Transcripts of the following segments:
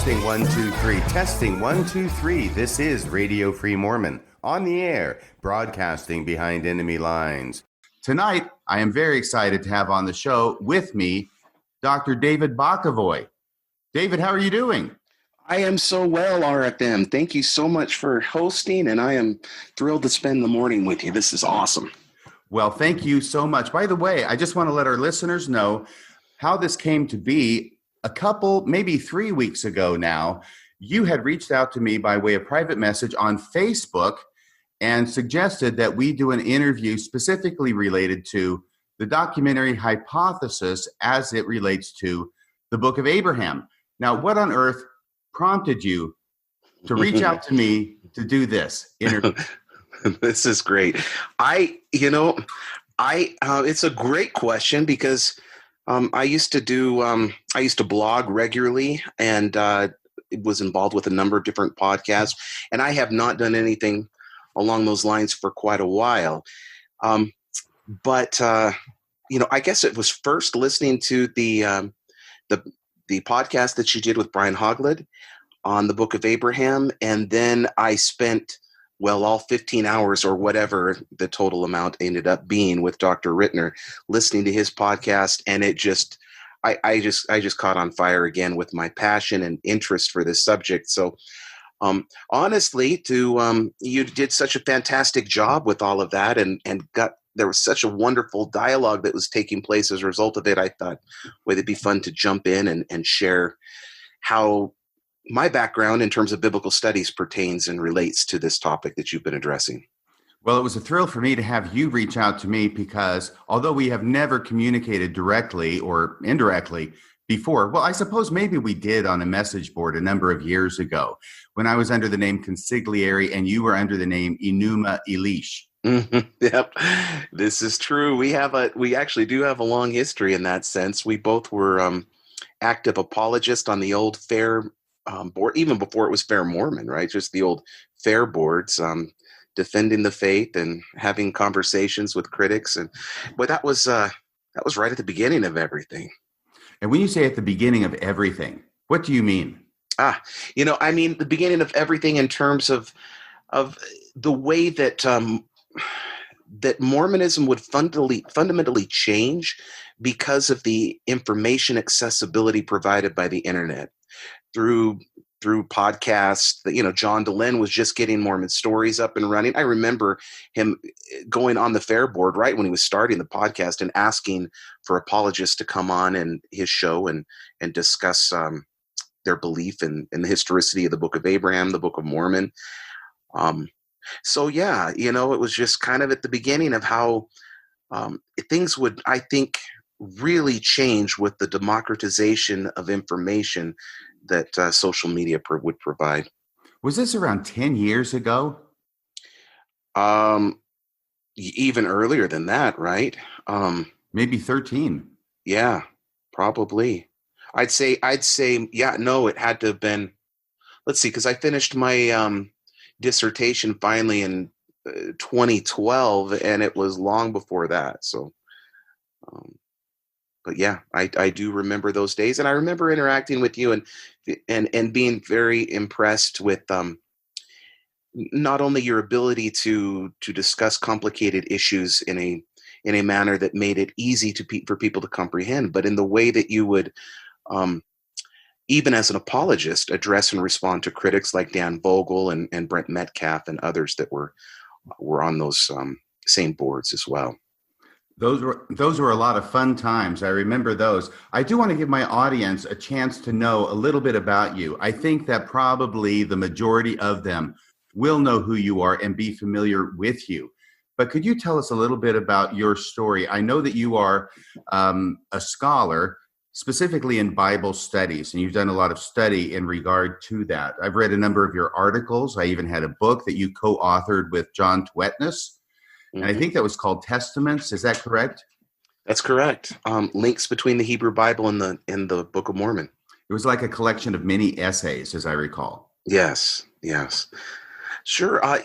Testing 1 2 3. Testing 1 2 3. This is Radio Free Mormon on the air, broadcasting behind enemy lines. Tonight, I am very excited to have on the show with me Dr. David Bokovoy. David, how are you doing? I am so well, RFM. Thank you so much for hosting, and I am thrilled to spend the morning with you. This is awesome. Well, thank you so much. By the way, I just want to let our listeners know how this came to be. A couple, maybe 3 weeks ago now, you had reached out to me by way of private message on Facebook and suggested that we do an interview specifically related to the documentary hypothesis as it relates to the Book of Abraham. Now, what on earth prompted you to reach out to me to do this interview? This is great. It's a great question because I used to blog regularly and was involved with a number of different podcasts, and I have not done anything along those lines for quite a while. But I guess it was first listening to the podcast that you did with Brian Hoglid on the Book of Abraham, and then I spent all 15 hours or whatever the total amount ended up being with Dr. Rittner, listening to his podcast, and it just, I just caught on fire again with my passion and interest for this subject. So, honestly, you did such a fantastic job with all of that, and there was such a wonderful dialogue that was taking place as a result of it. I thought, it'd be fun to jump in and share how my background in terms of biblical studies pertains and relates to this topic that you've been addressing. Well, it was a thrill for me to have you reach out to me because although we have never communicated directly or indirectly before, well, I suppose maybe we did on a message board a number of years ago when I was under the name Consigliere and you were under the name Enuma Elish. Mm-hmm. Yep, this is true. We actually do have a long history in that sense. We both were active apologists on the old FAIR board, even before it was Fair Mormon, right? Just the old FAIR boards, defending the faith and having conversations with critics. But that was right at the beginning of everything. And when you say at the beginning of everything, what do you mean? I mean the beginning of everything in terms of the way that that Mormonism would fundamentally change because of the information accessibility provided by the internet through podcasts. John Dehlin was just getting Mormon Stories up and running. I remember him going on the FAIR board right when he was starting the podcast and asking for apologists to come on and his show and discuss their belief in the historicity of the Book of Abraham, the Book of Mormon. It was just kind of at the beginning of how things would, I think, really change with the democratization of information that social media would provide. Was this around 10 years ago? Even earlier than that, right? Maybe 13. Yeah, probably. I'd say, yeah, no, it had to have been, let's see, because I finished my dissertation finally in 2012, and it was long before that. So, but yeah, I do remember those days, and I remember interacting with you and being very impressed with not only your ability to discuss complicated issues in a manner that made it easy for people to comprehend, but in the way that you would, even as an apologist, address and respond to critics like Dan Vogel and Brent Metcalf and others that were on those same boards as well. Those were a lot of fun times. I remember those. I do want to give my audience a chance to know a little bit about you. I think that probably the majority of them will know who you are and be familiar with you. But could you tell us a little bit about your story? I know that you are a scholar, specifically in Bible studies, and you've done a lot of study in regard to that. I've read a number of your articles. I even had a book that you co-authored with John Twetness. And I think that was called Testaments. Is that correct? That's correct. Links between the Hebrew Bible and the Book of Mormon. It was like a collection of mini essays, as I recall. Yes. Sure. I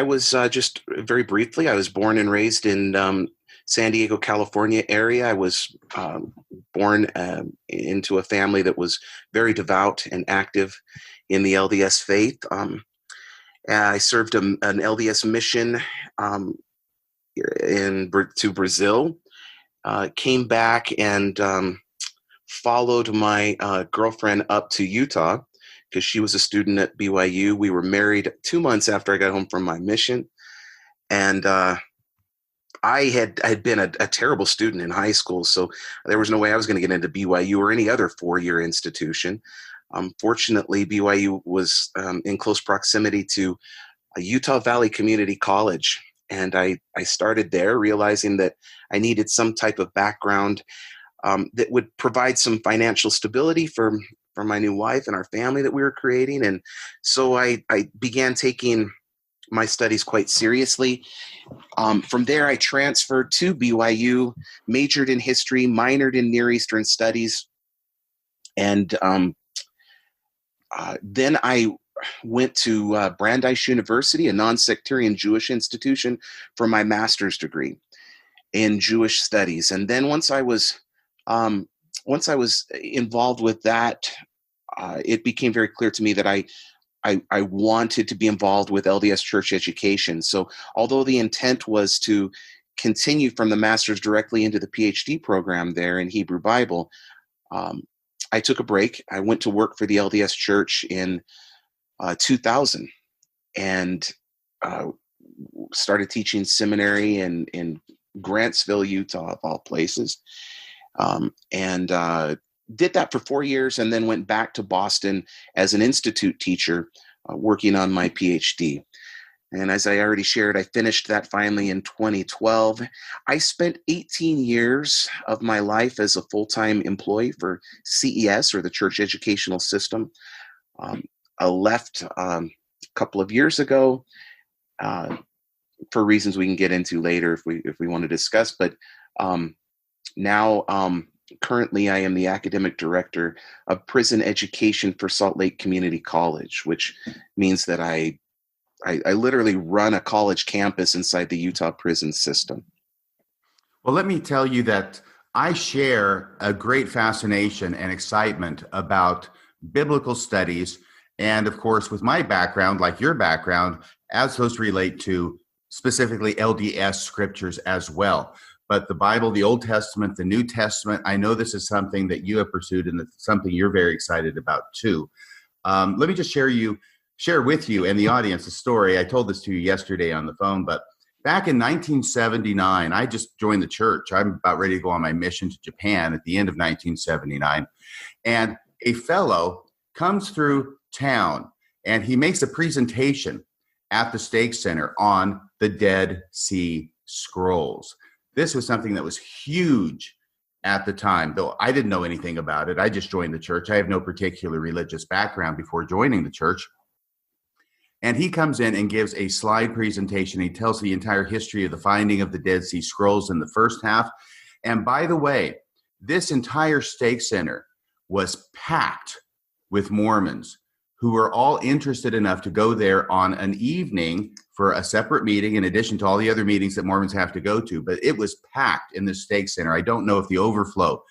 was just very briefly, I was born and raised in San Diego, California area. I was born into a family that was very devout and active in the LDS faith. I served an LDS mission to Brazil. Came back and followed my girlfriend up to Utah because she was a student at BYU. We were married 2 months after I got home from my mission. And I had been a terrible student in high school, so there was no way I was going to get into BYU or any other four-year institution. Fortunately, BYU was in close proximity to a Utah Valley Community College, and I started there realizing that I needed some type of background that would provide some financial stability for my new wife and our family that we were creating. And so I began taking my studies quite seriously. From there, I transferred to BYU, majored in history, minored in Near Eastern studies, and then I went to Brandeis University, a non-sectarian Jewish institution, for my master's degree in Jewish studies. And then once I was involved with that, it became very clear to me that I wanted to be involved with LDS church education. So although the intent was to continue from the master's directly into the PhD program there in Hebrew Bible, I took a break. I went to work for the LDS church in 2000 and started teaching seminary in Grantsville, Utah, of all places. And did that for 4 years and then went back to Boston as an institute teacher, working on my PhD. And as I already shared, I finished that finally in 2012. I spent 18 years of my life as a full-time employee for CES, or the Church Educational System. I left a couple of years ago for reasons we can get into later if we want to discuss. But now, currently, I am the academic director of prison education for Salt Lake Community College, which means that I literally run a college campus inside the Utah prison system. Well, let me tell you that I share a great fascination and excitement about biblical studies. And of course, with my background, like your background, as those relate to specifically LDS scriptures as well. But the Bible, the Old Testament, the New Testament, I know this is something that you have pursued and it's something you're very excited about too. Let me just share with you and the audience a story. I told this to you yesterday on the phone, but back in 1979, I just joined the church. I'm about ready to go on my mission to Japan at the end of 1979. And a fellow comes through town and he makes a presentation at the Stake Center on the Dead Sea Scrolls. This was something that was huge at the time, though I didn't know anything about it. I just joined the church. I have no particular religious background before joining the church. And he comes in and gives a slide presentation. He tells the entire history of the finding of the Dead Sea Scrolls in the first half. And by the way, this entire Stake Center was packed with Mormons who were all interested enough to go there on an evening for a separate meeting, in addition to all the other meetings that Mormons have to go to. But it was packed in the Stake Center. I don't know if the overflow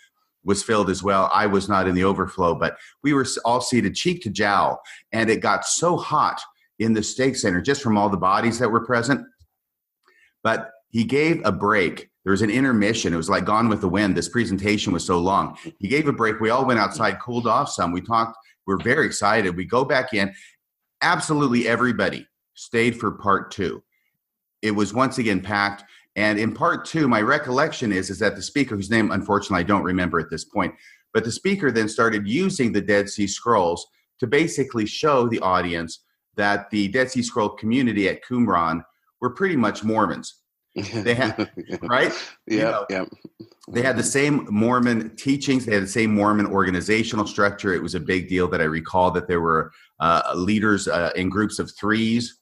was filled as well. I was not in the overflow, but we were all seated cheek to jowl. And it got so hot in the Stake Center just from all the bodies that were present. But he gave a break. There was an intermission. It was like Gone with the Wind. This presentation was so long. He gave a break. We all went outside, cooled off some. We talked. We're very excited. We go back in. Absolutely everybody stayed for part two. It was once again packed. And in part two, my recollection is that the speaker, whose name, unfortunately, I don't remember at this point, but the speaker then started using the Dead Sea Scrolls to basically show the audience that the Dead Sea Scroll community at Qumran were pretty much Mormons. They had, right? Yeah. They had the same Mormon teachings. They had the same Mormon organizational structure. It was a big deal that I recall that there were leaders in groups of threes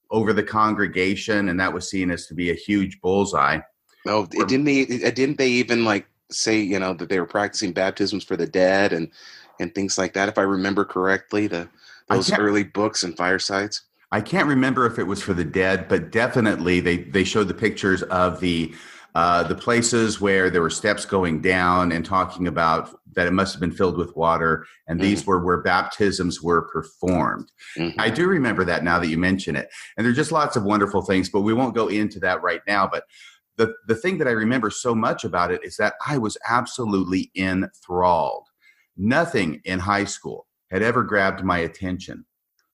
over the congregation, and that was seen as to be a huge bullseye. Oh, didn't they even like say, that they were practicing baptisms for the dead and things like that? If I remember correctly, those early books and firesides. I can't remember if it was for the dead, but definitely they showed the pictures of the The places where there were steps going down and talking about that it must have been filled with water, and these were where baptisms were performed. I do remember that now that you mention it. And there are just lots of wonderful things, but we won't go into that right now. But the thing that I remember so much about it is that I was absolutely enthralled. Nothing in high school had ever grabbed my attention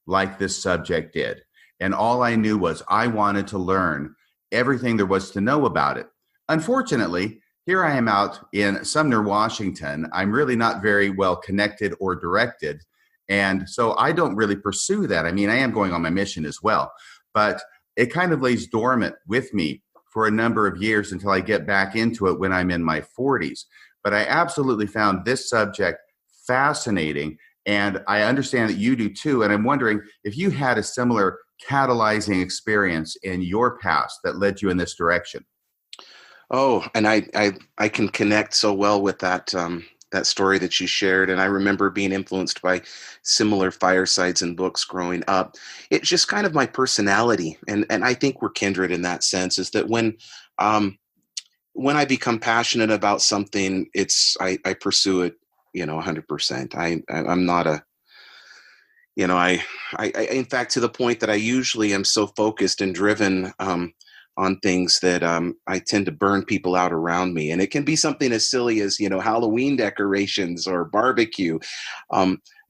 like this subject did. And all I knew was I wanted to learn everything there was to know about it. Unfortunately, here I am out in Sumner, Washington. I'm really not very well connected or directed. And so I don't really pursue that. I mean, I am going on my mission as well, but it kind of lays dormant with me for a number of years until I get back into it when I'm in my 40s. But I absolutely found this subject fascinating. And I understand that you do too. And I'm wondering if you had a similar catalyzing experience in your past that led you in this direction. Oh, and I can connect so well with that that story that you shared, and I remember being influenced by similar firesides and books growing up. It's just kind of my personality, and I think we're kindred in that sense. Is that when I become passionate about something, I pursue it, 100%. I'm not a I in fact, to the point that I usually am so focused and driven on things that I tend to burn people out around me. And it can be something as silly as, Halloween decorations or barbecue.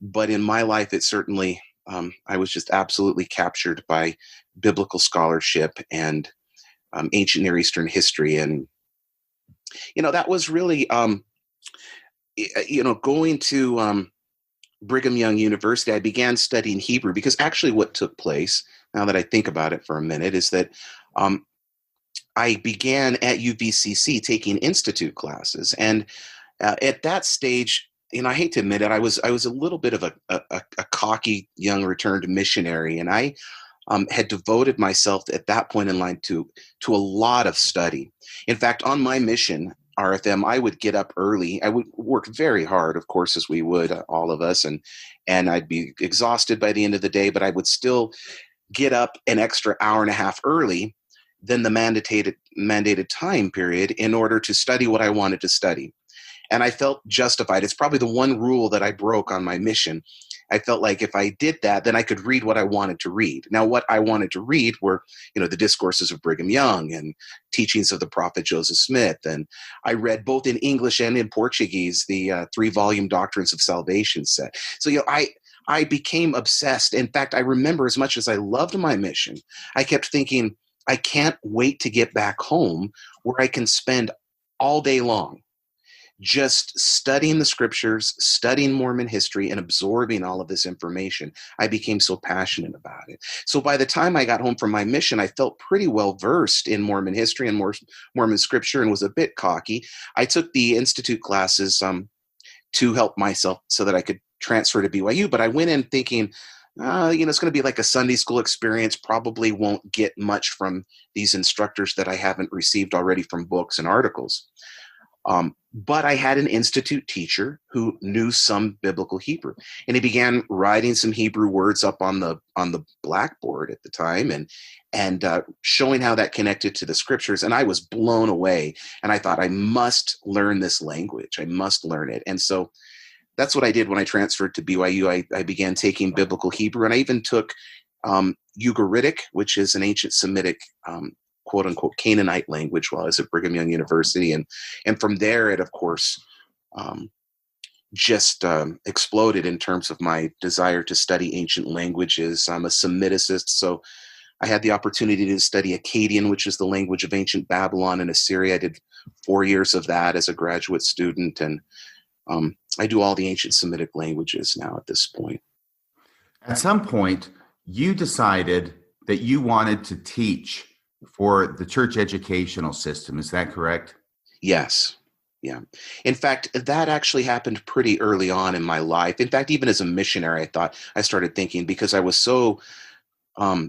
But in my life, it certainly, I was just absolutely captured by biblical scholarship and ancient Near Eastern history. And, that was really, going to Brigham Young University, I began studying Hebrew because actually what took place, now that I think about it for a minute, is that I began at UVCC taking institute classes. And at that stage, I hate to admit it, I was a little bit of a cocky young returned missionary. And I had devoted myself at that point in line to a lot of study. In fact, on my mission, RFM, I would get up early. I would work very hard, of course, as we would, all of us, and I'd be exhausted by the end of the day, but I would still get up an extra hour and a half early than the mandated time period in order to study what I wanted to study. And I felt justified. It's probably the one rule that I broke on my mission. I felt like if I did that, then I could read what I wanted to read. Now, what I wanted to read were, the discourses of Brigham Young and teachings of the prophet Joseph Smith. And I read both in English and in Portuguese, the 3-volume Doctrines of Salvation set. So, I became obsessed. In fact, I remember, as much as I loved my mission, I kept thinking, I can't wait to get back home where I can spend all day long just studying the scriptures, studying Mormon history, and absorbing all of this information. I became so passionate about it. So by the time I got home from my mission, I felt pretty well versed in Mormon history and Mormon scripture and was a bit cocky. I took the institute classes to help myself so that I could transfer to BYU, but I went in thinking, it's going to be like a Sunday school experience, probably won't get much from these instructors that I haven't received already from books and articles. But I had an institute teacher who knew some biblical Hebrew, and he began writing some Hebrew words up on the blackboard at the time, and showing how that connected to the scriptures. And I was blown away, and I thought, I must learn this language. I must learn it. And so that's what I did when I transferred to BYU. I began taking biblical Hebrew, and I even took Ugaritic, which is an ancient Semitic quote unquote Canaanite language while I was at Brigham Young University. And from there, it, of course, just exploded in terms of my desire to study ancient languages. I'm a Semiticist, so I had the opportunity to study Akkadian, which is the language of ancient Babylon and Assyria. I did 4 years of that as a graduate student, and I do all the ancient Semitic languages now at this point. At some point, you decided that you wanted to teach for the church educational system. Is that correct? Yes. Yeah. In fact, that actually happened pretty early on in my life. In fact, even as a missionary, I started thinking, because I was so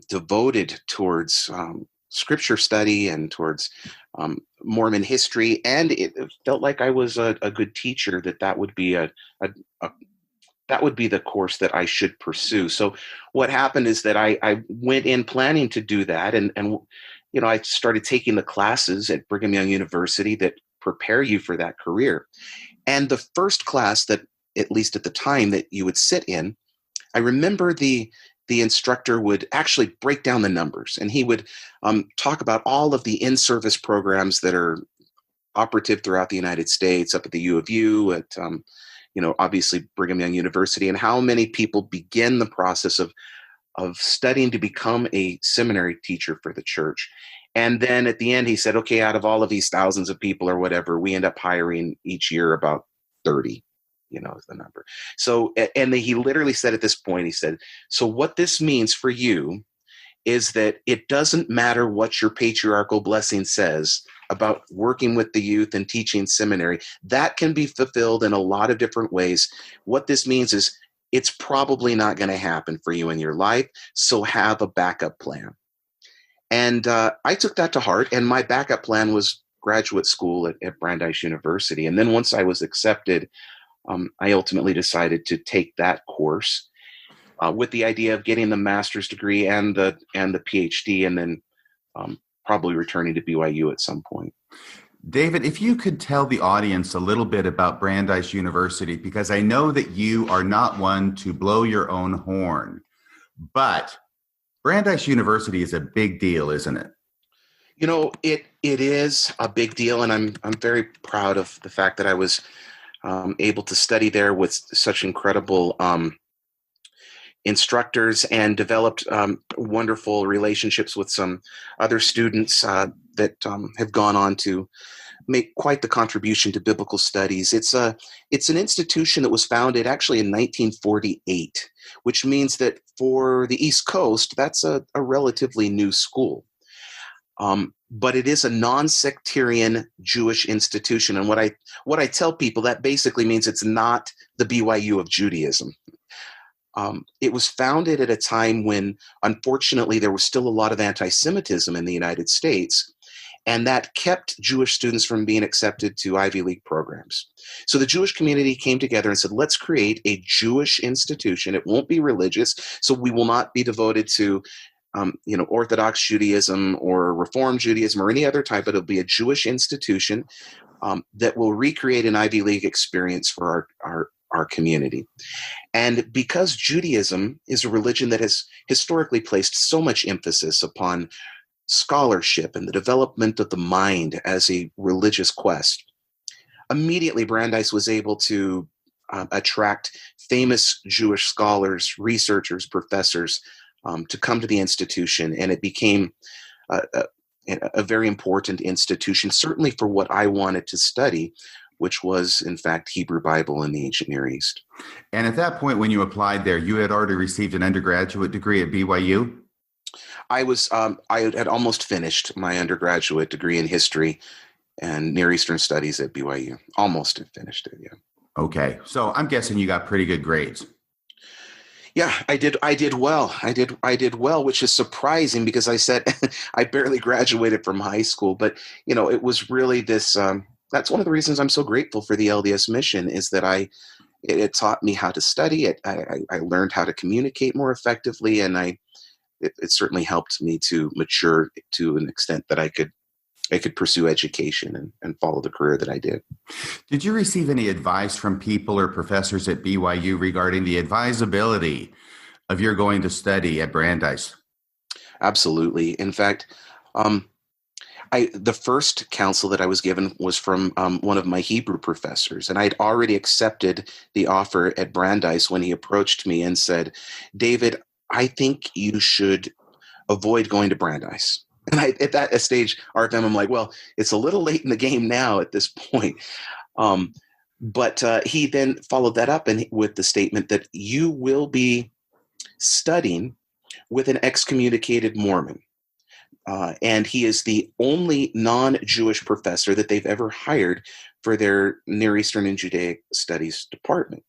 devoted towards scripture study and towards Mormon history, and it felt like I was a good teacher, that would be that would be the course that I should pursue. So what happened is that I went in planning to do that, and I started taking the classes at Brigham Young University that prepare you for that career. And the first class that, at least at the time, that you would sit in, I remember the instructor would actually break down the numbers, and he would talk about all of the in-service programs that are operative throughout the United States, up at the U of U, at obviously Brigham Young University, and how many people begin the process of studying to become a seminary teacher for the church. And then at the end, he said, okay, out of all of these thousands of people or whatever, we end up hiring each year about 30, is the number. So, and he literally said at this point, he said, so what this means for you is that it doesn't matter what your patriarchal blessing says about working with the youth and teaching seminary. That can be fulfilled in a lot of different ways. What this means is it's probably not going to happen for you in your life, so have a backup plan. And I took that to heart, and my backup plan was graduate school at Brandeis University. And then once I was accepted, I ultimately decided to take that course with the idea of getting the master's degree and the PhD, and then probably returning to BYU at some point. David, if you could tell the audience a little bit about Brandeis University, because I know that you are not one to blow your own horn, but Brandeis University is a big deal, isn't it? It is a big deal, and I'm very proud of the fact that I was able to study there with such incredible instructors, and developed wonderful relationships with some other students that have gone on to make quite the contribution to biblical studies. It's an institution that was founded actually in 1948, which means that for the East Coast, that's a relatively new school. But it is a non-sectarian Jewish institution. And what I tell people, that basically means it's not the BYU of Judaism. It was founded at a time when, unfortunately, there was still a lot of anti-Semitism in the United States, and that kept Jewish students from being accepted to Ivy League programs. So the Jewish community came together and said, let's create a Jewish institution. It won't be religious, so we will not be devoted to Orthodox Judaism or Reform Judaism or any other type, but it'll be a Jewish institution that will recreate an Ivy League experience for our community. And because Judaism is a religion that has historically placed so much emphasis upon scholarship and the development of the mind as a religious quest, immediately Brandeis was able to attract famous Jewish scholars, researchers, professors to come to the institution, and it became a very important institution, certainly for what I wanted to study, which was, in fact, Hebrew Bible in the ancient Near East. And at that point, when you applied there, you had already received an undergraduate degree at BYU? I had almost finished my undergraduate degree in history and Near Eastern Studies at BYU. Almost had finished it, yeah. Okay. So I'm guessing you got pretty good grades. Yeah, I did well. I did well, which is surprising because I said I barely graduated from high school, but it was really this that's one of the reasons I'm so grateful for the LDS mission, is that it taught me how to study it. I learned how to communicate more effectively, and it certainly helped me to mature to an extent that I could pursue education and follow the career that I did. Did you receive any advice from people or professors at BYU regarding the advisability of your going to study at Brandeis? Absolutely. In fact, the first counsel that I was given was from one of my Hebrew professors, and I'd already accepted the offer at Brandeis when he approached me and said, David, I think you should avoid going to Brandeis. And at that stage, RFM, I'm like, well, it's a little late in the game now at this point. But he then followed that up with the statement that you will be studying with an excommunicated Mormon. And he is the only non-Jewish professor that they've ever hired for their Near Eastern and Judaic Studies department.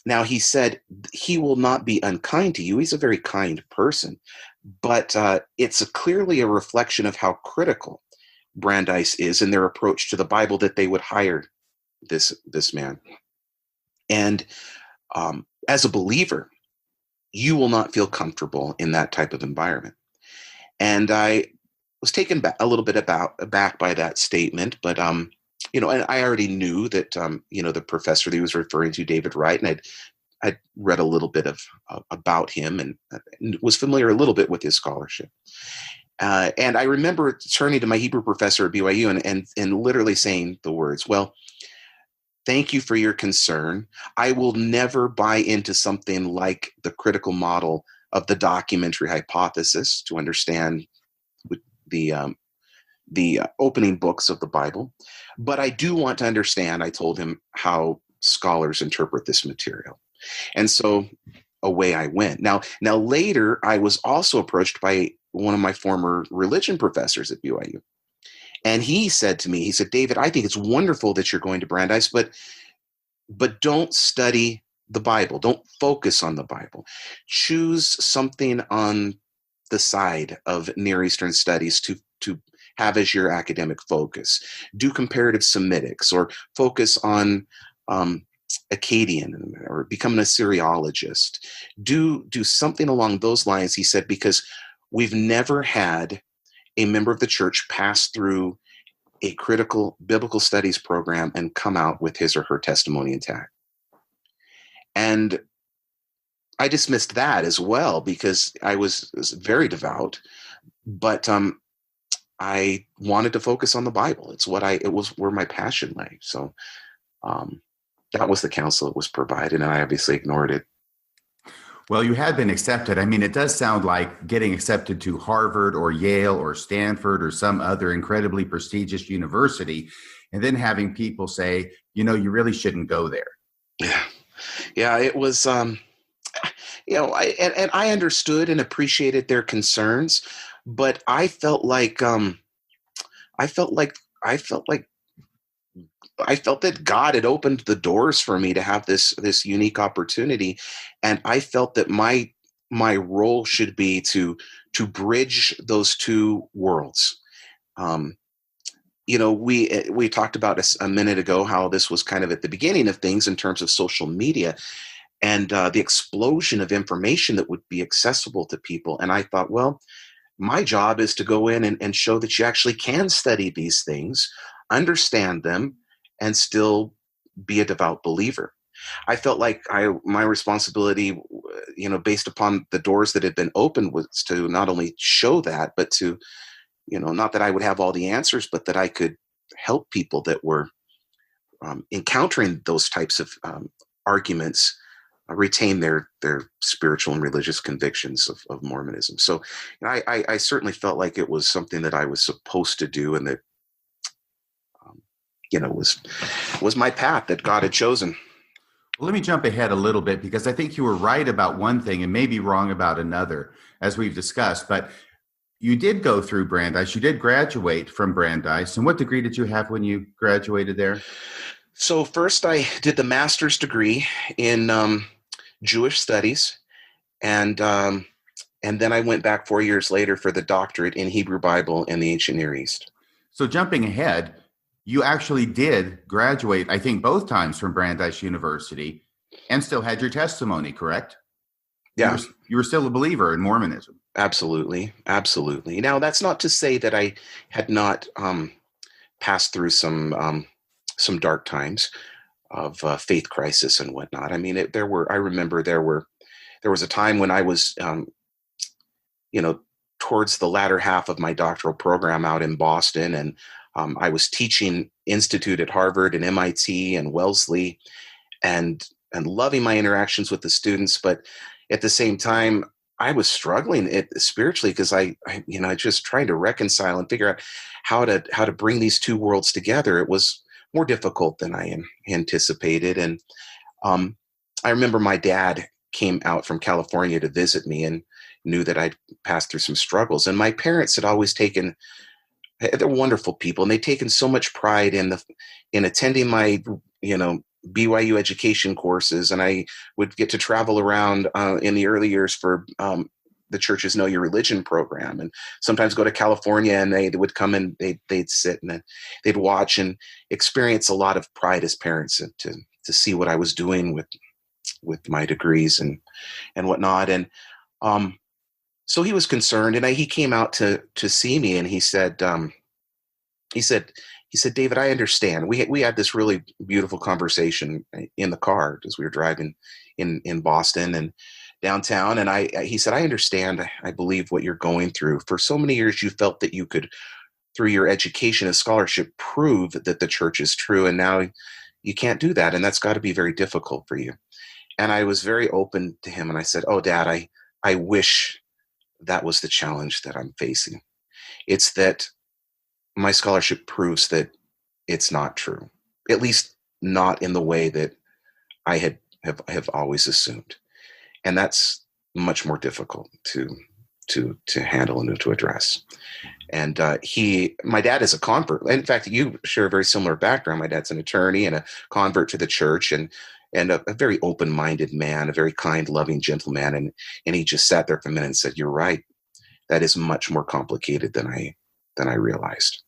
Now, he said he will not be unkind to you. He's a very kind person. But it's clearly a reflection of how critical Brandeis is in their approach to the Bible that they would hire this man. And as a believer, you will not feel comfortable in that type of environment. And I was taken back a little bit aback by that statement, but and I already knew that the professor that he was referring to, David Wright, and I'd read a little bit of about him and was familiar a little bit with his scholarship. And I remember turning to my Hebrew professor at BYU and literally saying the words, "Well, thank you for your concern. I will never buy into something like the critical model of the documentary hypothesis to understand the opening books of the Bible. But I do want to understand," I told him, "how scholars interpret this material." And so away I went. Now later, I was also approached by one of my former religion professors at BYU. And he said to me, he said, "David, I think it's wonderful that you're going to Brandeis, but don't study the Bible. Don't focus on the Bible. Choose something on the side of Near Eastern studies to have as your academic focus. Do comparative Semitics or focus on Akkadian or becoming a Syriologist. Do something along those lines," he said, "because we've never had a member of the church pass through a critical biblical studies program and come out with his or her testimony intact." And I dismissed that as well because I was very devout, but I wanted to focus on the Bible. It was where my passion lay. So that was the counsel that was provided, and I obviously ignored it. Well, you had been accepted. I mean, it does sound like getting accepted to Harvard or Yale or Stanford or some other incredibly prestigious university, and then having people say, you really shouldn't go there. Yeah, it was, and I understood and appreciated their concerns, but I felt that God had opened the doors for me to have this unique opportunity, and I felt that my role should be to bridge those two worlds. We talked about a minute ago how this was kind of at the beginning of things in terms of social media and the explosion of information that would be accessible to people. And I thought, well, my job is to go in and show that you actually can study these things, understand them, and still be a devout believer. I felt like my responsibility, based upon the doors that had been opened, was to not only show that, but to, not that I would have all the answers, but that I could help people that were encountering those types of arguments retain their spiritual and religious convictions of Mormonism. So I certainly felt like it was something that I was supposed to do, and that was my path that God had chosen. Well, let me jump ahead a little bit because I think you were right about one thing and maybe wrong about another, as we've discussed. But you did go through Brandeis. You did graduate from Brandeis. And what degree did you have when you graduated there? So first I did the master's degree in Jewish studies, and then I went back 4 years later for the doctorate in Hebrew Bible and the Ancient Near East. So jumping ahead, you actually did graduate, I think, both times from Brandeis University and still had your testimony, correct? Yeah. You were still a believer in Mormonism. Absolutely. Absolutely. Now, that's not to say that I had not passed through some dark times of faith crisis and whatnot. I mean, I remember there was a time when I was, towards the latter half of my doctoral program out in Boston, and I was teaching institute at Harvard and MIT and Wellesley, and loving my interactions with the students. But at the same time, I was struggling spiritually because I just trying to reconcile and figure out how to bring these two worlds together. It was more difficult than I anticipated. And I remember my dad came out from California to visit me and knew that I'd passed through some struggles. And my parents had always they're wonderful people, and they'd taken so much pride in attending my, BYU education courses. And I would get to travel around in the early years for the church's Know Your Religion program, and sometimes go to California, and they would come and they'd sit and they'd watch and experience a lot of pride as parents to see what I was doing with my degrees and whatnot. And So he was concerned, and he came out to see me, and he said, he said, David, I understand. We had this really beautiful conversation in the car as we were driving in Boston and downtown. And he said, I understand. I believe what you're going through. For so many years, you felt that you could, through your education and scholarship, prove that the church is true. And now you can't do that. And that's got to be very difficult for you. And I was very open to him. And I said, oh, Dad, I wish that was the challenge that I'm facing. It's that my scholarship proves that it's not true, at least not in the way that I have always assumed. And that's much more difficult to handle and to address. And my dad is a convert. In fact, you share a very similar background. My dad's an attorney and a convert to the church, and a very open-minded man, a very kind, loving, gentle man. And he just sat there for a minute and said, "You're right. That is much more complicated than I realized."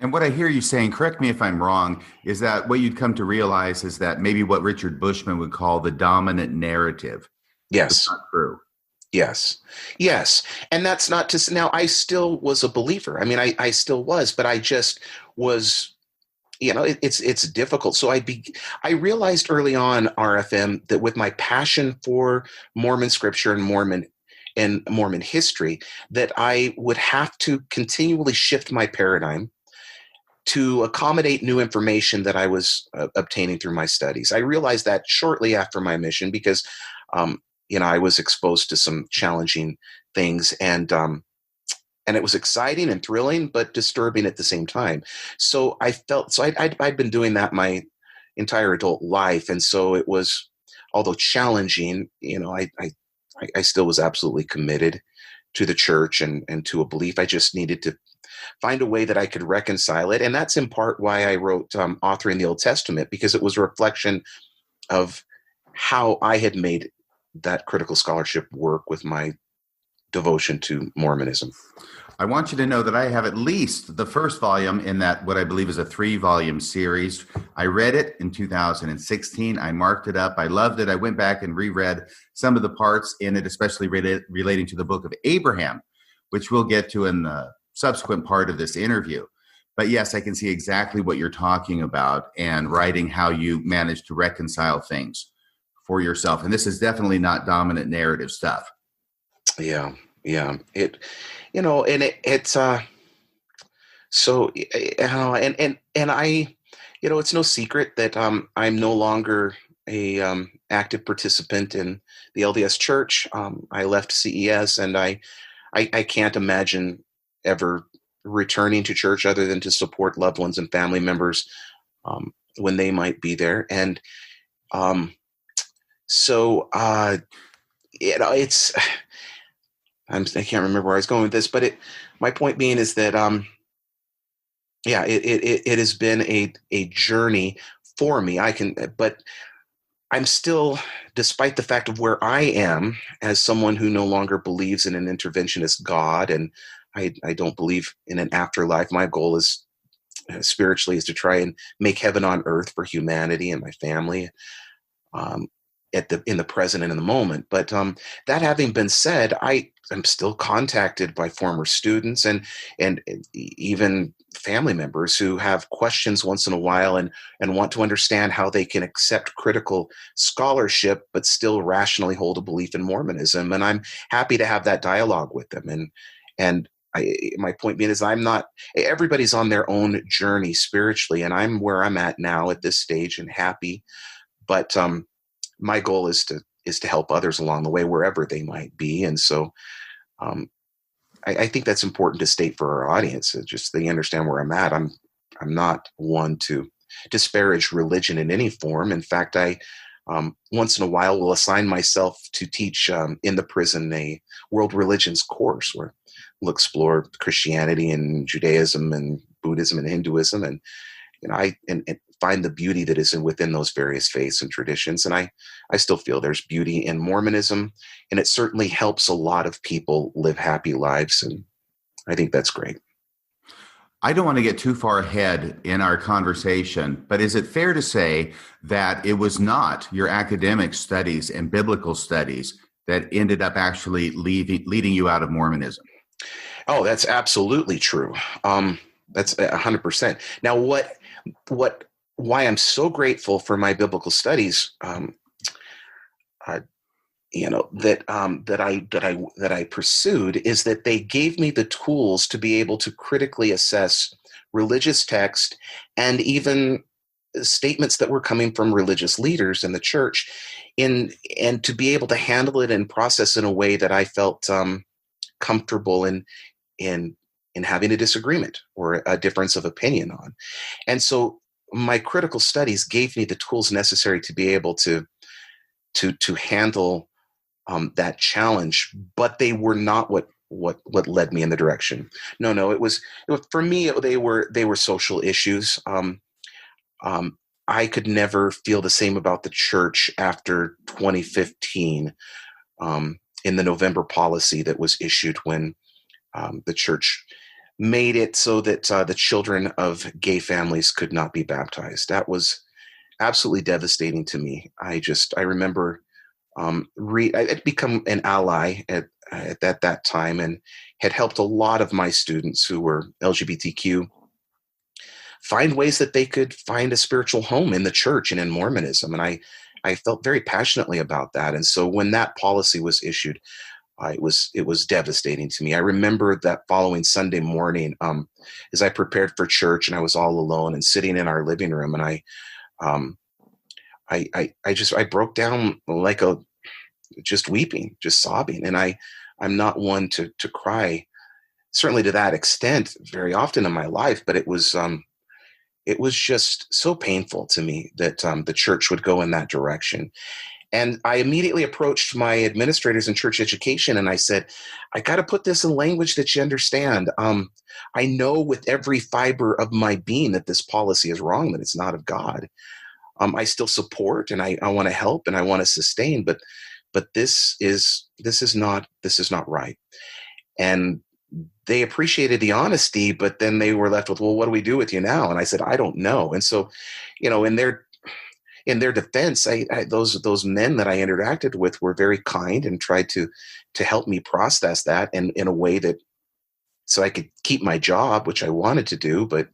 And what I hear you saying, correct me if I'm wrong, is that what you'd come to realize is that maybe what Richard Bushman would call the dominant narrative. Yes. Is not true. Yes. Yes. And that's not to say, now I still was a believer. I mean, I still was, but I just was, it's difficult. So I realized early on, RFM, that with my passion for Mormon scripture and Mormon history, that I would have to continually shift my paradigm to accommodate new information that I was obtaining through my studies. I realized that shortly after my mission because, I was exposed to some challenging things, and it was exciting and thrilling, but disturbing at the same time. So I'd been doing that my entire adult life, and so it was, although challenging, I still was absolutely committed to the church and to a belief. I just needed to find a way that I could reconcile it. And that's in part why I wrote Authoring the Old Testament, because it was a reflection of how I had made that critical scholarship work with my devotion to Mormonism. I want you to know that I have at least the first volume in that, what I believe is a 3-volume series. I read it in 2016. I marked it up. I loved it. I went back and reread some of the parts in it, especially relating to the book of Abraham, which we'll get to in the subsequent part of this interview. But yes, I can see exactly what you're talking about and writing how you manage to reconcile things for yourself. And this is definitely not dominant narrative stuff. Yeah. It's no secret that I'm no longer a active participant in the LDS Church. I left CES, and I can't imagine ever returning to church other than to support loved ones and family members when they might be there. And it's. I can't remember where I was going with this, but my point being is that, it has been a journey for me. But I'm still, despite the fact of where I am as someone who no longer believes in an interventionist God, and I don't believe in an afterlife. My goal is spiritually is to try and make heaven on earth for humanity and my family. In the present and in the moment. But that having been said, I am still contacted by former students and even family members who have questions once in a while and want to understand how they can accept critical scholarship but still rationally hold a belief in Mormonism. And I'm happy to have that dialogue with them. And my point being is everybody's on their own journey spiritually, and I'm where I'm at now at this stage and happy. But my goal is to help others along the way, wherever they might be. And so I think that's important to state for our audience. Just they understand where I'm at. I'm not one to disparage religion in any form. In fact, I once in a while will assign myself to teach in the prison a world religions course where we'll explore Christianity and Judaism and Buddhism and Hinduism. And I find the beauty that is within those various faiths and traditions. And I still feel there's beauty in Mormonism, and it certainly helps a lot of people live happy lives. And I think that's great. I don't want to get too far ahead in our conversation, but is it fair to say that it was not your academic studies and biblical studies that ended up actually leading you out of Mormonism? Oh, that's absolutely true. That's 100%. Now, why I'm so grateful for my biblical studies, uh, that I pursued, is that they gave me the tools to be able to critically assess religious text and even statements that were coming from religious leaders in the church, and to be able to handle it and process in a way that I felt comfortable in in having a disagreement or a difference of opinion on. And so my critical studies gave me the tools necessary to be able to handle that challenge, but they were not what led me in the direction. No, it was for me. They were social issues. I could never feel the same about the church after 2015, in the November policy that was issued when the church made it so that the children of gay families could not be baptized. That was absolutely devastating to me. I remember I'd become an ally at that time, and had helped a lot of my students who were LGBTQ find ways that they could find a spiritual home in the church and in Mormonism. And I felt very passionately about that. And so when that policy was issued, it was devastating to me. I remember that following Sunday morning, as I prepared for church, and I was all alone and sitting in our living room, and I broke down like just weeping, just sobbing. And I'm not one to cry, certainly to that extent, very often in my life, but it was just so painful to me that the church would go in that direction. And I immediately approached my administrators in church education, and I said, I got to put this in language that you understand. I know with every fiber of my being that this policy is wrong, that it's not of God. I still support, and I want to help, and I want to sustain, but this is not right. And they appreciated the honesty, but then they were left with, well, what do we do with you now? And I said, I don't know. And so, in their defense, those men that I interacted with were very kind and tried to help me process that, and in a way that so I could keep my job, which I wanted to do, but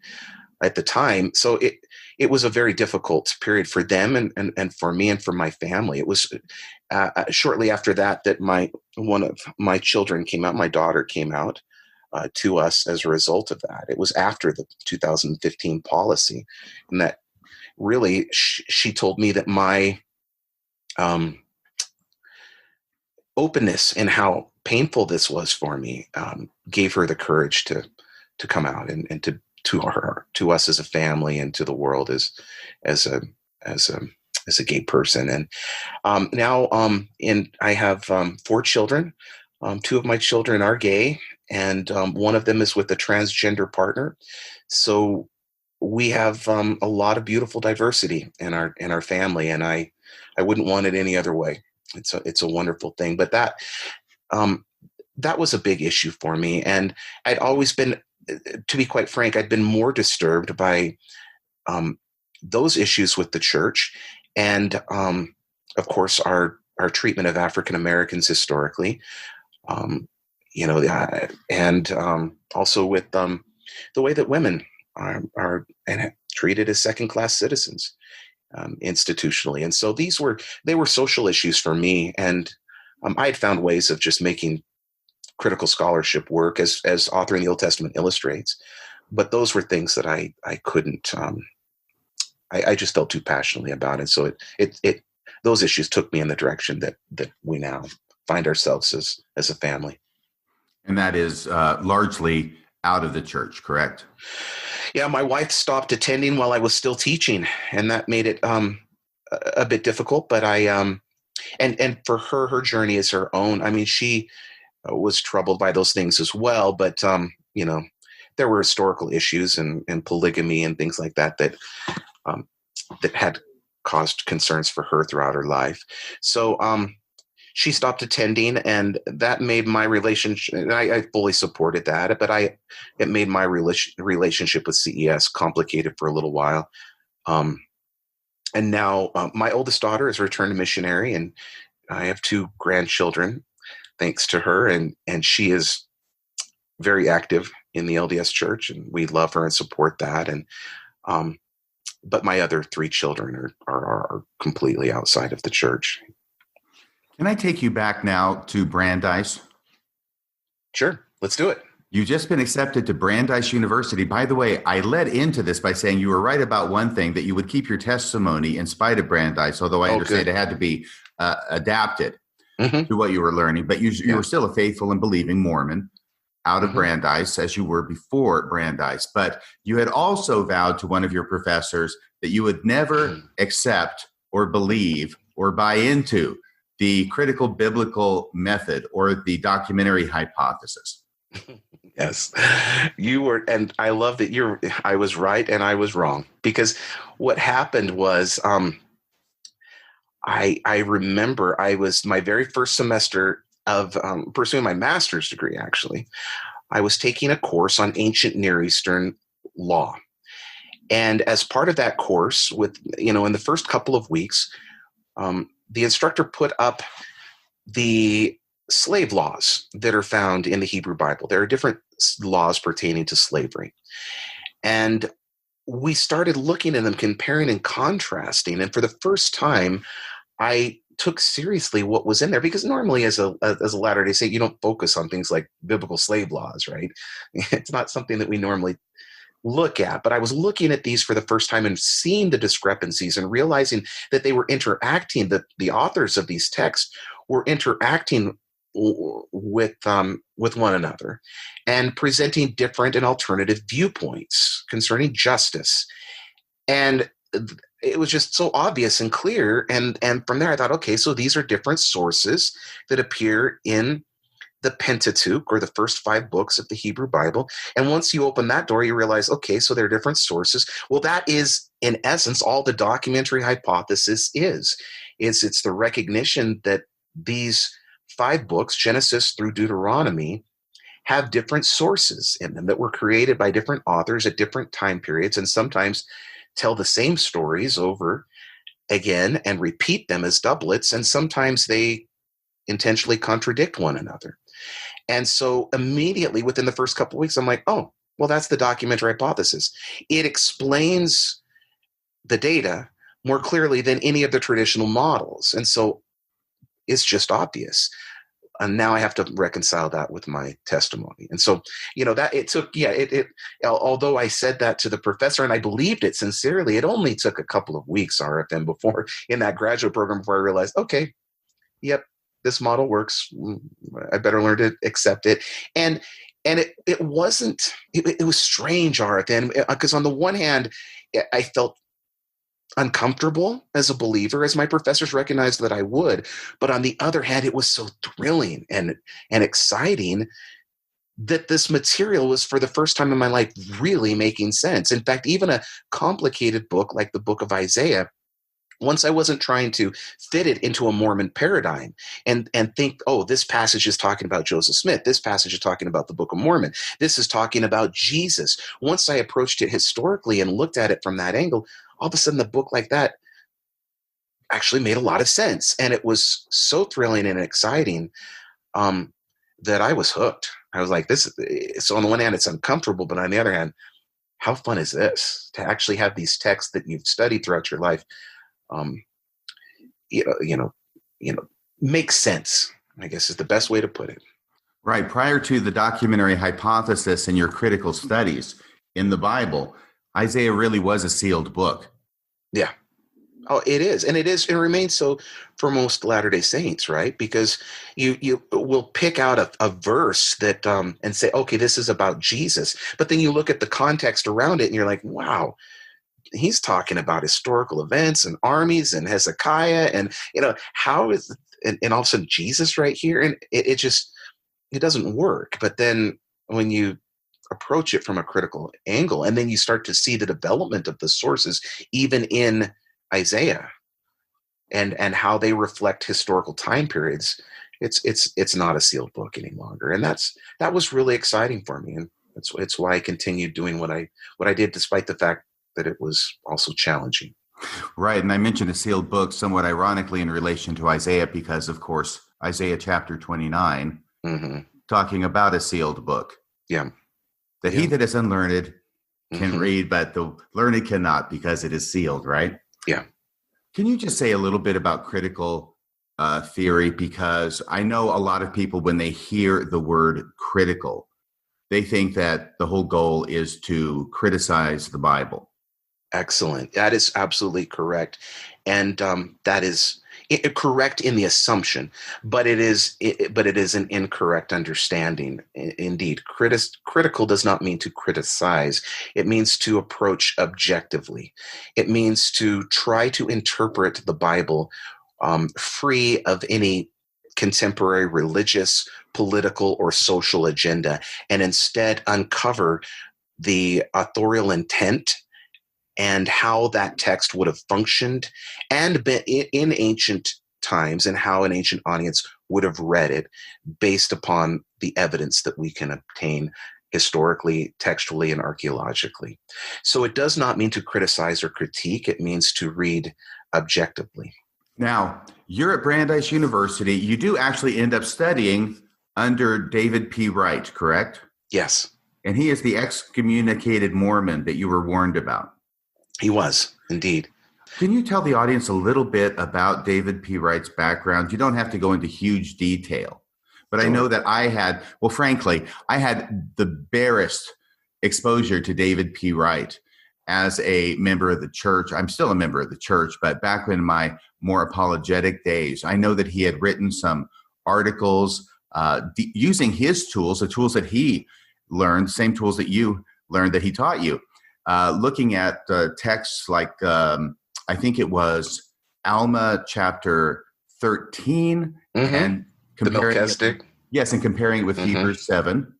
at the time, so it was a very difficult period for them and for me and for my family. It was shortly after that one of my children came out, my daughter came out to us as a result of that. It was after the 2015 policy, and that really she told me that my openness and how painful this was for me gave her the courage to come out and to us as a family and to the world as a gay person. And now I have 4 children. 2 of my children are gay, and one of them is with a transgender partner. So we have a lot of beautiful diversity in our family, and I wouldn't want it any other way. It's a wonderful thing. But that was a big issue for me, and I'd always been, to be quite frank, I'd been more disturbed by those issues with the church, and of course our treatment of African Americans historically, and also with the way that women are treated as second-class citizens institutionally. And so they were social issues for me, and I had found ways of just making critical scholarship work as authoring the Old Testament illustrates, but those were things that I couldn't. I just felt too passionately about it. So it those issues took me in the direction that we now find ourselves as a family. And that is largely out of the church, correct? Yeah, my wife stopped attending while I was still teaching, and that made it a bit difficult. But and for her journey is her own. I mean, she was troubled by those things as well, but there were historical issues and polygamy and things like that that had caused concerns for her throughout her life. So she stopped attending, and that made my relationship, and I fully supported that, but it made my relationship with CES complicated for a little while. And now my oldest daughter is a returned missionary, and I have two grandchildren, thanks to her, and she is very active in the LDS Church, and we love her and support that. And but my other three children are completely outside of the church. Can I take you back now to Brandeis? Sure, let's do it. You've just been accepted to Brandeis University. By the way, I led into this by saying you were right about one thing, that you would keep your testimony in spite of Brandeis, although I understand it had to be adapted to what you were learning. But you were still a faithful and believing Mormon out of Brandeis, as you were before Brandeis. But you had also vowed to one of your professors that you would never accept or believe or buy into the critical biblical method or the documentary hypothesis. Yes, you were. And I love that I was right and I was wrong, because what happened was, I remember I was my very first semester of pursuing my master's degree. Actually, I was taking a course on ancient Near Eastern law. And as part of that course, in the first couple of weeks, the instructor put up the slave laws that are found in the Hebrew Bible. There are different laws pertaining to slavery. And we started looking at them, comparing and contrasting. And for the first time, I took seriously what was in there, because normally as a Latter-day Saint, you don't focus on things like biblical slave laws, right? It's not something that we normally look at. But I was looking at these for the first time and seeing the discrepancies and realizing that they were interacting, that the authors of these texts were interacting with one another and presenting different and alternative viewpoints concerning justice. And it was just so obvious and clear. And from there I thought, okay, so these are different sources that appear in the Pentateuch, or the first 5 books of the Hebrew Bible. And once you open that door, you realize, okay, so there are different sources. Well, that is in essence all the documentary hypothesis is. It's the recognition that these 5 books, Genesis through Deuteronomy, have different sources in them that were created by different authors at different time periods, and sometimes tell the same stories over again and repeat them as doublets, and sometimes they intentionally contradict one another. And so immediately within the first couple of weeks, I'm like, oh, well, that's the documentary hypothesis. It explains the data more clearly than any of the traditional models. And so it's just obvious. And now I have to reconcile that with my testimony. And so, that it took, although I said that to the professor and I believed it sincerely, it only took a couple of weeks, RFM, before in that graduate program, before I realized, okay, yep, this model works. I better learn to accept it. And it wasn't, it was strange, RFM, because on the one hand, I felt uncomfortable as a believer, as my professors recognized that I would. But on the other hand, it was so thrilling and exciting that this material was, for the first time in my life, really making sense. In fact, even a complicated book like the book of Isaiah, once I wasn't trying to fit it into a Mormon paradigm and think, oh, this passage is talking about Joseph Smith. This passage is talking about the Book of Mormon. This is talking about Jesus. Once I approached it historically and looked at it from that angle, all of a sudden the book like that actually made a lot of sense. And it was so thrilling and exciting that I was hooked. I was like, so on the one hand, it's uncomfortable, but on the other hand, how fun is this to actually have these texts that you've studied throughout your life makes sense, I guess is the best way to put it. Right. Prior to the documentary hypothesis and your critical studies in the Bible, Isaiah really was a sealed book. Yeah. Oh, it is. And it remains so for most Latter-day Saints, right? Because you will pick out a verse that and say, okay, this is about Jesus. But then you look at the context around it and you're like, wow, he's talking about historical events and armies and Hezekiah, and how is and all of a sudden Jesus right here, and it doesn't work. But then when you approach it from a critical angle, and then you start to see the development of the sources, even in Isaiah, and how they reflect historical time periods, it's not a sealed book any longer, and that was really exciting for me, and it's why I continued doing what I did, despite the fact that it was also challenging. Right. And I mentioned a sealed book somewhat ironically in relation to Isaiah because, of course, Isaiah chapter 29, Mm-hmm. talking about a sealed book, Yeah. that he Yeah. that is unlearned can Mm-hmm. read, but the learned cannot because it is sealed, right? Yeah. Can you just say a little bit about critical theory? Because I know a lot of people, when they hear the word critical, they think that the whole goal is to criticize the Bible. Excellent. That is absolutely correct, and that is correct in the assumption, but it is an incorrect understanding. Indeed, critical does not mean to criticize. It means to approach objectively. It means to try to interpret the Bible free of any contemporary religious, political, or social agenda, and instead uncover the authorial intent and how that text would have functioned and been in ancient times, and how an ancient audience would have read it based upon the evidence that we can obtain historically, textually, and archaeologically. So it does not mean to criticize or critique. It means to read objectively. Now, you're at Brandeis University. You do actually end up studying under David P. Wright, correct? Yes, And he is the excommunicated Mormon that you were warned about. he was indeed. Can you tell the audience a little bit about David P. Wright's background? You don't have to go into huge detail, but I know that frankly, I had the barest exposure to David P. Wright as a member of the church. I'm still a member of the church, but back in my more apologetic days, I know that he had written some articles using his tools, the tools that he learned, same tools that you learned that he taught you, looking at texts like I think it was Alma chapter 13 and comparing it, and comparing it with Hebrews 7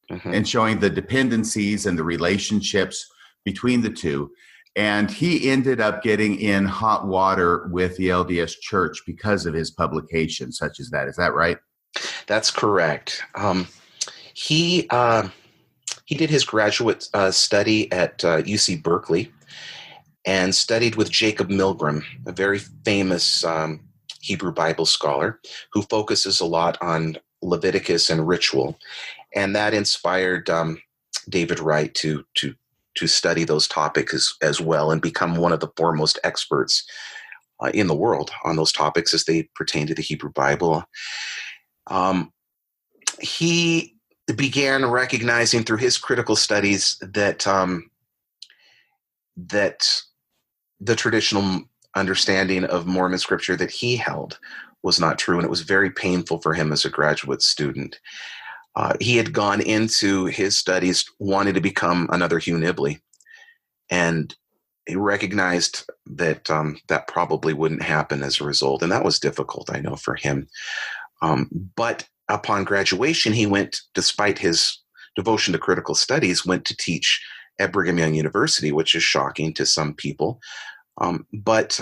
and showing the dependencies and the relationships between the two. And he ended up getting in hot water with the LDS Church because of his publications such as that. Is that right? That's correct. He did his graduate study at UC Berkeley and studied with Jacob Milgram, a very famous Hebrew Bible scholar who focuses a lot on Leviticus and ritual. And that inspired David Wright to study those topics as well and become one of the foremost experts in the world on those topics as they pertain to the Hebrew Bible. He began recognizing through his critical studies that the traditional understanding of Mormon scripture that he held was not true, and it was very painful for him as a graduate student. He had gone into his studies wanting to become another Hugh Nibley, and he recognized that that probably wouldn't happen as a result, and that was difficult, I know, for him. But upon graduation, he went, despite his devotion to critical studies, went to teach at Brigham Young University, which is shocking to some people, but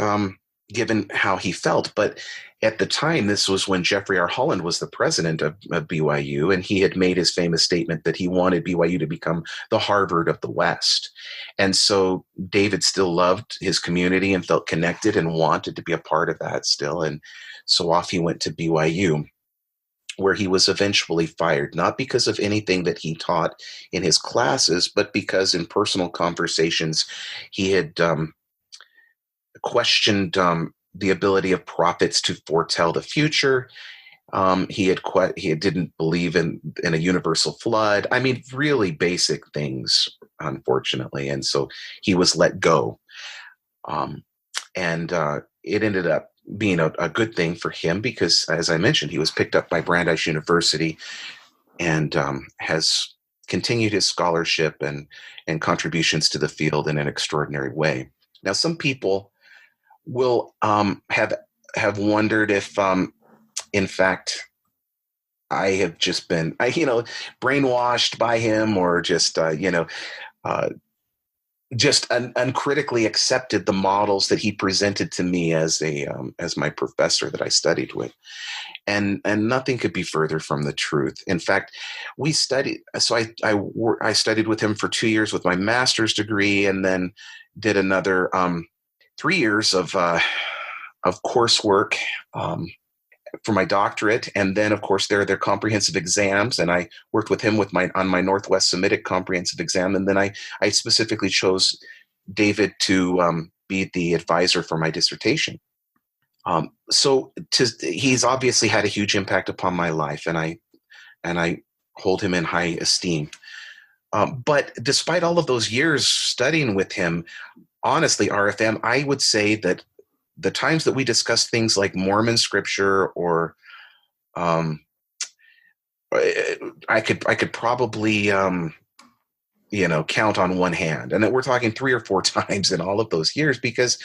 given how he felt. But at the time, this was when Jeffrey R. Holland was the president of BYU, and he had made his famous statement that he wanted BYU to become the Harvard of the West. And so David still loved his community and felt connected and wanted to be a part of that still. And so off he went to BYU, where he was eventually fired, not because of anything that he taught in his classes, but because in personal conversations, he had questioned the ability of prophets to foretell the future. He didn't believe in a universal flood. I mean, really basic things, unfortunately. And so he was let go. And it ended up being a good thing for him because, as I mentioned, he was picked up by Brandeis University and has continued his scholarship and contributions to the field in an extraordinary way. Now, some people will have wondered if, in fact, I have just been, brainwashed by him, or just, just uncritically accepted the models that he presented to me as my professor that I studied with, and nothing could be further from the truth. In fact, we studied. So I studied with him for 2 years with my master's degree, and then did another 3 years of coursework for my doctorate, and then of course there are their comprehensive exams, and I worked with him on my Northwest Semitic comprehensive exam, and then I specifically chose David to be the advisor for my dissertation. He's obviously had a huge impact upon my life, and I hold him in high esteem. But despite all of those years studying with him, honestly, RFM, I would say that the times that we discuss things like Mormon scripture, or I could probably count on one hand, and that we're talking 3 or 4 times in all of those years, because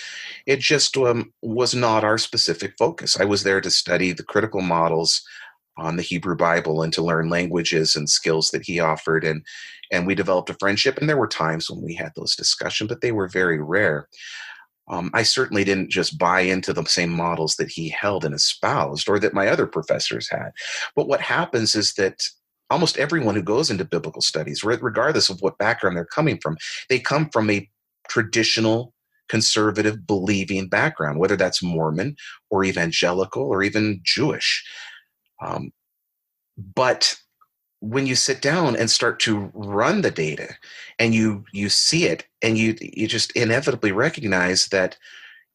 it just was not our specific focus. I was there to study the critical models on the Hebrew Bible and to learn languages and skills that he offered, and we developed a friendship. And there were times when we had those discussions, but they were very rare. I certainly didn't just buy into the same models that he held and espoused, or that my other professors had. But what happens is that almost everyone who goes into biblical studies, regardless of what background they're coming from, they come from a traditional conservative believing background, whether that's Mormon or evangelical or even Jewish. But when you sit down and start to run the data, and you see it, and you just inevitably recognize that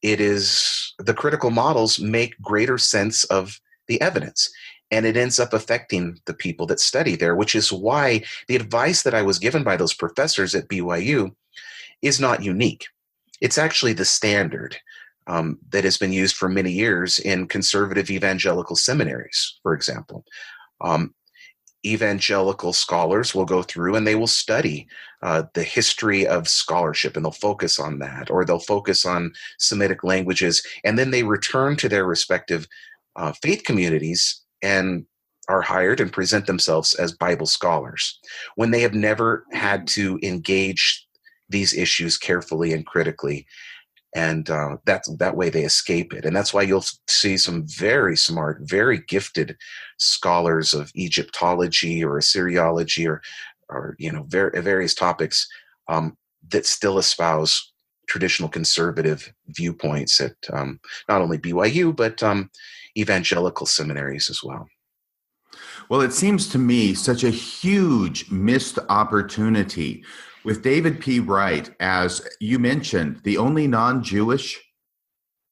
it is the critical models make greater sense of the evidence, and it ends up affecting the people that study there, which is why the advice that I was given by those professors at BYU is not unique. It's actually the standard that has been used for many years in conservative evangelical seminaries, for example. Evangelical scholars will go through and they will study the history of scholarship, and they'll focus on that, or they'll focus on Semitic languages, and then they return to their respective faith communities and are hired and present themselves as Bible scholars when they have never had to engage these issues carefully and critically. And that way they escape it. And that's why you'll see some very smart, very gifted scholars of Egyptology or Assyriology or various topics that still espouse traditional conservative viewpoints at not only BYU, but evangelical seminaries as well. Well, it seems to me such a huge missed opportunity with David P. Wright, as you mentioned, the only non-Jewish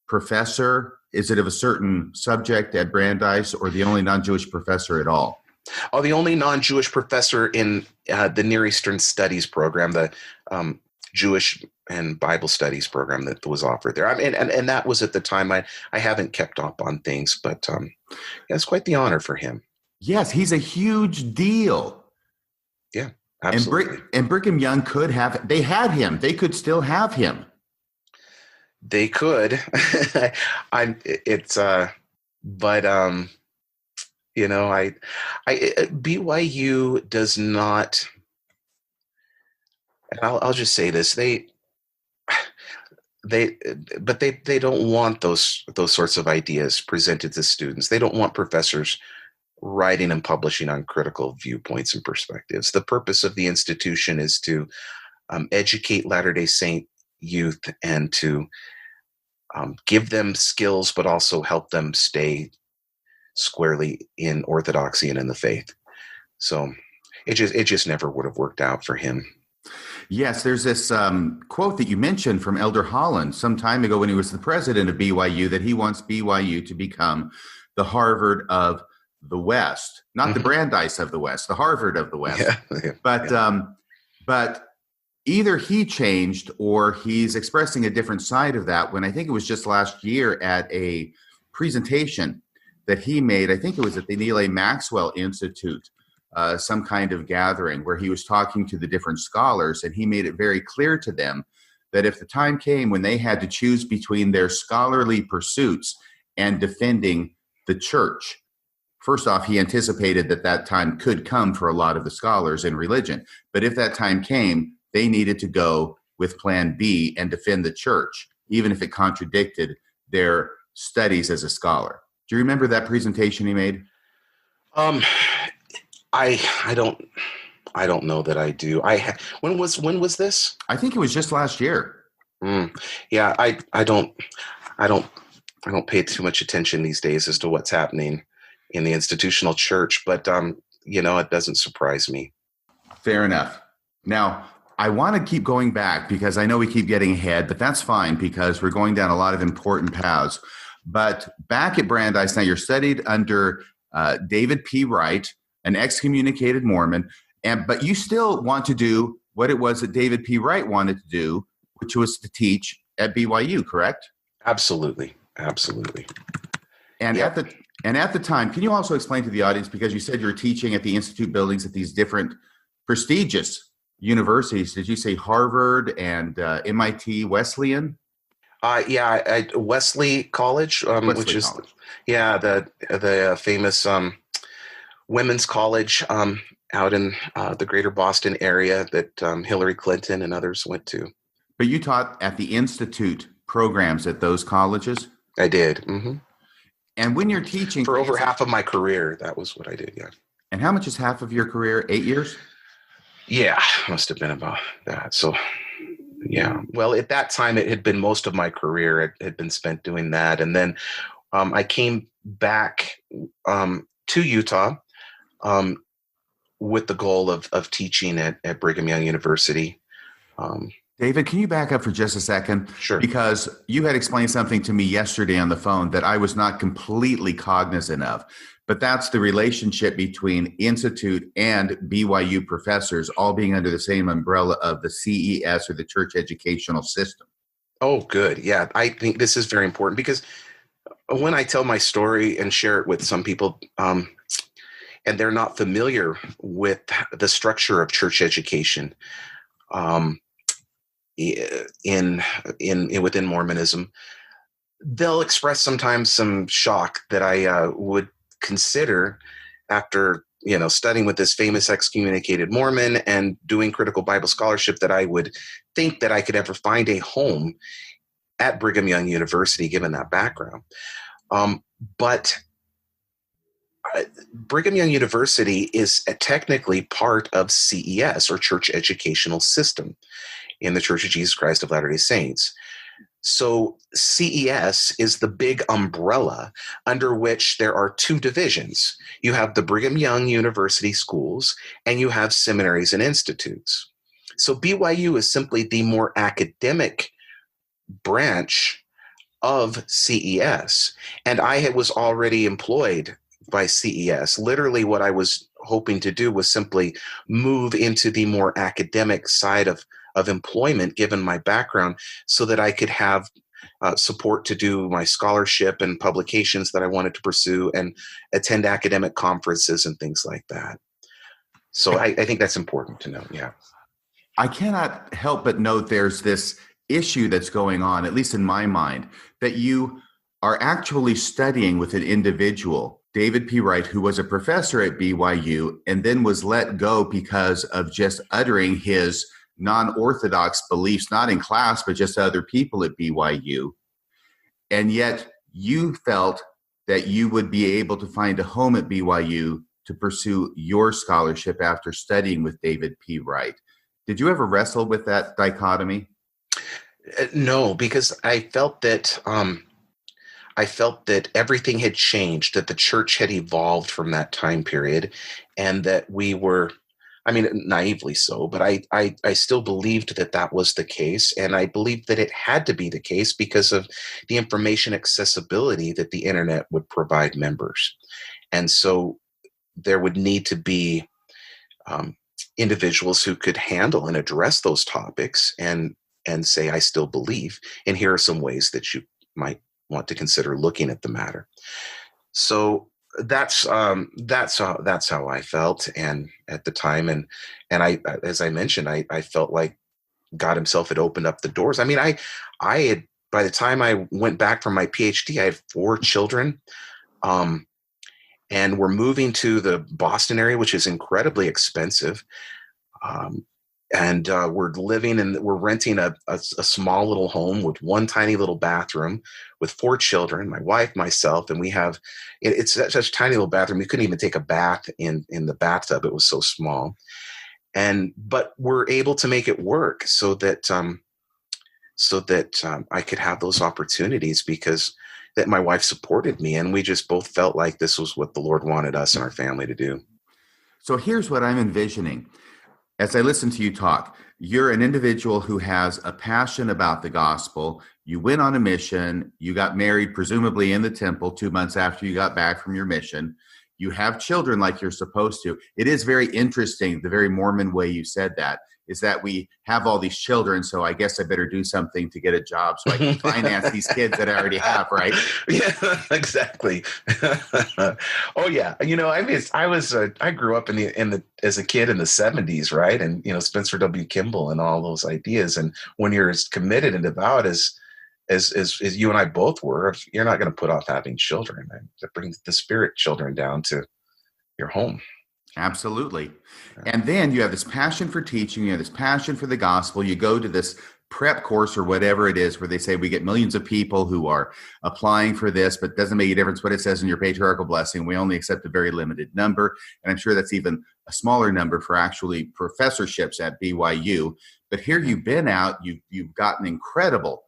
professor. Is it of a certain subject at Brandeis, or the only non-Jewish professor at all? Oh, the only non-Jewish professor in the Near Eastern Studies program, the Jewish and Bible Studies program that was offered there. I mean, and that was at the time. I haven't kept up on things, but it's quite the honor for him. Yes, he's a huge deal. Yeah, absolutely. And Brigham Young could have. They had him. They could still have him. They could. BYU does not. And I'll just say this: they don't want those sorts of ideas presented to students. They don't want professors writing and publishing on critical viewpoints and perspectives. The purpose of the institution is to educate Latter-day Saint youth and to give them skills, but also help them stay squarely in orthodoxy and in the faith. So it just never would have worked out for him. Yes, there's this quote that you mentioned from Elder Holland some time ago when he was the president of BYU, that he wants BYU to become the Harvard of the West, not the Brandeis of the West, the Harvard of the West. Yeah. But either he changed or he's expressing a different side of that, when I think it was just last year at a presentation that he made. I think it was at the Neil A. Maxwell Institute, some kind of gathering where he was talking to the different scholars, and he made it very clear to them that if the time came when they had to choose between their scholarly pursuits and defending the church, first off, he anticipated that time could come for a lot of the scholars in religion. But if that time came, they needed to go with plan B and defend the church, even if it contradicted their studies as a scholar. Do you remember that presentation he made? I don't know that I do. When was this? I think it was just last year. Mm. Yeah, I don't I don't pay too much attention these days as to what's happening in the institutional church, but it doesn't surprise me. Fair enough. Now, I want to keep going back because I know we keep getting ahead, but that's fine because we're going down a lot of important paths. But back at Brandeis, now you're studied under David P. Wright, an excommunicated Mormon, but you still want to do what it was that David P. Wright wanted to do, which was to teach at BYU, correct? Absolutely. Absolutely. And Yep. at the time, can you also explain to the audience, because you said you were teaching at the institute buildings at these different prestigious universities? Did you say Harvard and MIT Wesleyan? Wesley College, which Wesley is College. the famous women's college out in the greater Boston area that Hillary Clinton and others went to. But you taught at the institute programs at those colleges? I did. Mm-hmm. And when you're teaching For over half of my career, that was what I did. Yeah. And how much is half of your career? 8 years? Yeah, must have been about that. So, yeah. Well, at that time, it had been most of my career. It had been spent doing that. And then I came back to Utah with the goal of teaching at Brigham Young University. David, can you back up for just a second? Sure. Because you had explained something to me yesterday on the phone that I was not completely cognizant of. But that's the relationship between Institute and BYU professors all being under the same umbrella of the CES, or the Church Educational System. Oh, good. Yeah, I think this is very important because when I tell my story and share it with some people, and they're not familiar with the structure of church education within Mormonism, they'll express sometimes some shock that I would consider after studying with this famous excommunicated Mormon and doing critical Bible scholarship, that I would think that I could ever find a home at Brigham Young University given that background. But Brigham Young University is technically part of CES, or Church Educational System, in the Church of Jesus Christ of Latter-day Saints. So CES is the big umbrella under which there are two divisions. You have the Brigham Young University schools, and you have seminaries and institutes. So BYU is simply the more academic branch of CES. And I was already employed by CES. Literally, what I was hoping to do was simply move into the more academic side of employment, given my background, so that I could have support to do my scholarship and publications that I wanted to pursue and attend academic conferences and things like that. So I think that's important to know. Yeah. I cannot help but note there's this issue that's going on, at least in my mind, that you are actually studying with an individual, David P. Wright, who was a professor at BYU and then was let go because of just uttering his non-orthodox beliefs, not in class, but just to other people at BYU. And yet you felt that you would be able to find a home at BYU to pursue your scholarship after studying with David P. Wright. Did you ever wrestle with that dichotomy? No, because I felt that everything had changed, that the church had evolved from that time period, and that we were, naively so, but I still believed that was the case. And I believed that it had to be the case because of the information accessibility that the internet would provide members. And so there would need to be individuals who could handle and address those topics and say, I still believe, and here are some ways that you might want to consider looking at the matter. So that's how I felt, and at the time, and I, as I mentioned, I felt like God Himself had opened up the doors. I had, by the time I went back from my PhD, I had 4 children, and we're moving to the Boston area, which is incredibly expensive. And we're renting a small little home with one tiny little bathroom with 4 children, my wife, myself, and we have, it's such a tiny little bathroom. We couldn't even take a bath in the bathtub. It was so small. But we're able to make it work so that so that I could have those opportunities, because that my wife supported me, and we just both felt like this was what the Lord wanted us and our family to do. So here's what I'm envisioning. As I listen to you talk, you're an individual who has a passion about the gospel. You went on a mission. You got married, presumably in the temple, 2 months after you got back from your mission. You have children like you're supposed to. It is very interesting, the very Mormon way you said that, is that we have all these children, so I guess I better do something to get a job so I can finance these kids that I already have, right? Yeah, exactly. Oh yeah, I mean, I grew up as a kid in the '70s, right? And Spencer W. Kimball and all those ideas. And when you're as committed and devout as you and I both were, you're not going to put off having children. That brings the spirit children down to your home. Absolutely. And then you have this passion for teaching, you have this passion for the gospel. You go to this prep course or whatever it is where they say we get millions of people who are applying for this, but it doesn't make a difference what it says in your patriarchal blessing. We only accept a very limited number. And I'm sure that's even a smaller number for actually professorships at BYU. But here you've been out, you've gotten incredible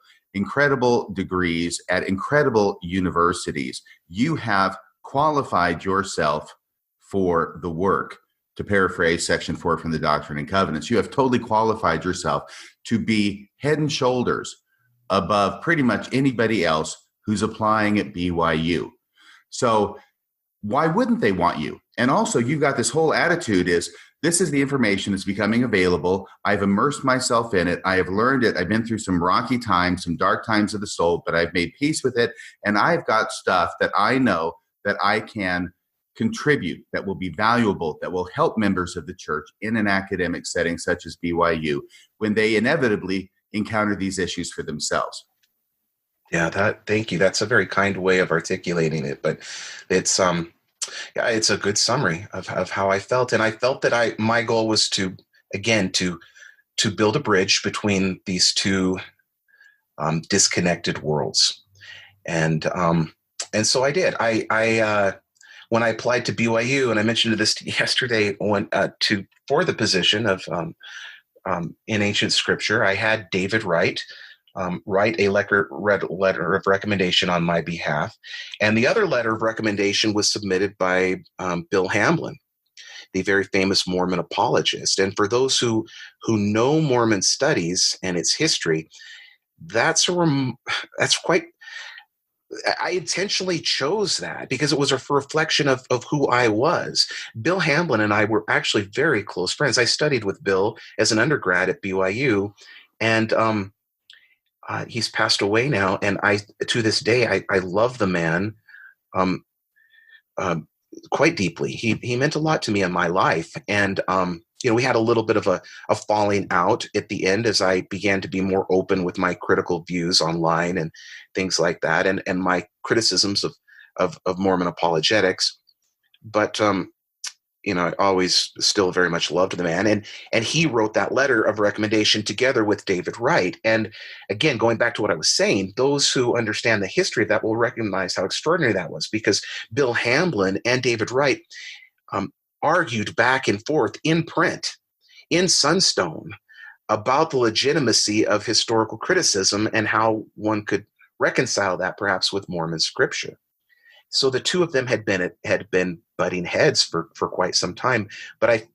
degrees at incredible universities. You have qualified yourself for the work. To paraphrase Section 4 from the Doctrine and Covenants, you have totally qualified yourself to be head and shoulders above pretty much anybody else who's applying at BYU. So why wouldn't they want you? And also, you've got this whole attitude is, this is the information that's becoming available. I've immersed myself in it. I have learned it. I've been through some rocky times, some dark times of the soul, but I've made peace with it. And I've got stuff that I know that I can contribute, that will be valuable, that will help members of the church in an academic setting such as BYU when they inevitably encounter these issues for themselves. Yeah, thank you. That's a very kind way of articulating it, but it's it's a good summary of how I felt. And I felt that my goal was to build a bridge between these two disconnected worlds. And so I did. When I applied to BYU, and I mentioned this yesterday, for the position of in ancient scripture, I had David Wright write a letter of recommendation on my behalf, and the other letter of recommendation was submitted by Bill Hamblin, the very famous Mormon apologist. And for those who know Mormon studies and its history, that's quite. I intentionally chose that because it was a reflection of who I was. Bill Hamblin and I were actually very close friends. I studied with Bill as an undergrad at BYU, and he's passed away now. And to this day, I love the man quite deeply. He meant a lot to me in my life. And we had a little bit of a falling out at the end as I began to be more open with my critical views online and things like that, and my criticisms of Mormon apologetics. But I always still very much loved the man, and he wrote that letter of recommendation together with David Wright. And again, going back to what I was saying, those who understand the history of that will recognize how extraordinary that was, because Bill Hamblin and David Wright argued back and forth in print, in Sunstone, about the legitimacy of historical criticism and how one could reconcile that perhaps with Mormon scripture. So the two of them had been butting heads for quite some time, but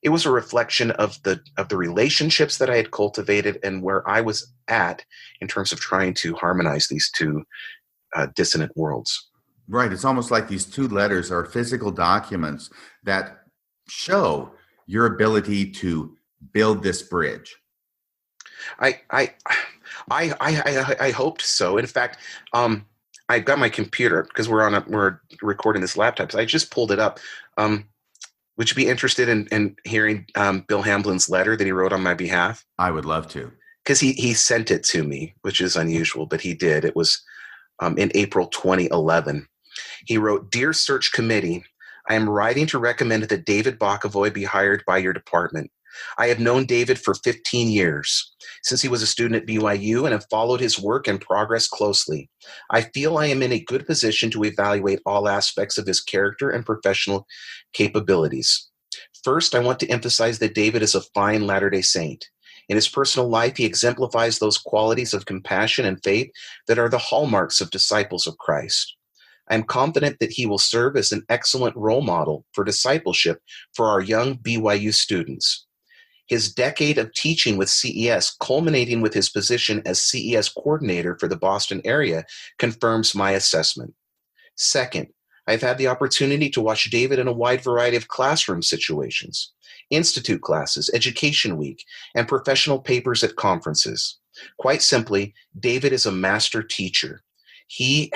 it was a reflection of the relationships that I had cultivated and where I was at in terms of trying to harmonize these two dissonant worlds. Right. It's almost like these two letters are physical documents that show your ability to build this bridge. I hoped so. In fact, I got my computer because we're recording this laptop. So I just pulled it up. Would you be interested in hearing Bill Hamblin's letter that he wrote on my behalf? I would love to. Because he sent it to me, which is unusual, but he did. It was in April 2011. He wrote, "Dear Search Committee, I am writing to recommend that David Bokovoy be hired by your department. I have known David for 15 years, since he was a student at BYU, and have followed his work and progress closely. I feel I am in a good position to evaluate all aspects of his character and professional capabilities. First, I want to emphasize that David is a fine Latter-day Saint. In his personal life, he exemplifies those qualities of compassion and faith that are the hallmarks of disciples of Christ. I am confident that he will serve as an excellent role model for discipleship for our young BYU students. His decade of teaching with CES, culminating with his position as CES coordinator for the Boston area, confirms my assessment. Second, I've had the opportunity to watch David in a wide variety of classroom situations, institute classes, education week, and professional papers at conferences. Quite simply, David is a master teacher. He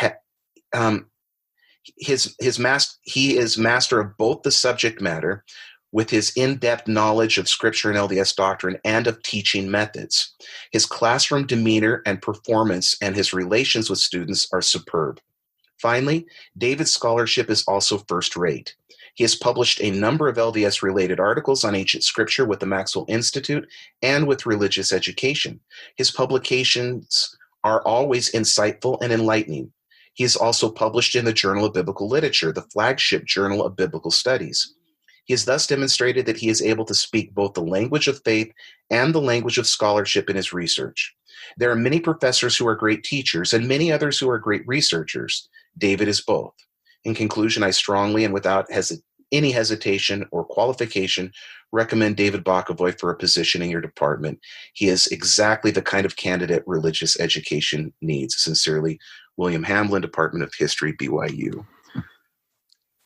is master of both the subject matter with his in-depth knowledge of Scripture and LDS doctrine and of teaching methods. His classroom demeanor and performance and his relations with students are superb. Finally, David's scholarship is also first-rate. He has published a number of LDS-related articles on ancient Scripture with the Maxwell Institute and with Religious Education. His publications are always insightful and enlightening. He is also published in the Journal of Biblical Literature, the flagship journal of biblical studies. He has thus demonstrated that he is able to speak both the language of faith and the language of scholarship in his research. There are many professors who are great teachers and many others who are great researchers. David is both. In conclusion, I strongly and without any hesitation or qualification recommend David Bokovoy for a position in your department. He is exactly the kind of candidate religious education needs. Sincerely, William Hamblin, Department of History, BYU.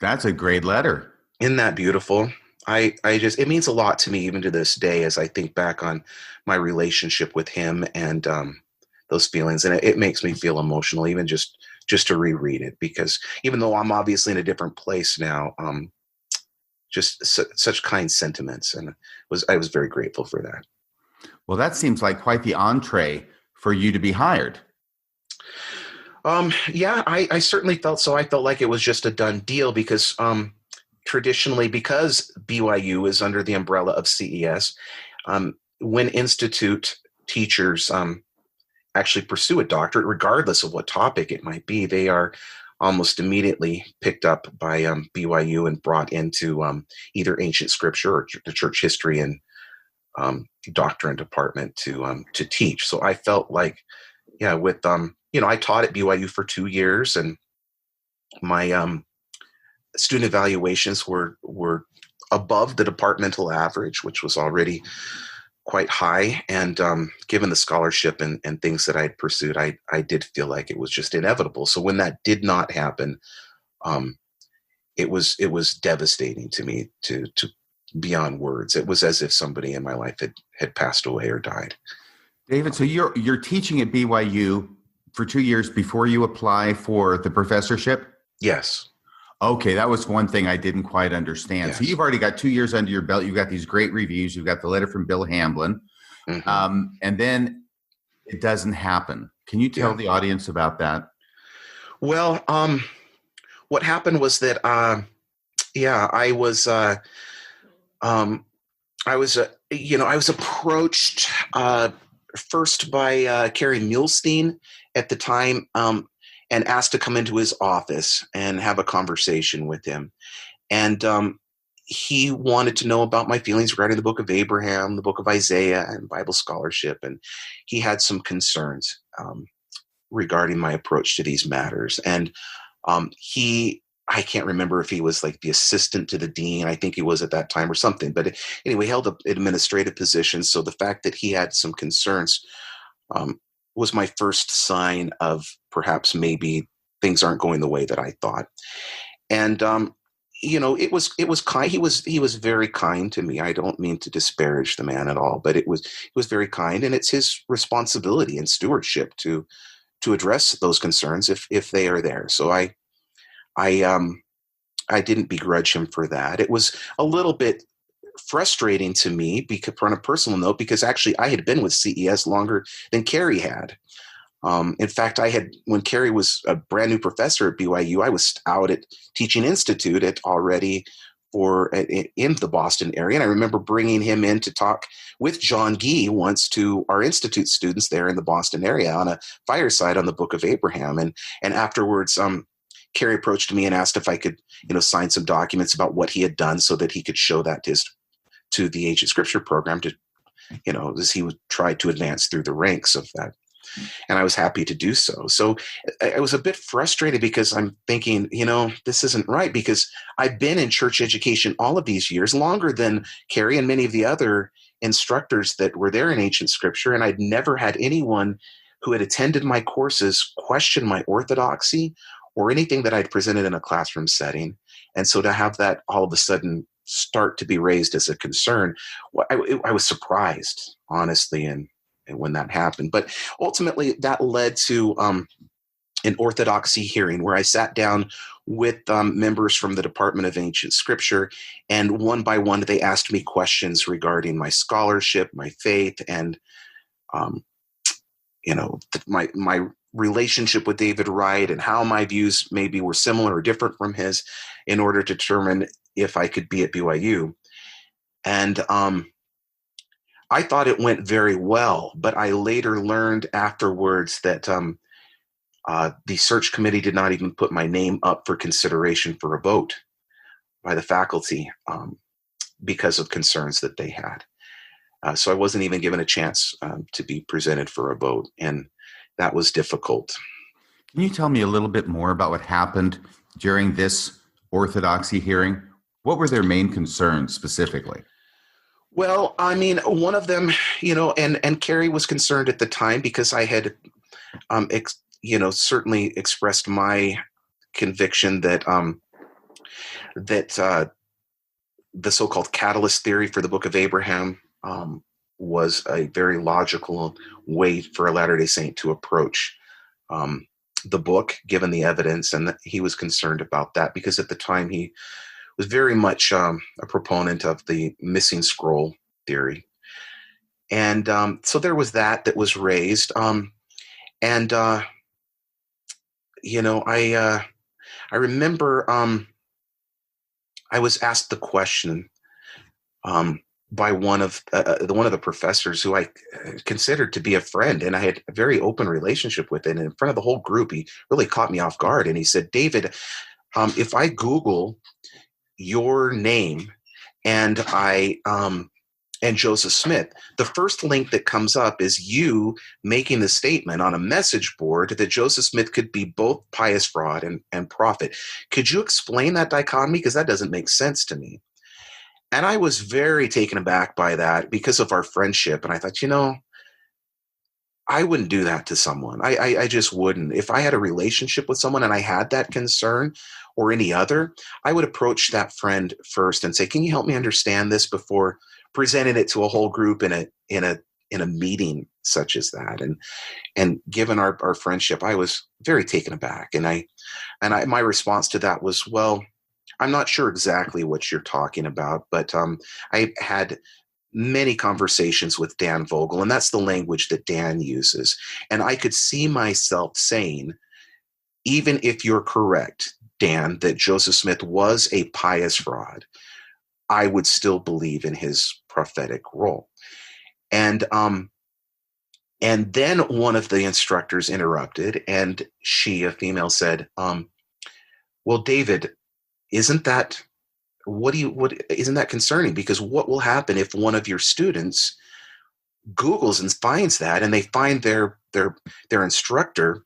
That's a great letter. Isn't that beautiful? It means a lot to me even to this day as I think back on my relationship with him and those feelings. And it makes me feel emotional even just to reread it, because even though I'm obviously in a different place now, such kind sentiments. And I was very grateful for that. Well, that seems like quite the entree for you to be hired. Yeah, I certainly felt so. I felt like it was just a done deal because traditionally, because BYU is under the umbrella of CES, when institute teachers actually pursue a doctorate, regardless of what topic it might be, they are almost immediately picked up by BYU and brought into either ancient Scripture or the church history and doctrine department to teach. So I felt like, yeah, with I taught at BYU for 2 years, and my student evaluations were above the departmental average, which was already quite high. And given the scholarship and things that I had pursued, I did feel like it was just inevitable. So when that did not happen, it was devastating to me to beyond words. It was as if somebody in my life had passed away or died. David, so you're teaching at BYU for 2 years before you apply for the professorship? Yes. Okay, that was one thing I didn't quite understand. Yes. So you've already got 2 years under your belt. You've got these great reviews. You've got the letter from Bill Hamblin. Mm-hmm. And then it doesn't happen. Can you tell the audience about that? Well, what happened was that, I was approached first by Kerry Muhlestein at the time, and asked to come into his office and have a conversation with him. And he wanted to know about my feelings regarding the book of Abraham, the book of Isaiah, and Bible scholarship. And he had some concerns regarding my approach to these matters. And I can't remember if he was like the assistant to the dean. I think he was at that time or something. But anyway, held an administrative position. So the fact that he had some concerns was my first sign of perhaps maybe things aren't going the way that I thought. And, it was kind. He was very kind to me. I don't mean to disparage the man at all, but it was very kind, and it's his responsibility and stewardship to address those concerns if they are there. So I didn't begrudge him for that. It was a little bit frustrating to me because, on a personal note, because actually I had been with CES longer than Kerry had. In fact, when Kerry was a brand new professor at BYU, I was out at Teaching Institute already in the Boston area. And I remember bringing him in to talk with John Gee once to our Institute students there in the Boston area on a fireside on the book of Abraham. And afterwards, Kerry approached me and asked if I could, sign some documents about what he had done so that he could show that to the Ancient Scripture program as he would try to advance through the ranks of that. And I was happy to do so. So I was a bit frustrated because I'm thinking, this isn't right, because I've been in church education all of these years, longer than Carrie and many of the other instructors that were there in ancient scripture. And I'd never had anyone who had attended my courses question my orthodoxy or anything that I'd presented in a classroom setting. And so to have that all of a sudden start to be raised as a concern, I was surprised, honestly, and when that happened. But ultimately, that led to an orthodoxy hearing where I sat down with members from the Department of Ancient Scripture, and one by one, they asked me questions regarding my scholarship, my faith, and my relationship with David Wright, and how my views maybe were similar or different from his, in order to determine if I could be at BYU. And I thought it went very well, but I later learned afterwards that the search committee did not even put my name up for consideration for a vote by the faculty because of concerns that they had. So I wasn't even given a chance to be presented for a vote, and that was difficult. Can you tell me a little bit more about what happened during this orthodoxy hearing? What were their main concerns specifically? Well, I mean, one of them, and Carrie was concerned at the time because I had, certainly expressed my conviction that the so-called catalyst theory for the Book of Abraham was a very logical way for a Latter-day Saint to approach the book, given the evidence, and that he was concerned about that because at the time he was very much a proponent of the missing scroll theory. And so there was that was raised. I remember I was asked the question by one of the professors who I considered to be a friend, and I had a very open relationship with. And in front of the whole group, he really caught me off guard. And he said, "David, if I Google your name and and Joseph Smith, the first link that comes up is you making the statement on a message board that Joseph Smith could be both pious fraud and prophet. Could you explain that dichotomy? Because that doesn't make sense to me." And I was very taken aback by that because of our friendship. And I thought, I wouldn't do that to someone. I just wouldn't. If I had a relationship with someone and I had that concern or any other, I would approach that friend first and say, "Can you help me understand this?" before presenting it to a whole group in a meeting such as that. And given our friendship, I was very taken aback. And my response to that was, "Well, I'm not sure exactly what you're talking about, but I had many conversations with Dan Vogel, and that's the language that Dan uses. And I could see myself saying, even if you're correct, Dan, that Joseph Smith was a pious fraud, I would still believe in his prophetic role." And then one of the instructors interrupted, and she, a female, said, "Well, David, isn't that concerning? Because what will happen if one of your students Googles and finds that, and they find their instructor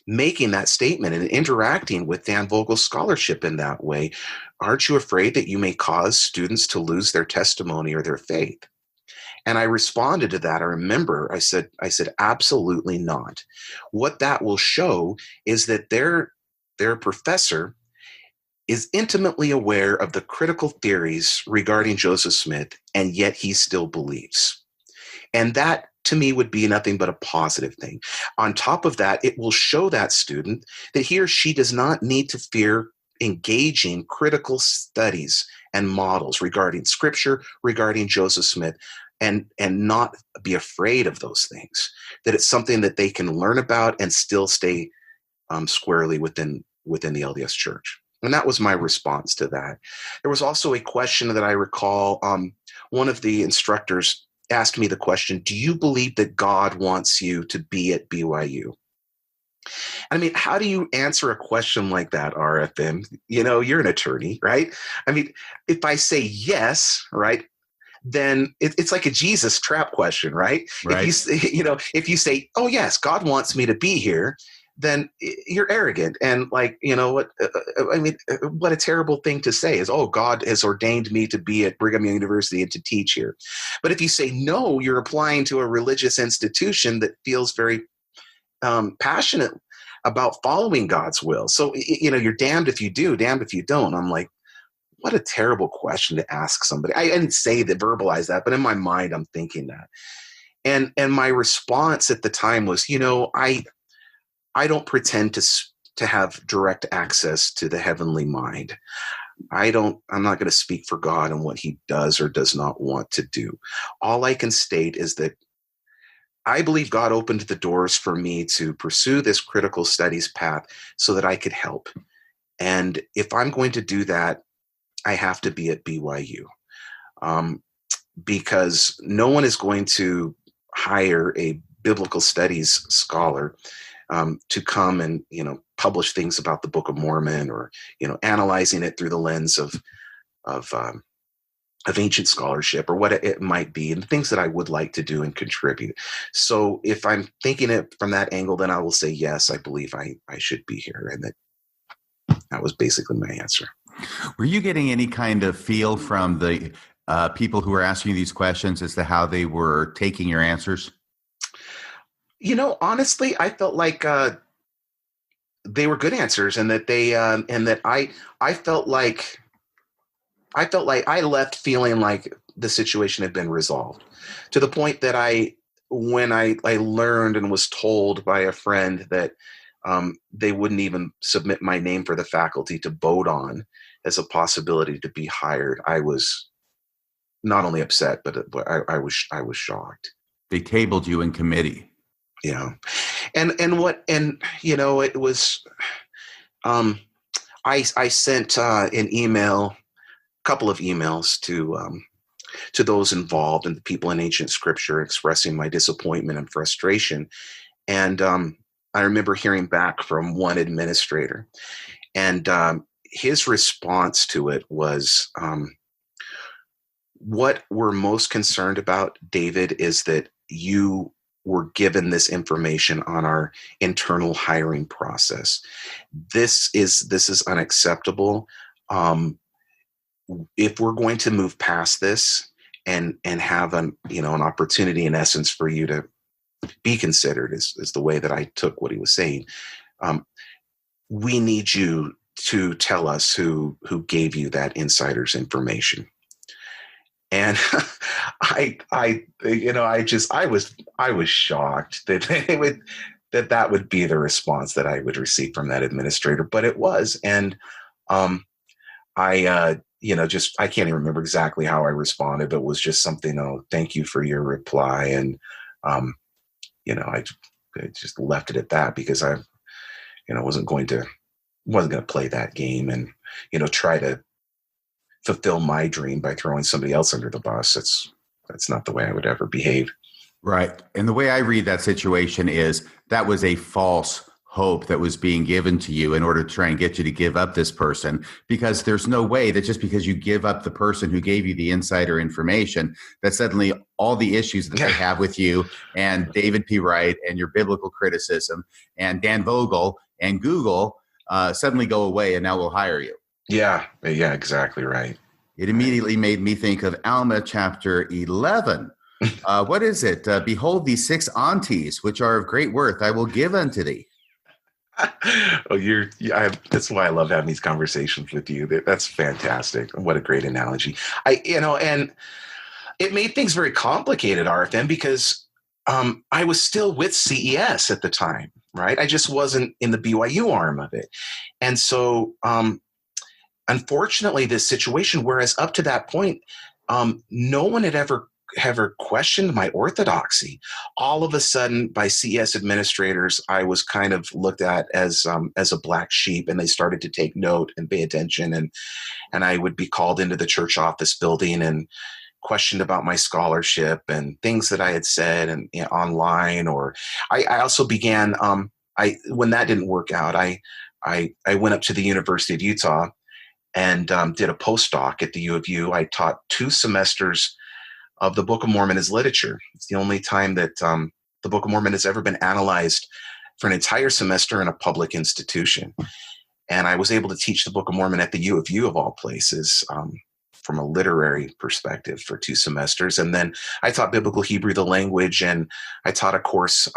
making that statement and interacting with Dan Vogel's scholarship in that way? Aren't you afraid that you may cause students to lose their testimony or their faith?" And I responded to that. I remember I said, "Absolutely not. What that will show is that their professor is intimately aware of the critical theories regarding Joseph Smith, and yet he still believes." And that, to me, would be nothing but a positive thing. On top of that, it will show that student that he or she does not need to fear engaging critical studies and models regarding Scripture, regarding Joseph Smith, and not be afraid of those things. That it's something that they can learn about and still stay squarely within the LDS Church. And that was my response to that. There was also a question that I recall. One of the instructors asked me the question, "Do you believe that God wants you to be at BYU?" I mean, how do you answer a question like that, RFM? You're an attorney, right? I mean, if I say yes, right, then it's like a Jesus trap question, right? Right. If you say, "Oh yes, God wants me to be here," then you're arrogant. And like, what a terrible thing to say is, "Oh, God has ordained me to be at Brigham Young University and to teach here." But if you say no, you're applying to a religious institution that feels very passionate about following God's will. So, you're damned if you do, damned if you don't. I'm like, what a terrible question to ask somebody. I didn't say that, verbalize that, but in my mind, I'm thinking that. And my response at the time was, I don't pretend to have direct access to the heavenly mind. I'm not going to speak for God and what he does or does not want to do. All I can state is that I believe God opened the doors for me to pursue this critical studies path so that I could help. And if I'm going to do that, I have to be at BYU, because no one is going to hire a biblical studies scholar to come and publish things about the Book of Mormon, or analyzing it through the lens of ancient scholarship, or what it might be, and things that I would like to do and contribute. So if I'm thinking it from that angle, then I will say yes, I believe I should be here, and that was basically my answer. Were you getting any kind of feel from the people who were asking you these questions as to how they were taking your answers? Honestly, I felt like they were good answers, and that I felt like I left feeling like the situation had been resolved, to the point that when I learned and was told by a friend that they wouldn't even submit my name for the faculty to vote on as a possibility to be hired, I was not only upset, but I was shocked. They tabled you in committee. Yeah. And it was, I sent an email, a couple of emails to those involved and the people in ancient scripture, expressing my disappointment and frustration. And I remember hearing back from one administrator, and his response to it was, what we're most concerned about, David, is that you were given this information on our internal hiring process. This is unacceptable. If we're going to move past this and have an opportunity, in essence, for you to be considered, is the way that I took what he was saying. We need you to tell us who gave you that insider's information. And I was shocked that that would be the response that I would receive from that administrator, but it was. And I can't even remember exactly how I responded, but it was just something, "Oh, thank you for your reply." And I just left it at that, because I wasn't going to play that game and try to fulfill my dream by throwing somebody else under the bus. That's not the way I would ever behave. Right. And the way I read that situation is that was a false hope that was being given to you in order to try and get you to give up this person, because there's no way that just because you give up the person who gave you the insider information, that suddenly all the issues that they have with you and David P. Wright and your biblical criticism and Dan Vogel and Google suddenly go away and now we'll hire you. Yeah, exactly right. It immediately made me think of Alma chapter 11. What is it? Behold, these 6 aunties, which are of great worth, I will give unto thee. Oh, that's why I love having these conversations with you. That's fantastic. What a great analogy. And it made things very complicated, RFM, because I was still with CES at the time, right? I just wasn't in the BYU arm of it. And so, unfortunately, this situation, whereas up to that point, no one had ever questioned my orthodoxy, all of a sudden by CES administrators, I was kind of looked at as a black sheep, and they started to take note and pay attention. And I would be called into the church office building and questioned about my scholarship and things that I had said and online. Or I also began, when that didn't work out, I went up to the University of Utah and did a postdoc at the U of U. I taught 2 semesters of the Book of Mormon as literature. It's the only time that the Book of Mormon has ever been analyzed for an entire semester in a public institution. And I was able to teach the Book of Mormon at the U of U, of all places, from a literary perspective for 2 semesters. And then I taught Biblical Hebrew, the language, and I taught a course.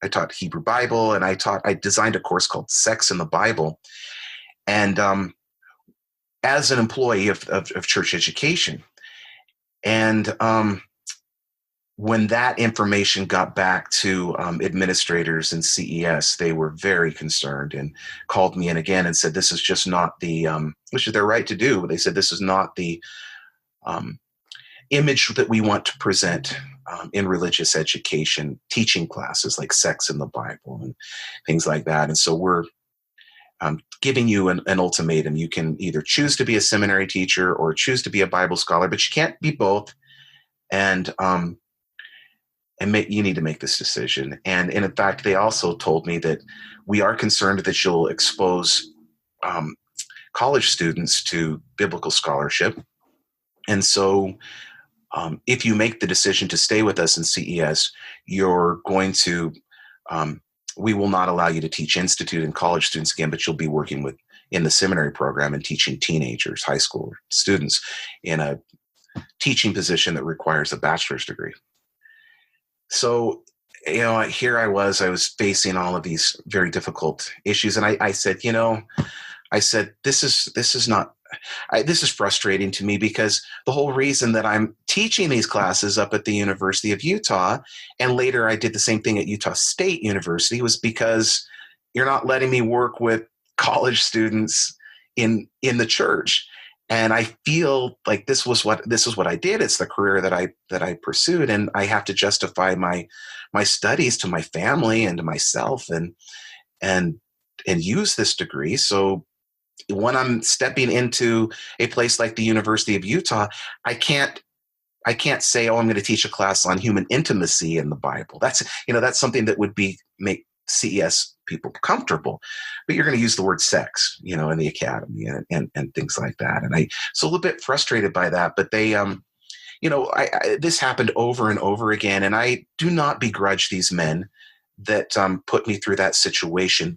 I taught Hebrew Bible, and I designed a course called Sex in the Bible. And as an employee of church education. And when that information got back to administrators and CES, they were very concerned and called me in again and said, this is just not the, which is their right to do, but they said, this is not the image that we want to present in religious education, teaching classes like Sex in the Bible and things like that. And so we're giving you an ultimatum. You can either choose to be a seminary teacher or choose to be a Bible scholar, but you can't be both. And you need to make this decision. And in fact, they also told me that we are concerned that you'll expose college students to biblical scholarship. And so if you make the decision to stay with us in CES, you're going to we will not allow you to teach institute and college students again, but you'll be working in the seminary program and teaching teenagers, high school students in a teaching position that requires a bachelor's degree. So, here I was facing all of these very difficult issues. And I said, this is frustrating to me, because the whole reason that I'm teaching these classes up at the University of Utah, and later I did the same thing at Utah State University, was because you're not letting me work with college students in the church. And I feel like this is what I did. It's the career that I pursued, and I have to justify my studies to my family and to myself, and use this degree. So when I'm stepping into a place like the University of Utah, I can't say, I'm going to teach a class on human intimacy in the Bible. That's something that would make CES people comfortable, but you're going to use the word sex, in the academy and things like that. And so a little bit frustrated by that, but they, this happened over and over again. And I do not begrudge these men that put me through that situation.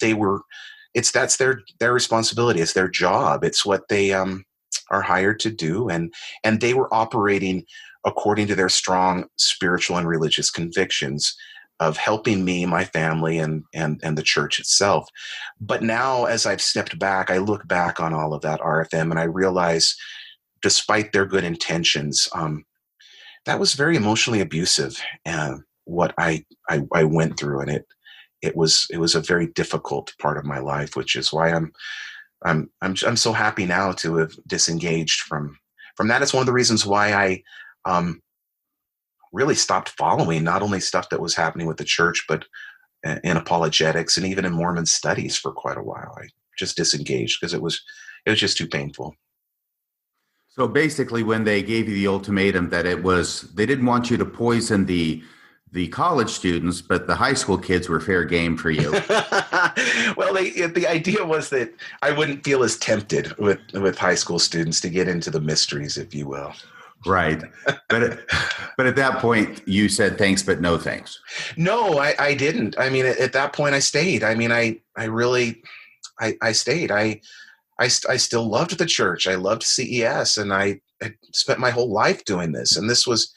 That's their responsibility. It's their job. It's what they are hired to do. And they were operating according to their strong spiritual and religious convictions of helping me, my family, and the church itself. But now, as I've stepped back, I look back on all of that RFM, and I realize, despite their good intentions, that was very emotionally abusive. What I went through, and it was a very difficult part of my life, which is why I'm so happy now to have disengaged from that. It's one of the reasons why I really stopped following not only stuff that was happening with the church, but in apologetics and even in Mormon studies for quite a while. I just disengaged because it was just too painful. So basically, when they gave you the ultimatum that they didn't want you to poison the college students, but the high school kids were fair game for you. Well, the idea was that I wouldn't feel as tempted with high school students to get into the mysteries, if you will. Right. But at that point, you said thanks, but no thanks. No, I didn't. I mean, at that point, I stayed. I mean, I really stayed. I still loved the church. I loved CES, and I spent my whole life doing this. And this was,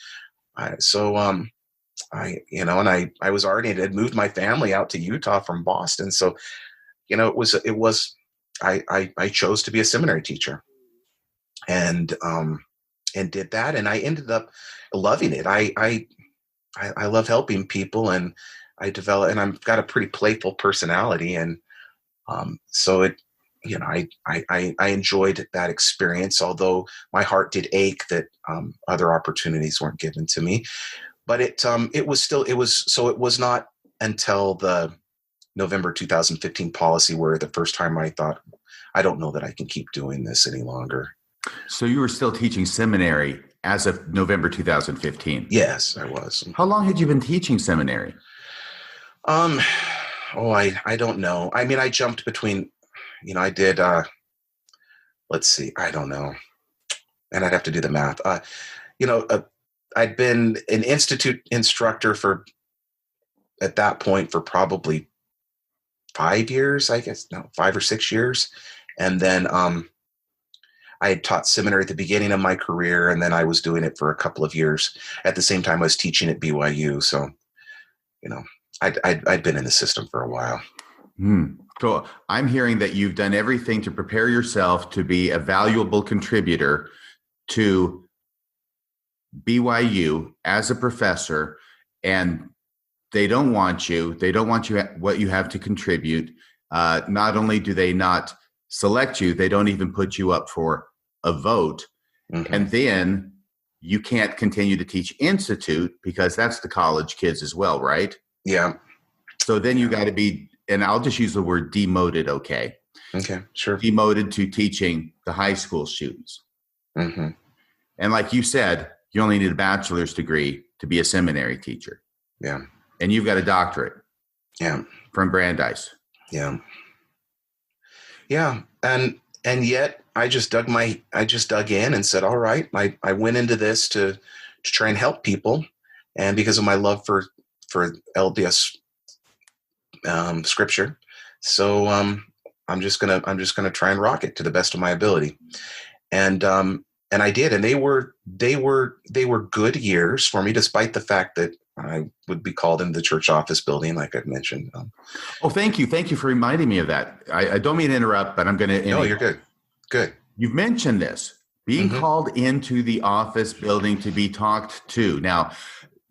I was already had moved my family out to Utah from Boston. So, I chose to be a seminary teacher, and did that. And I ended up loving it. I love helping people, and I've got a pretty playful personality. And so it, I enjoyed that experience, although my heart did ache that other opportunities weren't given to me. But it was not until the November 2015 policy where the first time I thought, I don't know that I can keep doing this any longer. So you were still teaching seminary as of November 2015? Yes, I was. How long had you been teaching seminary? I don't know. I mean, I jumped between, I did, let's see, I don't know. And I'd have to do the math. I'd been an institute instructor at that point for probably 5 years, I guess, no, 5 or 6 years. And then I had taught seminary at the beginning of my career, and then I was doing it for a couple of years. At the same time, I was teaching at BYU. So, I'd been in the system for a while. So I'm hearing that you've done everything to prepare yourself to be a valuable contributor to BYU as a professor, and they don't want you. They don't want you what you have to contribute. Not only do they not select you, they don't even put you up for a vote. Mm-hmm. And then you can't continue to teach institute because that's the college kids as well, right? Yeah. So then you got to be, and I'll just use the word demoted, okay? Okay, sure. Demoted to teaching the high school students. Mm-hmm. And like you said, you only need a bachelor's degree to be a seminary teacher. Yeah. And you've got a doctorate. Yeah. From Brandeis. Yeah. Yeah. And yet I just dug in and said, all right, I went into this to try and help people. And because of my love for LDS scripture. So I'm just gonna try and rock it to the best of my ability. And I did, and they were good years for me, despite the fact that I would be called into the church office building, like I've mentioned. Thank you for reminding me of that. I don't mean to interrupt, but I'm going to. No, you're good. Good. You've mentioned this being Mm-hmm. called into the office building to be talked to. Now,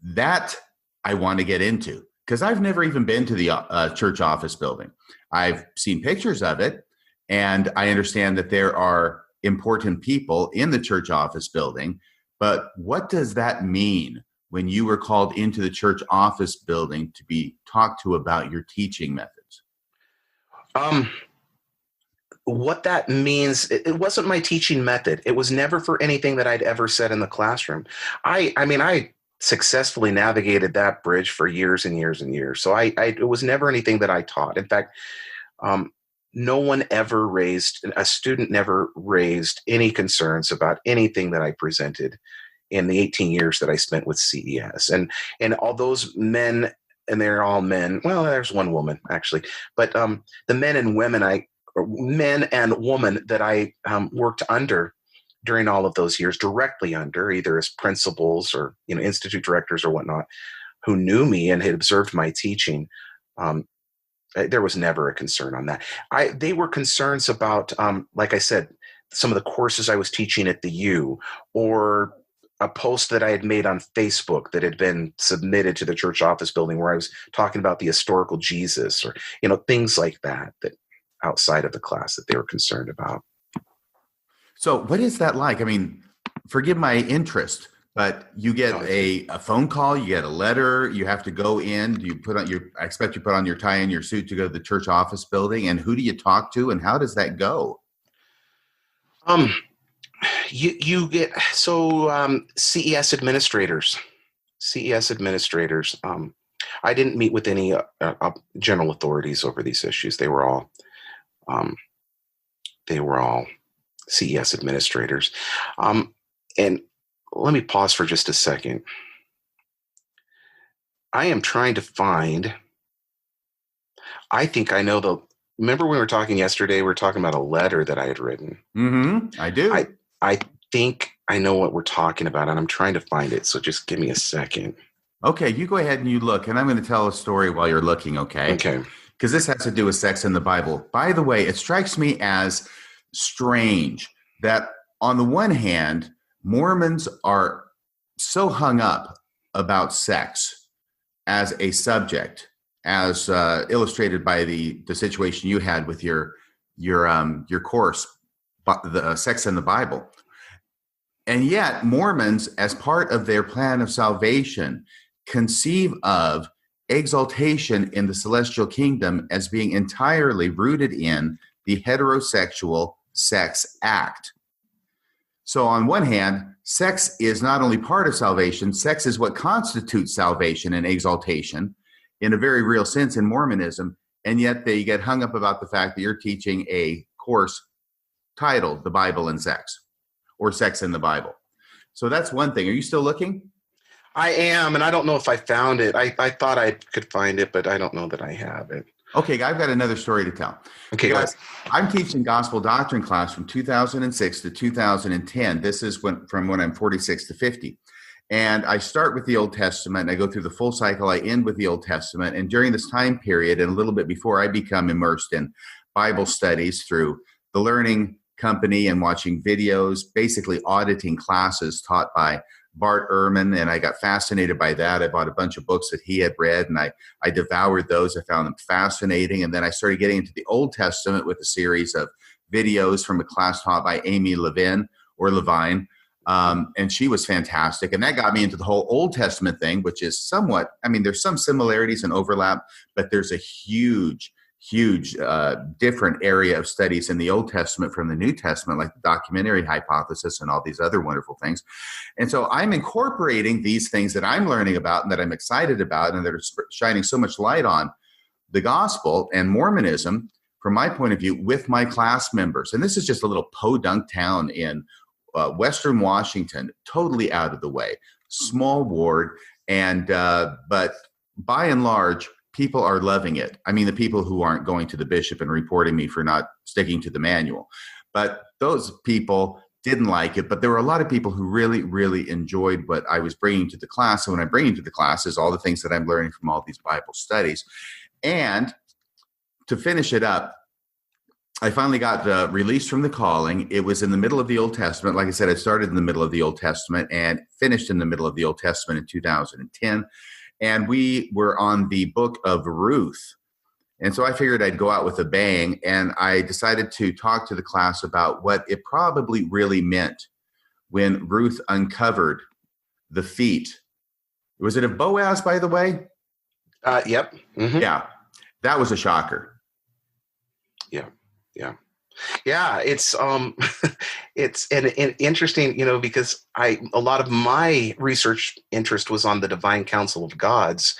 that I want to get into because I've never even been to the church office building. I've seen pictures of it, and I understand that there are important people in the church office building. But what does that mean when you were called into the church office building to be talked to about your teaching methods? What that means, it wasn't my teaching method. It was never for anything that I'd ever said in the classroom. I successfully navigated that bridge for years and years and years. So it was never anything that I taught. In fact, a student never raised any concerns about anything that I presented in the 18 years that I spent with CES. And all those men, and they're all men, well, there's one woman actually, but the men and women that I worked under during all of those years, directly under, either as principals or institute directors or whatnot, who knew me and had observed my teaching, there was never a concern on that. They were concerns about, like I said, some of the courses I was teaching at the U, or a post that I had made on Facebook that had been submitted to the church office building where I was talking about the historical Jesus, or things like that outside of the class that they were concerned about. So what is that like? I mean, forgive my interest, but you get a phone call, you get a letter, you have to go in, I expect you put on your tie and your suit to go to the church office building, and who do you talk to, and how does that go? You get CES administrators. I didn't meet with any general authorities over these issues. They were all CES administrators. And let me pause for just a second. I am trying to find. I think I know remember we were talking yesterday, we were talking about a letter that I had written. Mm-hmm. I do. I think I know what we're talking about, and I'm trying to find it. So just give me a second. Okay, you go ahead and you look, and I'm going to tell a story while you're looking, okay? Okay. Because this has to do with sex in the Bible. By the way, it strikes me as strange that on the one hand, Mormons are so hung up about sex as a subject, as illustrated by the situation you had with your course, the sex in the Bible. And yet Mormons, as part of their plan of salvation, conceive of exaltation in the celestial kingdom as being entirely rooted in the heterosexual sex act. So on one hand, sex is not only part of salvation, sex is what constitutes salvation and exaltation in a very real sense in Mormonism, and yet they get hung up about the fact that you're teaching a course titled The Bible and Sex, or Sex in the Bible. So that's one thing. Are you still looking? I am, and I don't know if I found it. I thought I could find it, but I don't know that I have it. Okay, I've got another story to tell. Okay, go ahead. Because I'm teaching gospel doctrine class from 2006 to 2010. This is from when I'm 46 to 50. And I start with the Old Testament, and I go through the full cycle. I end with the Old Testament. And during this time period, and a little bit before, I become immersed in Bible studies through the Learning Company and watching videos, basically auditing classes taught by Bart Ehrman, and I got fascinated by that. I bought a bunch of books that he had read, and I devoured those. I found them fascinating. And then I started getting into the Old Testament with a series of videos from a class taught by Amy Levine. And she was fantastic. And that got me into the whole Old Testament thing, which is somewhat, there's some similarities and overlap, but there's a huge different area of studies in the Old Testament from the New Testament, like the documentary hypothesis and all these other wonderful things. And so I'm incorporating these things that I'm learning about and that I'm excited about and that are shining so much light on the gospel and Mormonism from my point of view with my class members. And this is just a little podunk town in Western Washington, totally out of the way, small ward. And but by and large, people are loving it. The people who aren't going to the bishop and reporting me for not sticking to the manual. But those people didn't like it. But there were a lot of people who really, really enjoyed what I was bringing to the class. And when I'm bringing to the class is all the things that I'm learning from all these Bible studies. And to finish it up, I finally got released from the calling. It was in the middle of the Old Testament. Like I said, I started in the middle of the Old Testament and finished in the middle of the Old Testament in 2010. And we were on the book of Ruth. And so I figured I'd go out with a bang. And I decided to talk to the class about what it probably really meant when Ruth uncovered the feet. Was it of Boaz, by the way? Yep. Mm-hmm. Yeah. That was a shocker. Yeah, it's it's an interesting, because a lot of my research interest was on the divine council of gods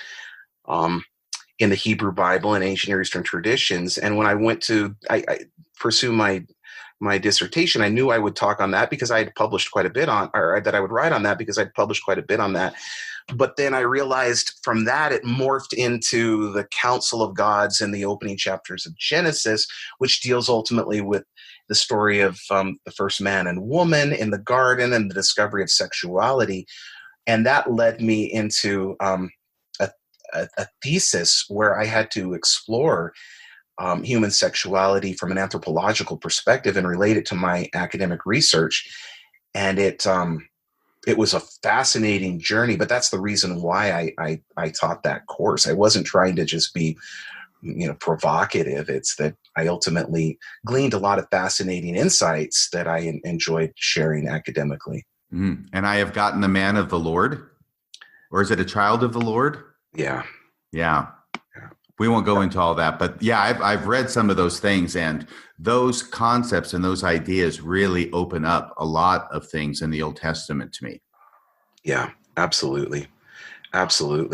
in the Hebrew Bible and ancient Near Eastern traditions. And when I went to I pursue my dissertation, I knew I would talk on that because I had published quite a bit on, or that I would write on that because I'd published quite a bit on that. But then I realized from that it morphed into the Council of Gods in the opening chapters of Genesis, which deals ultimately with the story of the first man and woman in the garden and the discovery of sexuality. And that led me into a thesis where I had to explore human sexuality from an anthropological perspective and relate it to my academic research. And it was a fascinating journey, but that's the reason why I taught that course. I wasn't trying to just be, provocative. It's that I ultimately gleaned a lot of fascinating insights that I enjoyed sharing academically. Mm. And I have gotten a man of the Lord, or is it a child of the Lord? Yeah. We won't go into all that, but yeah, I've read some of those things, and those concepts and those ideas really open up a lot of things in the Old Testament to me. Yeah, absolutely. I found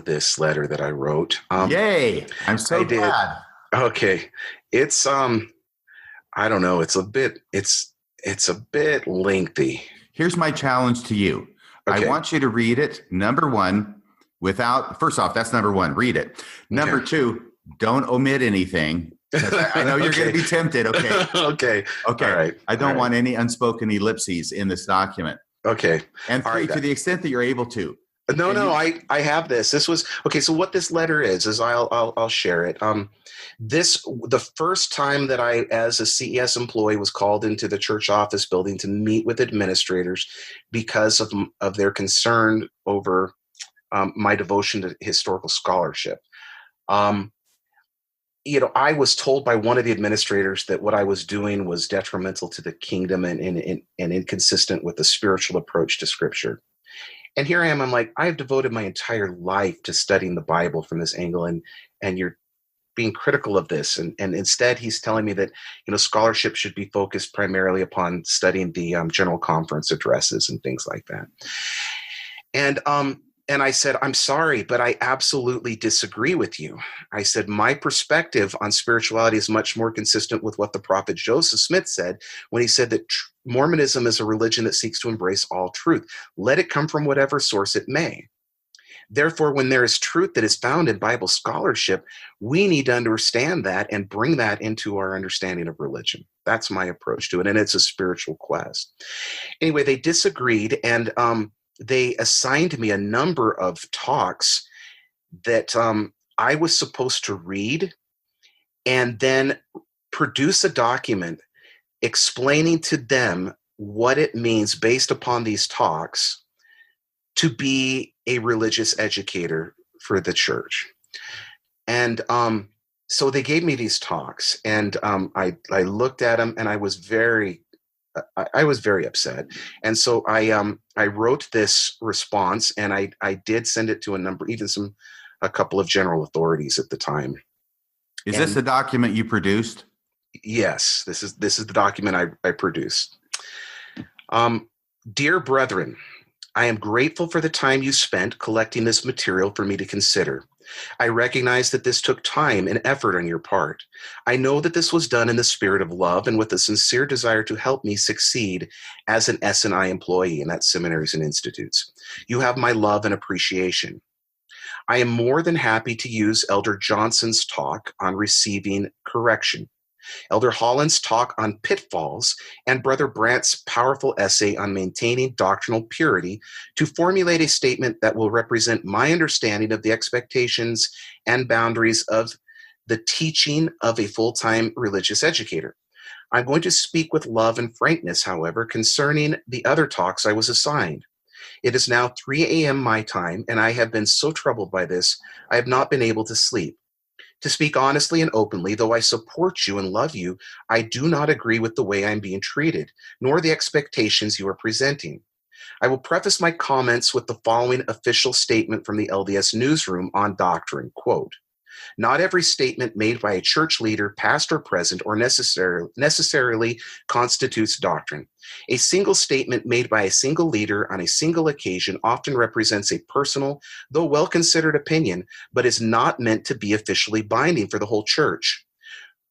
this letter that I wrote. Yay! I'm so glad. Okay, it's I don't know. It's a bit lengthy. Here's my challenge to you. Okay. I want you to read it. Number one, first off, that's number one, read it. Number two, don't omit anything. I know you're going to be tempted. Okay. Okay. All right. I don't want any unspoken ellipses in this document. Okay. And three, to the extent that you're able to. I have this. This was okay. So what this letter is I'll share it. The first time that I, as a CES employee, was called into the church office building to meet with administrators because of their concern over my devotion to historical scholarship. I was told by one of the administrators that what I was doing was detrimental to the kingdom and inconsistent with the spiritual approach to Scripture. And here I am. I'm like, I've devoted my entire life to studying the Bible from this angle, and you're being critical of this. And instead, he's telling me that scholarship should be focused primarily upon studying the General Conference addresses and things like that. And And I said, I'm sorry, but I absolutely disagree with you. I said, my perspective on spirituality is much more consistent with what the prophet Joseph Smith said when he said that Mormonism is a religion that seeks to embrace all truth. Let it come from whatever source it may. Therefore, when there is truth that is found in Bible scholarship, we need to understand that and bring that into our understanding of religion. That's my approach to it, and it's a spiritual quest. Anyway, they disagreed, and they assigned me a number of talks that I was supposed to read and then produce a document explaining to them what it means based upon these talks to be a religious educator for the church. And so they gave me these talks, and I looked at them, and I was very upset. And so I wrote this response, and I did send it to a couple of general authorities at the time. Is this the document you produced? Yes, this is the document I produced. Dear brethren, I am grateful for the time you spent collecting this material for me to consider. I recognize that this took time and effort on your part. I know that this was done in the spirit of love and with a sincere desire to help me succeed as an S&I employee, and that's seminaries and institutes. You have my love and appreciation. I am more than happy to use Elder Johnson's talk on receiving correction, Elder Holland's talk on pitfalls, and Brother Brandt's powerful essay on maintaining doctrinal purity to formulate a statement that will represent my understanding of the expectations and boundaries of the teaching of a full-time religious educator. I'm going to speak with love and frankness, however, concerning the other talks I was assigned. It is now 3 a.m. my time, and I have been so troubled by this, I have not been able to sleep. To speak honestly and openly, though I support you and love you, I do not agree with the way I'm being treated, nor the expectations you are presenting. I will preface my comments with the following official statement from the LDS newsroom on doctrine, quote, not every statement made by a church leader, past or present, or necessarily constitutes doctrine. A single statement made by a single leader on a single occasion often represents a personal, though well-considered opinion, but is not meant to be officially binding for the whole church.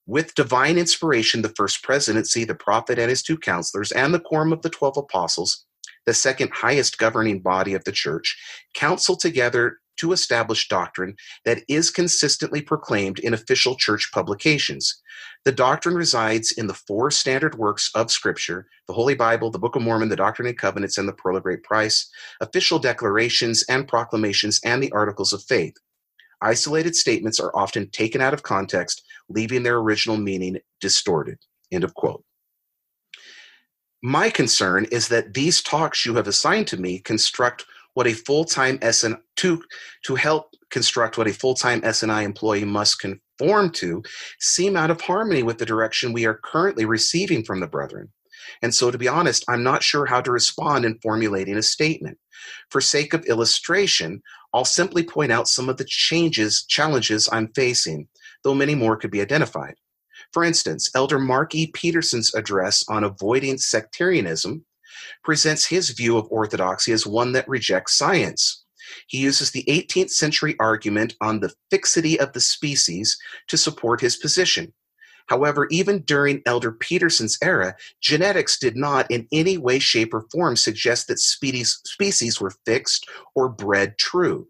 With divine inspiration, the first presidency, the prophet and his 2 counselors, and the quorum of the 12 apostles, the second highest governing body of the church, counsel together to establish doctrine that is consistently proclaimed in official church publications. The doctrine resides in the 4 standard works of Scripture, the Holy Bible, the Book of Mormon, the Doctrine and Covenants, and the Pearl of Great Price, official declarations and proclamations, and the Articles of Faith. Isolated statements are often taken out of context, leaving their original meaning distorted. End of quote. My concern is that these talks you have assigned to me construct what a full-time to help construct what a full-time S&I employee must conform to seem out of harmony with the direction we are currently receiving from the brethren. And so, to be honest, I'm not sure how to respond in formulating a statement. For sake of illustration, I'll simply point out some of the challenges I'm facing, though many more could be identified. For instance, Elder Mark E. Peterson's address on avoiding sectarianism presents his view of orthodoxy as one that rejects science. He uses the 18th century argument on the fixity of the species to support his position. However, even during Elder Peterson's era, genetics did not in any way, shape, or form suggest that species were fixed or bred true.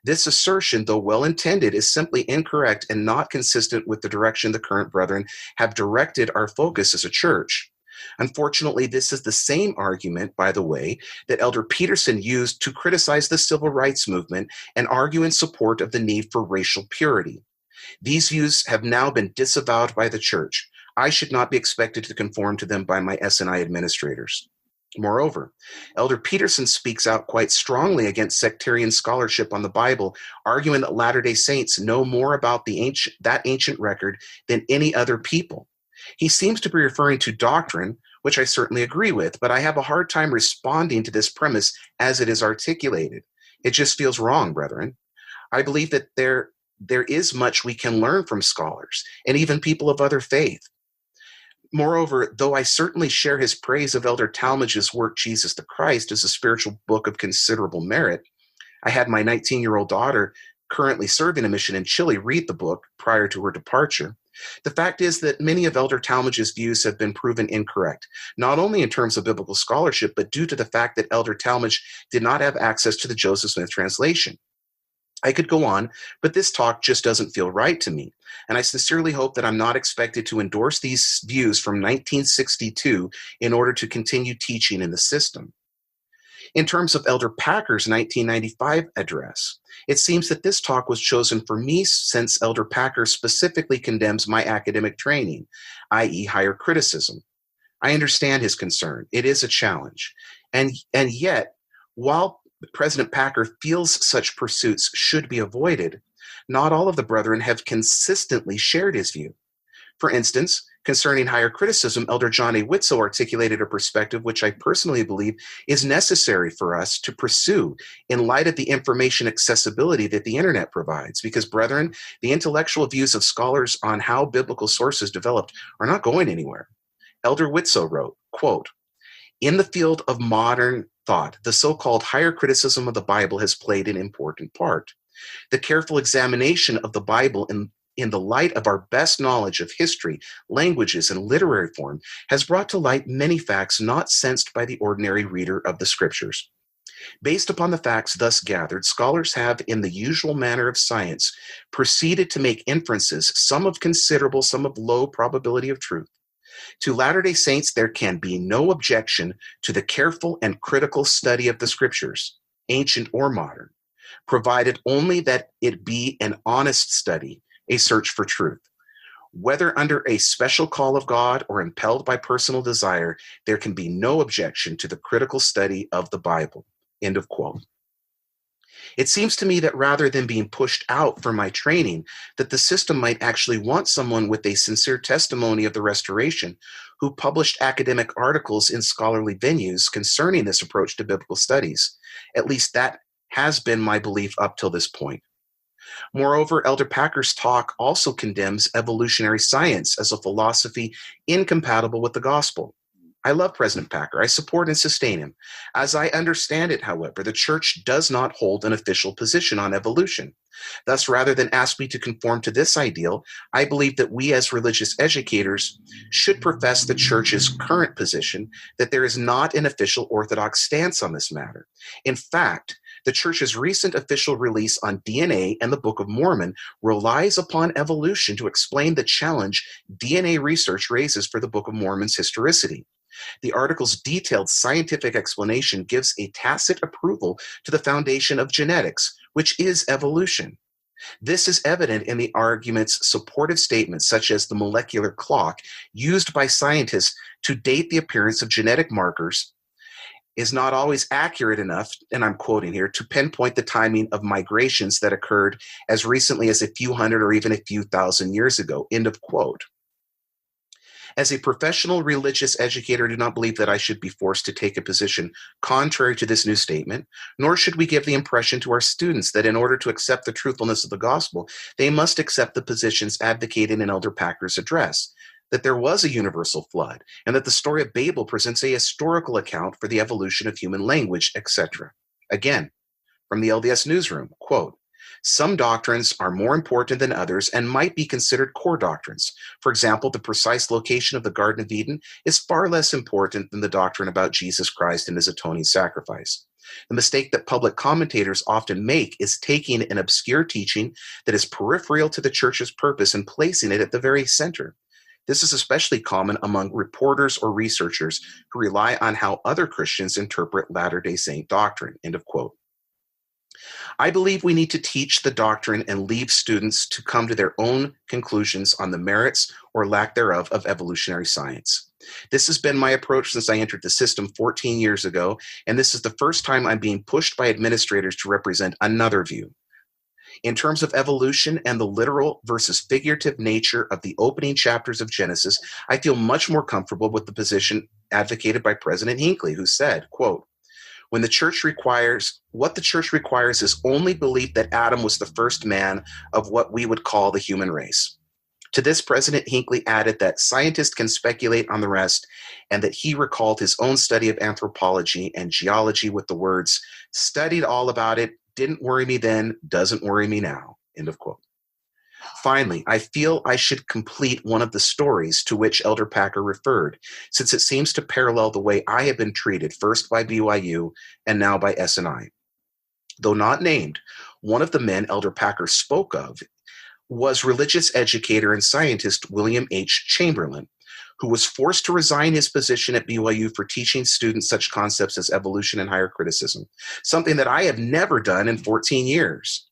This assertion, though well-intended, is simply incorrect and not consistent with the direction the current brethren have directed our focus as a church. Unfortunately, this is the same argument, by the way, that Elder Peterson used to criticize the civil rights movement and argue in support of the need for racial purity. These views have now been disavowed by the church. I should not be expected to conform to them by my S&I administrators. Moreover, Elder Peterson speaks out quite strongly against sectarian scholarship on the Bible, arguing that Latter-day Saints know more about that ancient record than any other people. He seems to be referring to doctrine, which I certainly agree with, but I have a hard time responding to this premise as it is articulated. It just feels wrong, brethren. I believe that there is much we can learn from scholars and even people of other faith. Moreover, though I certainly share his praise of Elder Talmage's work, Jesus the Christ, as a spiritual book of considerable merit, I had my 19-year-old daughter, currently serving a mission in Chile, read the book prior to her departure. The fact is that many of Elder Talmage's views have been proven incorrect, not only in terms of biblical scholarship, but due to the fact that Elder Talmage did not have access to the Joseph Smith translation. I could go on, but this talk just doesn't feel right to me. And I sincerely hope that I'm not expected to endorse these views from 1962 in order to continue teaching in the system. In terms of Elder Packer's 1995 address, it seems that this talk was chosen for me since Elder Packer specifically condemns my academic training, i.e. higher criticism. I understand his concern. It is a challenge. And yet, while President Packer feels such pursuits should be avoided, not all of the brethren have consistently shared his view. For instance, concerning higher criticism, Elder John A. Witzel articulated a perspective which I personally believe is necessary for us to pursue in light of the information accessibility that the internet provides. Because, brethren, the intellectual views of scholars on how biblical sources developed are not going anywhere. Elder Witzel wrote, quote, "In the field of modern thought, the so-called higher criticism of the Bible has played an important part. The careful examination of the Bible in the light of our best knowledge of history, languages, and literary form has brought to light many facts not sensed by the ordinary reader of the scriptures. Based upon the facts thus gathered, scholars have, in the usual manner of science, proceeded to make inferences, some of considerable, some of low probability of truth. To Latter-day Saints, there can be no objection to the careful and critical study of the scriptures, ancient or modern, provided only that it be an honest study, a search for truth. Whether under a special call of God or impelled by personal desire, there can be no objection to the critical study of the Bible." End of quote. It seems to me that rather than being pushed out for my training, that the system might actually want someone with a sincere testimony of the Restoration who published academic articles in scholarly venues concerning this approach to biblical studies. At least that has been my belief up till this point. Moreover, Elder Packer's talk also condemns evolutionary science as a philosophy incompatible with the gospel. I love President Packer. I support and sustain him. As I understand it, however, the church does not hold an official position on evolution. Thus, rather than ask me to conform to this ideal, I believe that we as religious educators should profess the church's current position that there is not an official orthodox stance on this matter. In fact, the church's recent official release on DNA and the Book of Mormon relies upon evolution to explain the challenge DNA research raises for the Book of Mormon's historicity. The article's detailed scientific explanation gives a tacit approval to the foundation of genetics, which is evolution. This is evident in the argument's supportive statements, such as the molecular clock used by scientists to date the appearance of genetic markers is not always accurate enough, and I'm quoting here, to pinpoint the timing of migrations that occurred as recently as a few hundred or even a few thousand years ago. End of quote. As a professional religious educator, I do not believe that I should be forced to take a position contrary to this new statement, nor should we give the impression to our students that in order to accept the truthfulness of the gospel, they must accept the positions advocated in Elder Packer's address, that there was a universal flood, and that the story of Babel presents a historical account for the evolution of human language, etc. Again, from the LDS newsroom, quote, "Some doctrines are more important than others and might be considered core doctrines. For example, the precise location of the Garden of Eden is far less important than the doctrine about Jesus Christ and his atoning sacrifice. The mistake that public commentators often make is taking an obscure teaching that is peripheral to the church's purpose and placing it at the very center. This is especially common among reporters or researchers who rely on how other Christians interpret Latter-day Saint doctrine." End of quote. I believe we need to teach the doctrine and leave students to come to their own conclusions on the merits or lack thereof of evolutionary science. This has been my approach since I entered the system 14 years ago, and this is the first time I'm being pushed by administrators to represent another view. In terms of evolution and the literal versus figurative nature of the opening chapters of Genesis, I feel much more comfortable with the position advocated by President Hinckley, who said, quote, what the church requires is only belief that Adam was the first man of what we would call the human race. To this, President Hinckley added that scientists can speculate on the rest, and that he recalled his own study of anthropology and geology with the words, "studied all about it, Didn't worry me then, doesn't worry me now. End of quote. Finally, I feel I should complete one of the stories to which Elder Packer referred, since it seems to parallel the way I have been treated, first by BYU and now by SNI. Though not named, one of the men Elder Packer spoke of was religious educator and scientist William H. Chamberlain, who was forced to resign his position at BYU for teaching students such concepts as evolution and higher criticism, something that I have never done in 14 years.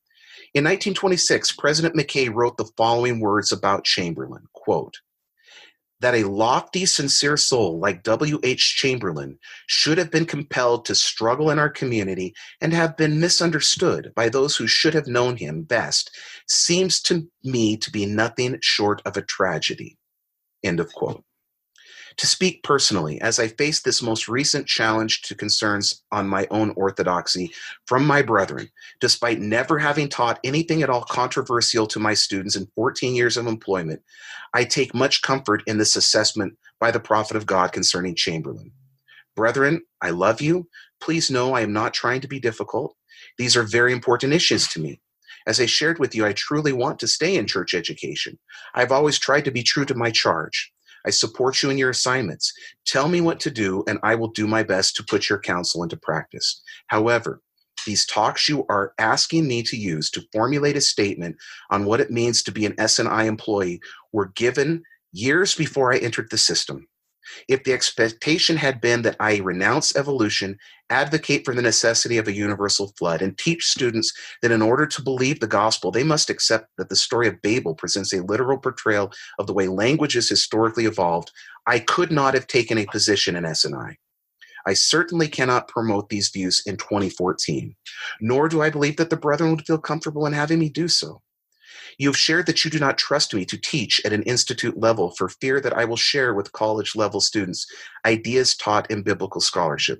In 1926, President McKay wrote the following words about Chamberlain, quote, that a lofty, sincere soul like W.H. Chamberlain should have been compelled to struggle in our community and have been misunderstood by those who should have known him best seems to me to be nothing short of a tragedy. End of quote. To speak personally, as I face this most recent challenge to concerns on my own orthodoxy from my brethren, despite never having taught anything at all controversial to my students in 14 years of employment, I take much comfort in this assessment by the prophet of God concerning Chamberlain. Brethren, I love you. Please know I am not trying to be difficult. These are very important issues to me. As I shared with you, I truly want to stay in church education. I've always tried to be true to my charge. I support you in your assignments. Tell me what to do, and I will do my best to put your counsel into practice. However, these talks you are asking me to use to formulate a statement on what it means to be an SNI employee were given years before I entered the system. If the expectation had been that I renounce evolution, advocate for the necessity of a universal flood, and teach students that in order to believe the gospel, they must accept that the story of Babel presents a literal portrayal of the way language is historically evolved, I could not have taken a position in SNI. I certainly cannot promote these views in 2014, nor do I believe that the brethren would feel comfortable in having me do so. You have shared that you do not trust me to teach at an institute level for fear that I will share with college-level students ideas taught in biblical scholarship.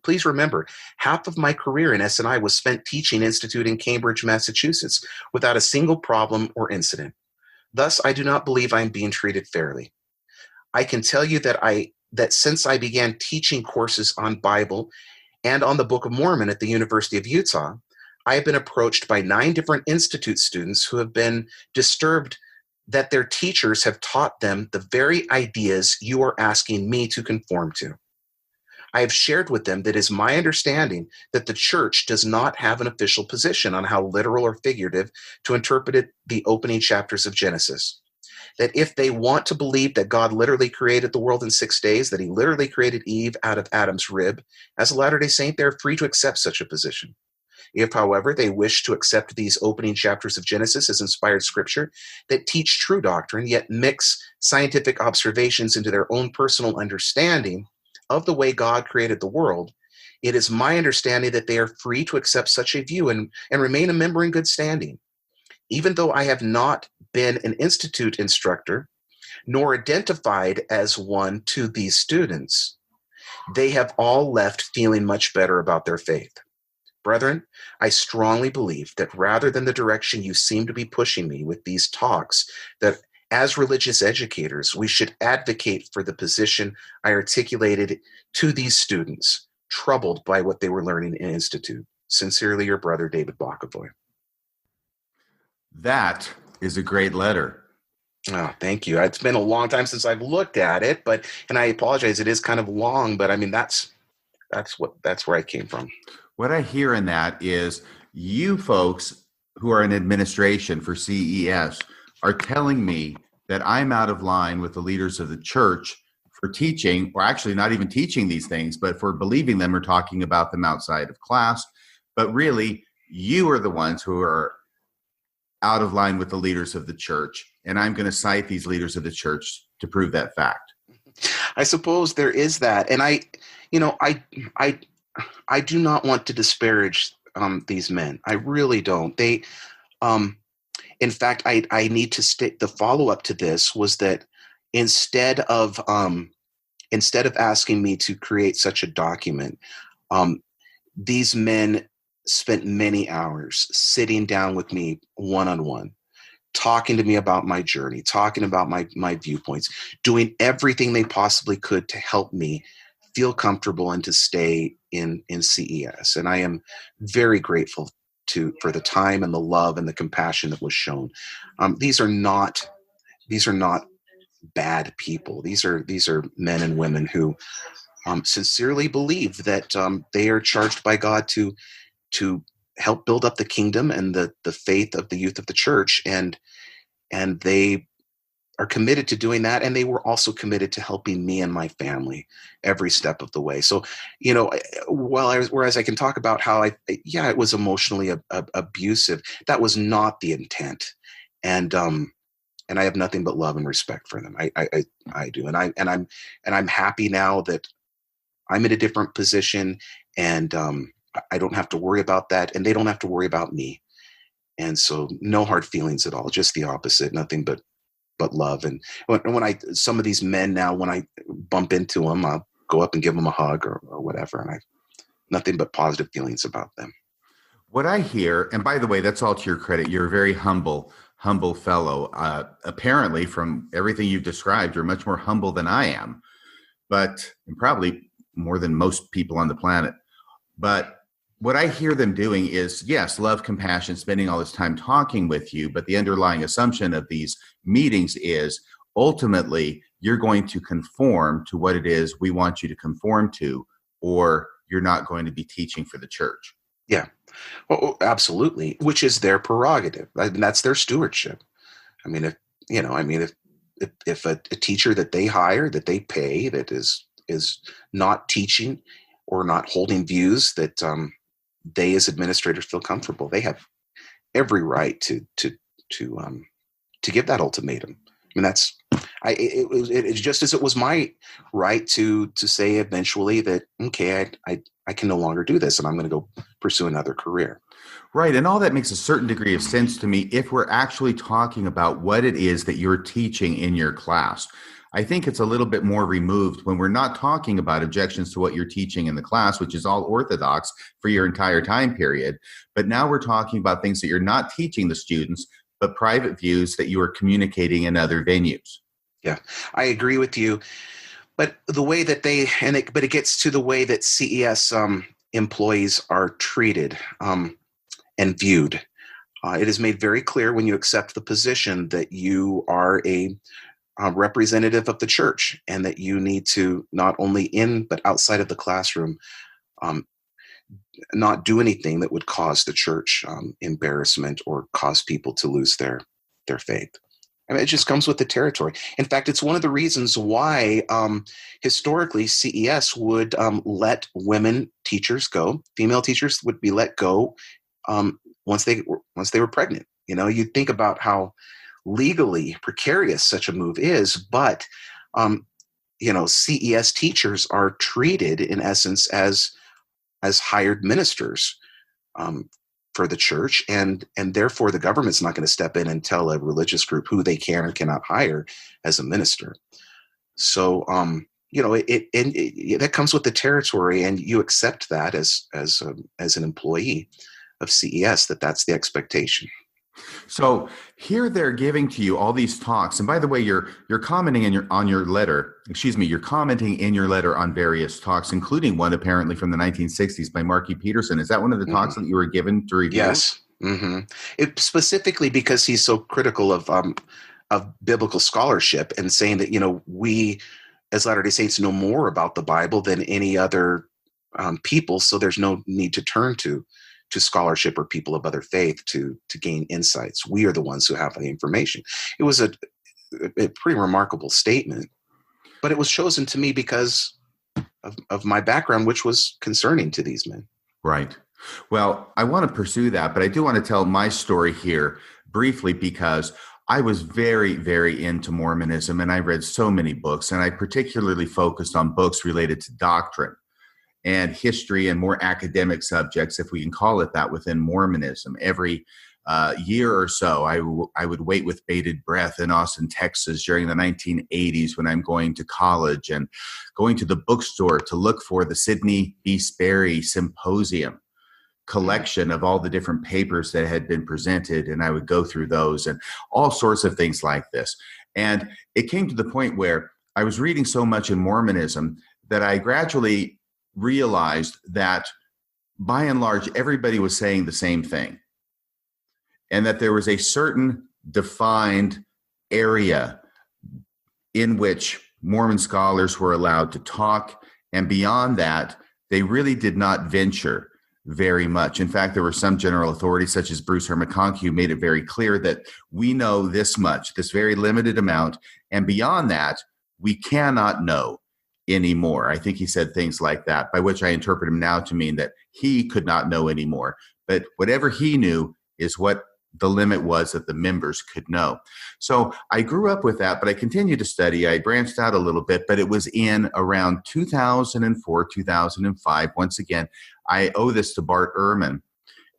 Please remember, half of my career in SNI was spent teaching institute in Cambridge, Massachusetts, without a single problem or incident. Thus, I do not believe I am being treated fairly. I can tell you that since I began teaching courses on Bible and on the Book of Mormon at the University of Utah, I have been approached by 9 different institute students who have been disturbed that their teachers have taught them the very ideas you are asking me to conform to. I have shared with them that it is my understanding that the church does not have an official position on how literal or figurative to interpret the opening chapters of Genesis. That if they want to believe that God literally created the world in 6 days, that he literally created Eve out of Adam's rib, as a Latter-day Saint, they're free to accept such a position. If, however, they wish to accept these opening chapters of Genesis as inspired scripture that teach true doctrine, yet mix scientific observations into their own personal understanding of the way God created the world, it is my understanding that they are free to accept such a view and remain a member in good standing. Even though I have not been an institute instructor, nor identified as one to these students, they have all left feeling much better about their faith. Brethren, I strongly believe that rather than the direction you seem to be pushing me with these talks, that as religious educators, we should advocate for the position I articulated to these students, troubled by what they were learning in Institute. Sincerely, your brother, David Bokovoy. That is a great letter. Oh, thank you. It's been a long time since I've looked at it, and I apologize, it is kind of long, but I mean, that's where I came from. What I hear in that is you folks who are in administration for CES are telling me that I'm out of line with the leaders of the church for teaching, or actually not even teaching these things, but for believing them or talking about them outside of class. But really, you are the ones who are out of line with the leaders of the church. And I'm going to cite these leaders of the church to prove that fact. I suppose there is that. And I do not want to disparage these men. I really don't. They, in fact, I need to state the follow-up to this was that instead of asking me to create such a document, these men spent many hours sitting down with me one-on-one, talking to me about my journey, talking about my viewpoints, doing everything they possibly could to help me feel comfortable and to stay in CES. And I am very grateful for the time and the love and the compassion that was shown. These are not bad people. These are men and women who sincerely believe that they are charged by God to help build up the kingdom and the faith of the youth of the church, and they are committed to doing that, and they were also committed to helping me and my family every step of the way. So, whereas I can talk about how it was emotionally abusive, that was not the intent, and I have nothing but love and respect for them. I do, and I'm happy now that I'm in a different position, and I don't have to worry about that, and they don't have to worry about me. And so no hard feelings at all, just the opposite, nothing but love. And when some of these men now, when I bump into them, I'll go up and give them a hug or whatever. And I nothing but positive feelings about them. What I hear, and by the way, that's all to your credit. You're a very humble fellow. Apparently, from everything you've described, you're much more humble than I am, and probably more than most people on the planet. But what I hear them doing is, yes, love, compassion, spending all this time talking with you. But the underlying assumption of these meetings is ultimately you're going to conform to what it is we want you to conform to, or you're not going to be teaching for the church. Yeah, well, absolutely, which is their prerogative. And that's their stewardship. I mean, if a teacher that they hire, that they pay, that is not teaching or not holding views that they as administrators feel comfortable, they have every right to give that ultimatum. I mean, it's just as it was my right to say eventually that, okay, I can no longer do this and I'm going to go pursue another career. Right. And all that makes a certain degree of sense to me if we're actually talking about what it is that you're teaching in your class. I think it's a little bit more removed when we're not talking about objections to what you're teaching in the class, which is all orthodox for your entire time period. But now we're talking about things that you're not teaching the students, but private views that you are communicating in other venues. Yeah, I agree with you. But the way that it gets to the way that CES employees are treated and viewed. It is made very clear when you accept the position that you are a representative of the church, and that you need to not only in but outside of the classroom not do anything that would cause the church embarrassment or cause people to lose their faith. I mean, it just comes with the territory. In fact, it's one of the reasons why historically CES would let women teachers go. Female teachers would be let go once they were pregnant. You think about how legally precarious such a move is, but CES teachers are treated in essence as hired ministers for the church, and therefore the government's not going to step in and tell a religious group who they can or cannot hire as a minister. So that comes with the territory, and you accept that as an employee of CES, that's the expectation. So here they're giving to you all these talks, and by the way, you're commenting on your letter. You're commenting in your letter on various talks, including one apparently from the 1960s by Marky Peterson. Is that one of the talks that you were given to review? Yes, it specifically because he's so critical of biblical scholarship and saying that we as Latter-day Saints know more about the Bible than any other people, so there's no need to turn to scholarship or people of other faith to gain insights. We are the ones who have the information. It was a pretty remarkable statement, but it was chosen to me because of my background, which was concerning to these men. Right. Well, I want to pursue that, but I do want to tell my story here briefly because I was very, very into Mormonism, and I read so many books, and I particularly focused on books related to doctrine and history and more academic subjects, if we can call it that, within Mormonism. Every year or so, I would wait with bated breath in Austin, Texas during the 1980s when I'm going to college and going to the bookstore to look for the Sidney B. Sperry Symposium collection of all the different papers that had been presented, and I would go through those and all sorts of things like this. And it came to the point where I was reading so much in Mormonism that I gradually realized that by and large, everybody was saying the same thing, and that there was a certain defined area in which Mormon scholars were allowed to talk, and beyond that, they really did not venture very much. In fact, there were some general authorities, such as Bruce Herman Conke, who made it very clear that we know this much, this very limited amount, and beyond that, we cannot know anymore. I think he said things like that, by which I interpret him now to mean that he could not know anymore. But whatever he knew is what the limit was that the members could know. So I grew up with that, but I continued to study. I branched out a little bit, but it was in around 2004, 2005. Once again, I owe this to Bart Ehrman.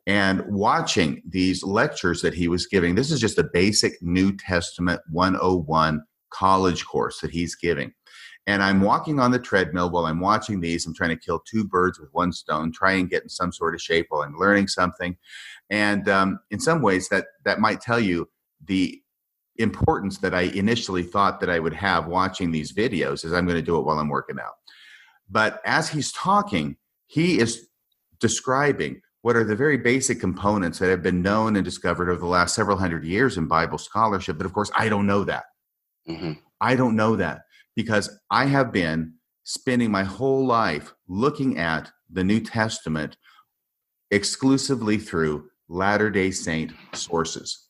And watching these lectures that he was giving, this is just a basic New Testament 101 college course that he's giving. And I'm walking on the treadmill while I'm watching these. I'm trying to kill two birds with one stone, try and get in some sort of shape while I'm learning something. And in some ways, that might tell you the importance that I initially thought that I would have watching these videos, is I'm going to do it while I'm working out. But as he's talking, he is describing what are the very basic components that have been known and discovered over the last several hundred years in Bible scholarship. But of course, I don't know that. Mm-hmm. I don't know that because I have been spending my whole life looking at the New Testament exclusively through Latter-day Saint sources.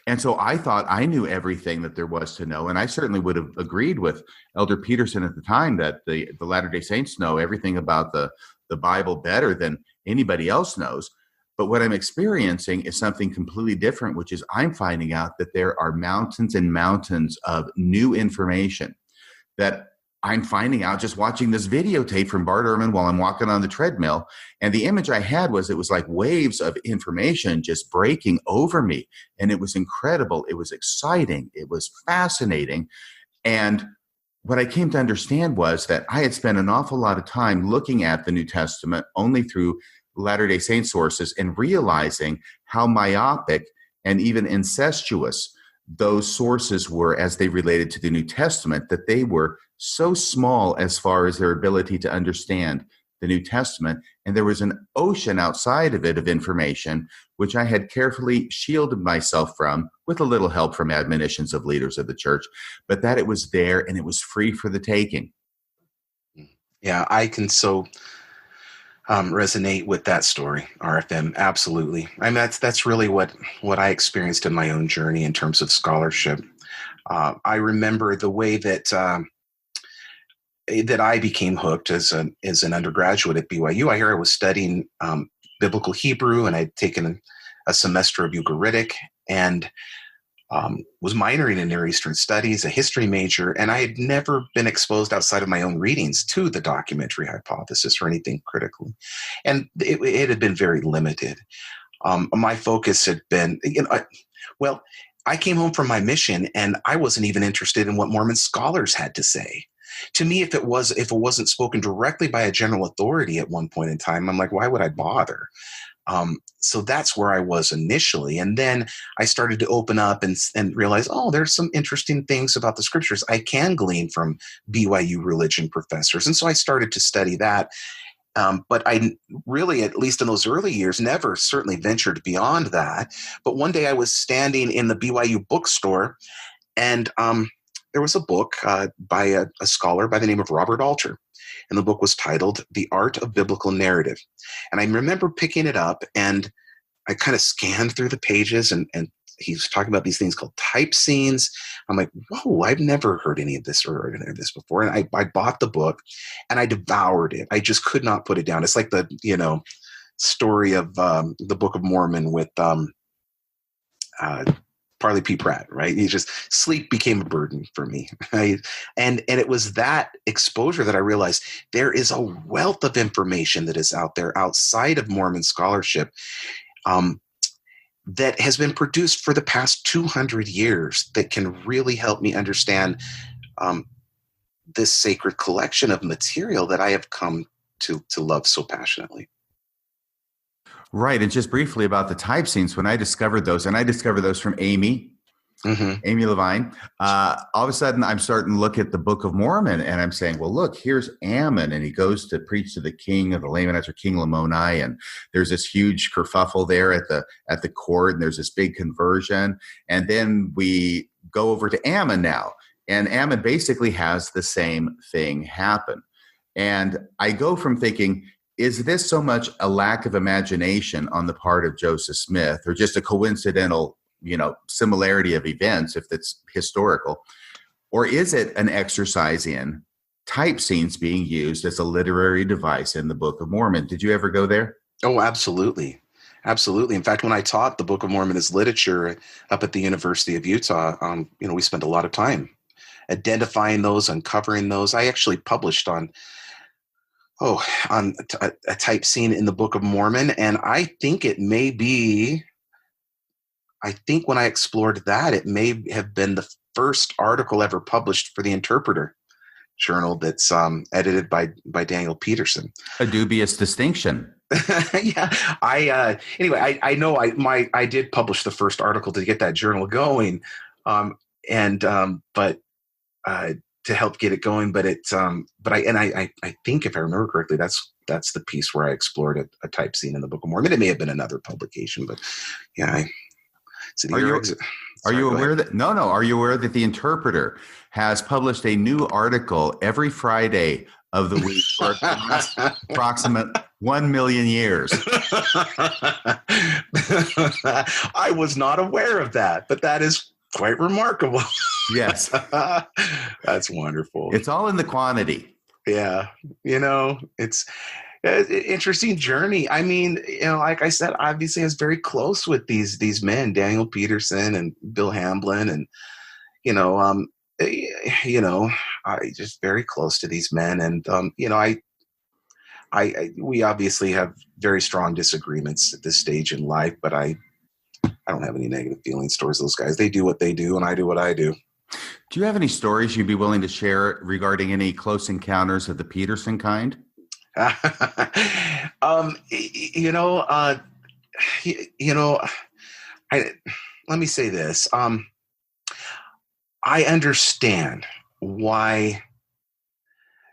And so I thought I knew everything that there was to know. And I certainly would have agreed with Elder Peterson at the time that the Latter-day Saints know everything about the Bible better than anybody else knows. But what I'm experiencing is something completely different, which is I'm finding out that there are mountains and mountains of new information that I'm finding out just watching this videotape from Bart Ehrman while I'm walking on the treadmill. And the image I had was, it was like waves of information just breaking over me. And it was incredible. It was exciting. It was fascinating. And what I came to understand was that I had spent an awful lot of time looking at the New Testament only through Latter-day Saint sources and realizing how myopic and even incestuous those sources were as they related to the New Testament, that they were so small as far as their ability to understand the New Testament. And there was an ocean outside of it of information, which I had carefully shielded myself from with a little help from admonitions of leaders of the church, but that it was there and it was free for the taking. Yeah, I can so resonate with that story, RFM. Absolutely. I mean, that's really what I experienced in my own journey in terms of scholarship. I remember the way that I became hooked as an undergraduate at BYU. I was studying biblical Hebrew, and I'd taken a semester of Ugaritic, and was minoring in Near Eastern Studies, a history major, and I had never been exposed outside of my own readings to the documentary hypothesis or anything critical. And it had been very limited. My focus had been, I came home from my mission, and I wasn't even interested in what Mormon scholars had to say. To me, if it wasn't spoken directly by a general authority at one point in time, I'm like, why would I bother? So that's where I was initially. And then I started to open up and realize, there's some interesting things about the scriptures I can glean from BYU religion professors. And so I started to study that. But I really, at least in those early years, never certainly ventured beyond that. But one day I was standing in the BYU bookstore, and there was a book by a scholar by the name of Robert Alter. And the book was titled The Art of Biblical Narrative. And I remember picking it up, and I kind of scanned through the pages, and he was talking about these things called type scenes. I'm like, whoa, I've never heard any of this or heard any of this before. And I bought the book, and I devoured it. I just could not put it down. It's like the, story of the Book of Mormon with Parley P. Pratt, right? Sleep became a burden for me. Right? And it was that exposure that I realized there is a wealth of information that is out there outside of Mormon scholarship that has been produced for the past 200 years that can really help me understand this sacred collection of material that I have come to love so passionately. Right. And just briefly about the type scenes, when I discovered those, and I discovered those from Amy Amy Levine. All of a sudden, I'm starting to look at the Book of Mormon, and I'm saying, well, look, here's Ammon, and he goes to preach to the king of the Lamanites, or King Lamoni, and there's this huge kerfuffle there at the court, and there's this big conversion. And then we go over to Ammon now, and Ammon basically has the same thing happen. And I go from thinking, is this so much a lack of imagination on the part of Joseph Smith, or just a coincidental, similarity of events, if it's historical, or is it an exercise in type scenes being used as a literary device in the Book of Mormon? Did you ever go there? Oh, absolutely. Absolutely. In fact, when I taught the Book of Mormon as literature up at the University of Utah, we spent a lot of time identifying those, uncovering those. I actually published on a type scene in the Book of Mormon, and I think when I explored that, it may have been the first article ever published for the Interpreter journal that's edited by Daniel Peterson. A dubious distinction. Yeah. I know I did publish the first article to get that journal going, but to help get it going. But I think, if I remember correctly, that's the piece where I explored a type scene in the Book of Mormon. It may have been another publication, but yeah. Are you aware that the Interpreter has published a new article every Friday of the week for approximate 1 million years? I was not aware of that, but that is quite remarkable. Yes. That's wonderful. It's all in the quantity. Yeah. It's an interesting journey. I mean, like I said, obviously I was very close with these men, Daniel Peterson and Bill Hamblin, and I just very close to these men, and we obviously have very strong disagreements at this stage in life, but I don't have any negative feelings towards those guys. They do what they do, and I do what I do. Do you have any stories you'd be willing to share regarding any close encounters of the Peterson kind? Let me say this. I understand why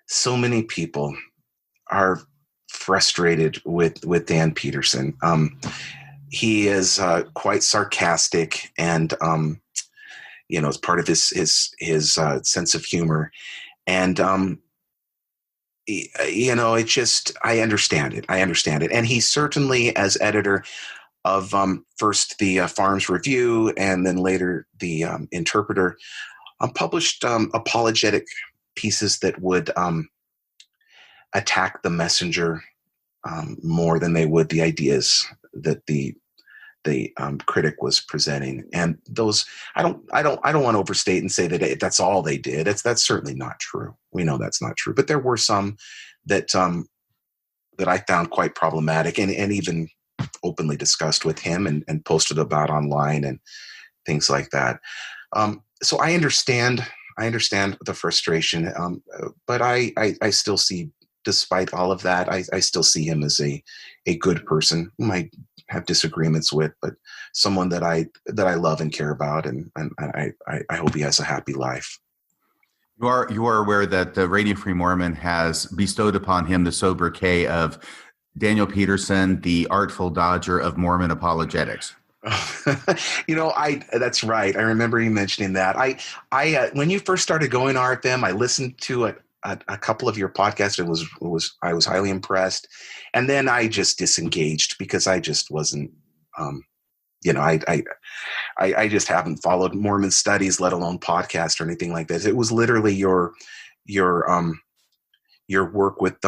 so many people are frustrated with Dan Peterson. He is quite sarcastic, and it's part of his sense of humor, and I understand it. And he certainly, as editor of first the Farms Review and then later the Interpreter, published apologetic pieces that would attack the messenger more than they would the ideas that the critic was presenting. And those, I don't want to overstate and say that that's all they did. That's certainly not true. We know that's not true. But there were some that I found quite problematic, and even openly discussed with him and posted about online and things like that. So I understand the frustration, but I still see, despite all of that, I still see him as a good person whom I have disagreements with, but someone that I love and care about, and I hope he has a happy life. You are aware that the Radio Free Mormon has bestowed upon him the sobriquet of Daniel Peterson, the Artful Dodger of Mormon apologetics. That's right. I remember you mentioning that. I when you first started going RFM, I listened to a couple of your podcasts. I was highly impressed, and then I just disengaged because I just wasn't. I just haven't followed Mormon studies, let alone podcast or anything like this. It was literally your work with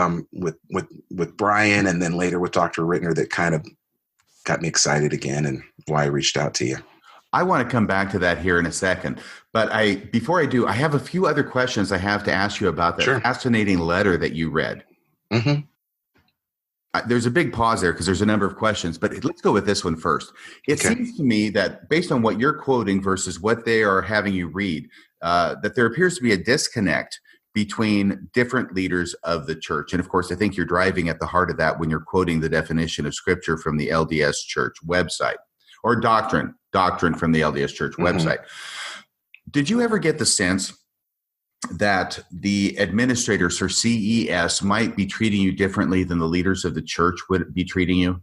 Brian, and then later with Dr. Rittner, that kind of got me excited again, and why I reached out to you. I want to come back to that here in a second, but before I do, I have a few other questions I have to ask you about that fascinating letter that you read. Mm-hmm. There's a big pause there because there's a number of questions, but let's go with this one first. It seems to me that based on what you're quoting versus what they are having you read, that there appears to be a disconnect between different leaders of the church. And of course, I think you're driving at the heart of that when you're quoting the definition of scripture from the LDS Church website. or doctrine from the LDS Church website. Did you ever get the sense that the administrators or CES might be treating you differently than the leaders of the church would be treating you?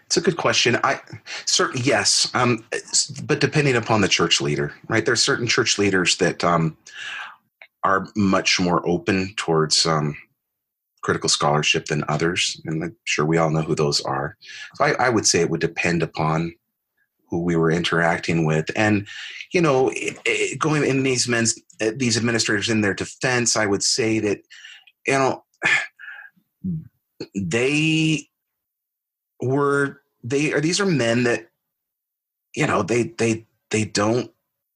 It's a good question. Yes, but depending upon the church leader, right? There are certain church leaders that are much more open towards critical scholarship than others, and I'm sure we all know who those are. So I would say it would depend upon who we were interacting with, and going in these administrators in their defense, I would say that these are men that they don't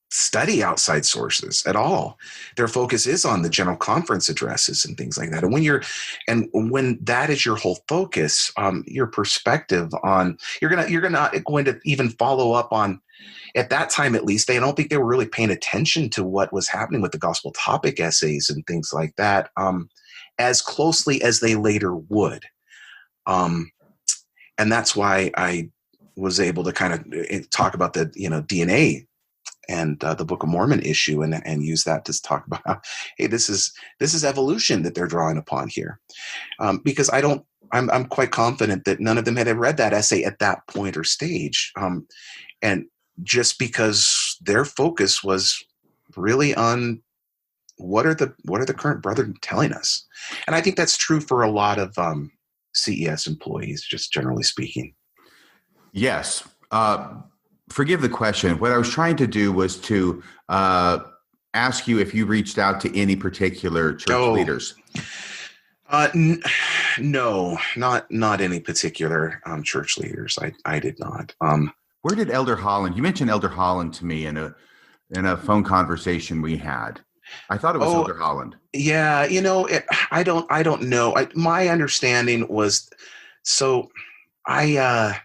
study outside sources at all. Their focus is on the general conference addresses and things like that. And when that is your whole focus, your perspective on you're not going to even follow up on, at that time at least, I don't think they were really paying attention to what was happening with the gospel topic essays and things like that as closely as they later would. And that's why I was able to kind of talk about the DNA and the Book of Mormon issue, and use that to talk about how, hey, this is evolution that they're drawing upon here, because I'm quite confident that none of them had read that essay at that point or stage, and just because their focus was really on what are the current brethren telling us, and I think that's true for a lot of CES employees, just generally speaking. Yes. Forgive the question. What I was trying to do was to ask you if you reached out to any particular church leaders. No, not any particular church leaders. I did not. Where did Elder Holland? You mentioned Elder Holland to me in a phone conversation we had. I thought it was Elder Holland. Yeah, I don't know. My understanding was, so after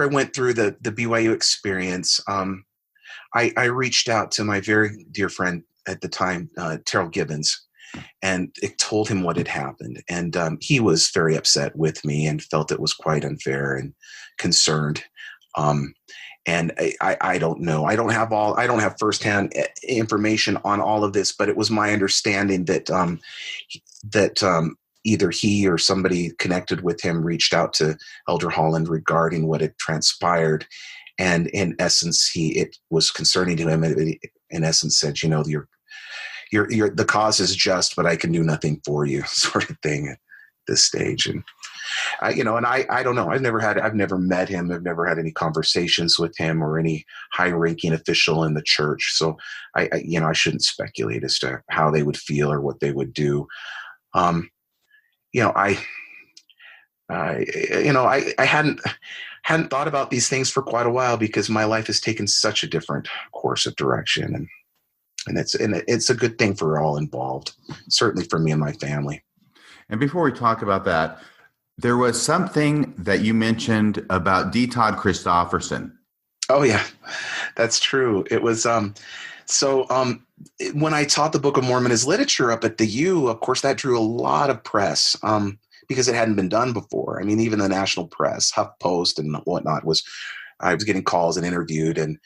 I went through the BYU experience, I reached out to my very dear friend at the time, Terrell Gibbons, and it told him what had happened. And he was very upset with me and felt it was quite unfair and concerned. And I don't know. I don't have firsthand information on all of this, but it was my understanding that either he or somebody connected with him reached out to Elder Holland regarding what had transpired. And in essence, it was concerning to him. And in essence said, the cause is just, but I can do nothing for you, sort of thing at this stage. And I don't know. I've never met him. I've never had any conversations with him or any high ranking official in the church. So I shouldn't speculate as to how they would feel or what they would do. I hadn't thought about these things for quite a while because my life has taken such a different course of direction, and it's a good thing for all involved, certainly for me and my family. And before we talk about that, there was something that you mentioned about D. Todd Christofferson. Oh yeah, that's true. It was when I taught the Book of Mormon as literature up at the U, of course, that drew a lot of press because it hadn't been done before. I mean, even the national press, HuffPost and whatnot, I was getting calls and interviewed. And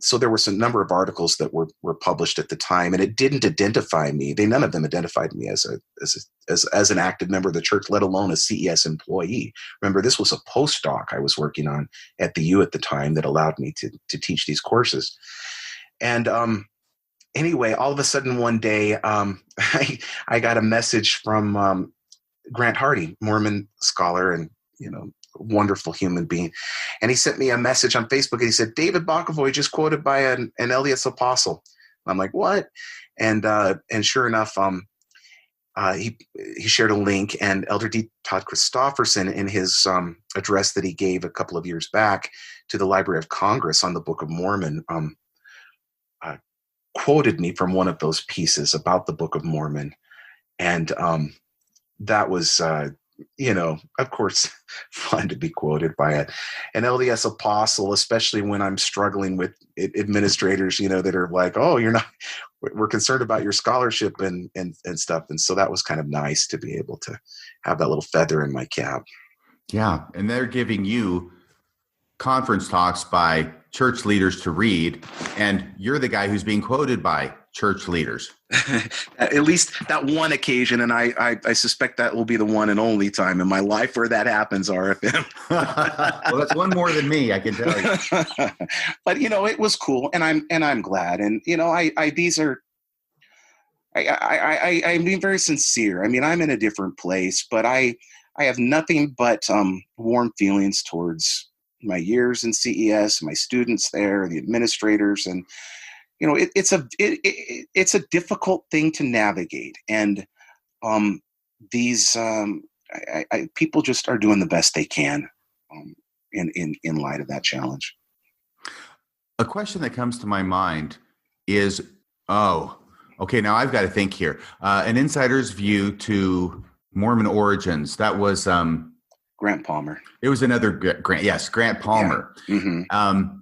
so there were some number of articles that were published at the time, and it didn't identify me. None of them identified me as an active member of the church, let alone a CES employee. Remember, this was a postdoc I was working on at the U at the time that allowed me to teach these courses. And anyway, all of a sudden one day, I got a message from Grant Hardy, Mormon scholar and wonderful human being, and he sent me a message on Facebook. And he said, "David Bokovoy just quoted by an LDS apostle." I'm like, "What?" And sure enough, he shared a link, and Elder D. Todd Christofferson, in his address that he gave a couple of years back to the Library of Congress on the Book of Mormon, quoted me from one of those pieces about the Book of Mormon. And that was, of course, fun to be quoted by an LDS apostle, especially when I'm struggling with administrators, that are like, "Oh, we're concerned about your scholarship and stuff." And so that was kind of nice to be able to have that little feather in my cap. Yeah. And they're giving you conference talks by church leaders to read, and you're the guy who's being quoted by church leaders. At least that one occasion, and I suspect that will be the one and only time in my life where that happens, RFM. Well, that's one more than me, I can tell you. But it was cool, and I'm glad. And I'm being very sincere. I mean, I'm in a different place, but I have nothing but warm feelings towards my years in CES, my students there, the administrators, and it's a difficult thing to navigate, and these people just are doing the best they can in light of that challenge. A question that comes to my mind is, okay, now I've got to think here. An insider's view to Mormon origins. That was Grant Palmer. It was another Grant. Yes, Grant Palmer. Yeah. Mm-hmm.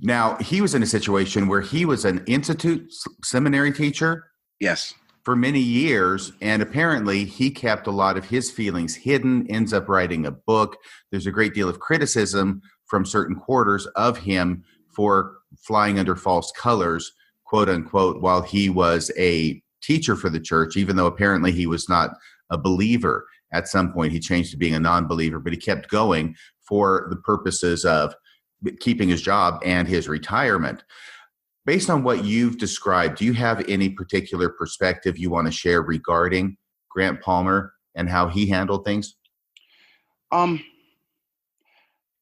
Now, he was in a situation where he was an institute seminary teacher. Yes. For many years, and apparently he kept a lot of his feelings hidden, ends up writing a book. There's a great deal of criticism from certain quarters of him for flying under false colors, quote unquote, while he was a teacher for the church, even though apparently he was not a believer. At some point, he changed to being a non-believer, but he kept going for the purposes of keeping his job and his retirement. Based on what you've described, do you have any particular perspective you want to share regarding Grant Palmer and how he handled things?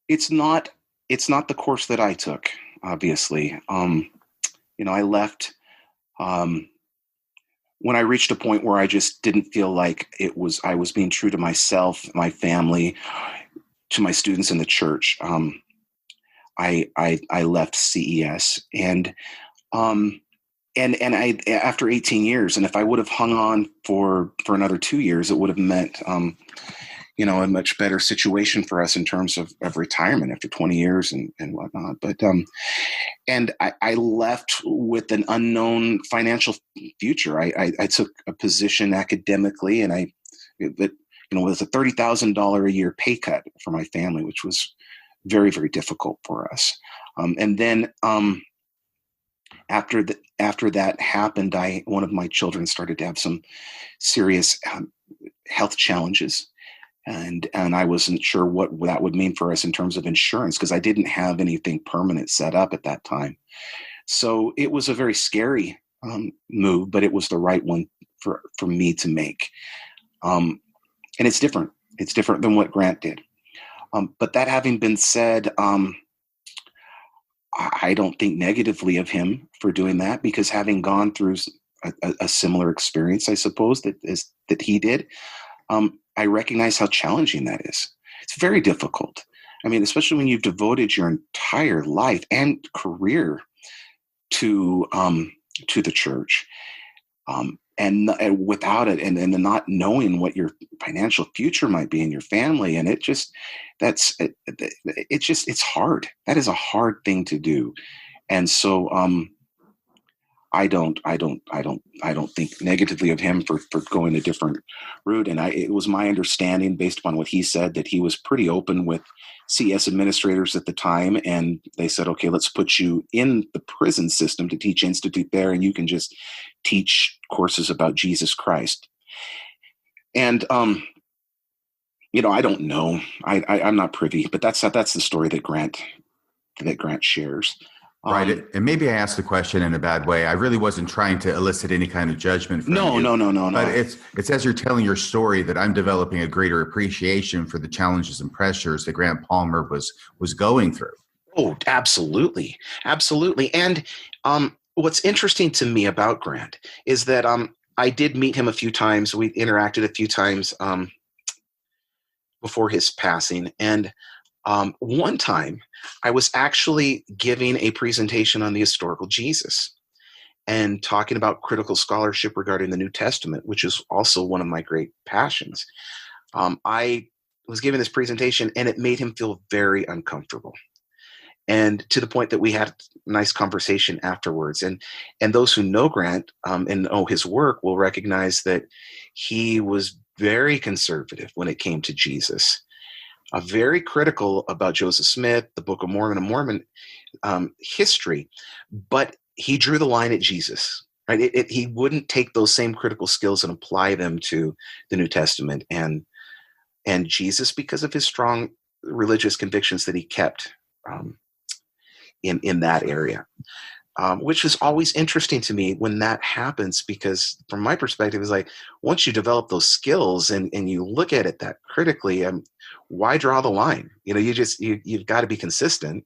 It's not the course that I took, obviously. I left when I reached a point where I just didn't feel like I was being true to myself, my family, to my students in the church. I left CES, and I after 18 years, and if I would have hung on for another 2 years, it would have meant a much better situation for us in terms of retirement after 20 years and whatnot. But and I left with an unknown financial future. I took a position academically, and it was a $30,000 a year pay cut for my family, which was very, very difficult for us. And then after that happened, one of my children started to have some serious health challenges, and I wasn't sure what that would mean for us in terms of insurance, because I didn't have anything permanent set up at that time. So it was a very scary move, but it was the right one for me to make. And it's different. It's different than what Grant did. But that having been said, I don't think negatively of him for doing that, because having gone through a similar experience, I suppose, that he did, I recognize how challenging that is. It's very difficult. I mean, especially when you've devoted your entire life and career to the church. And without it, and not knowing what your financial future might be in your family, and it's hard. That is a hard thing to do, and so I don't think negatively of him for going a different route. And it was my understanding, based upon what he said, that he was pretty open with CS administrators at the time, and they said, okay, let's put you in the prison system to teach institute there, and you can just teach courses about Jesus Christ. And I don't know. I'm not privy, but that's the story that Grant shares. Right. And maybe I asked the question in a bad way. I really wasn't trying to elicit any kind of judgment from you. No. But it's as you're telling your story that I'm developing a greater appreciation for the challenges and pressures that Grant Palmer was going through. Oh, absolutely. Absolutely. And what's interesting to me about Grant is that I did meet him a few times. We interacted a few times before his passing. And one time I was actually giving a presentation on the historical Jesus and talking about critical scholarship regarding the New Testament, which is also one of my great passions. I was giving this presentation, and it made him feel very uncomfortable. And to the point that we had a nice conversation afterwards. And those who know Grant and know his work will recognize that he was very conservative when it came to Jesus. very critical about Joseph Smith, the Book of Mormon, and Mormon history, but he drew the line at Jesus. Right? He wouldn't take those same critical skills and apply them to the New Testament and Jesus, because of his strong religious convictions that he kept in that area. Which is always interesting to me when that happens, because from my perspective, it's like, once you develop those skills and you look at it that critically, why draw the line? You've got to be consistent.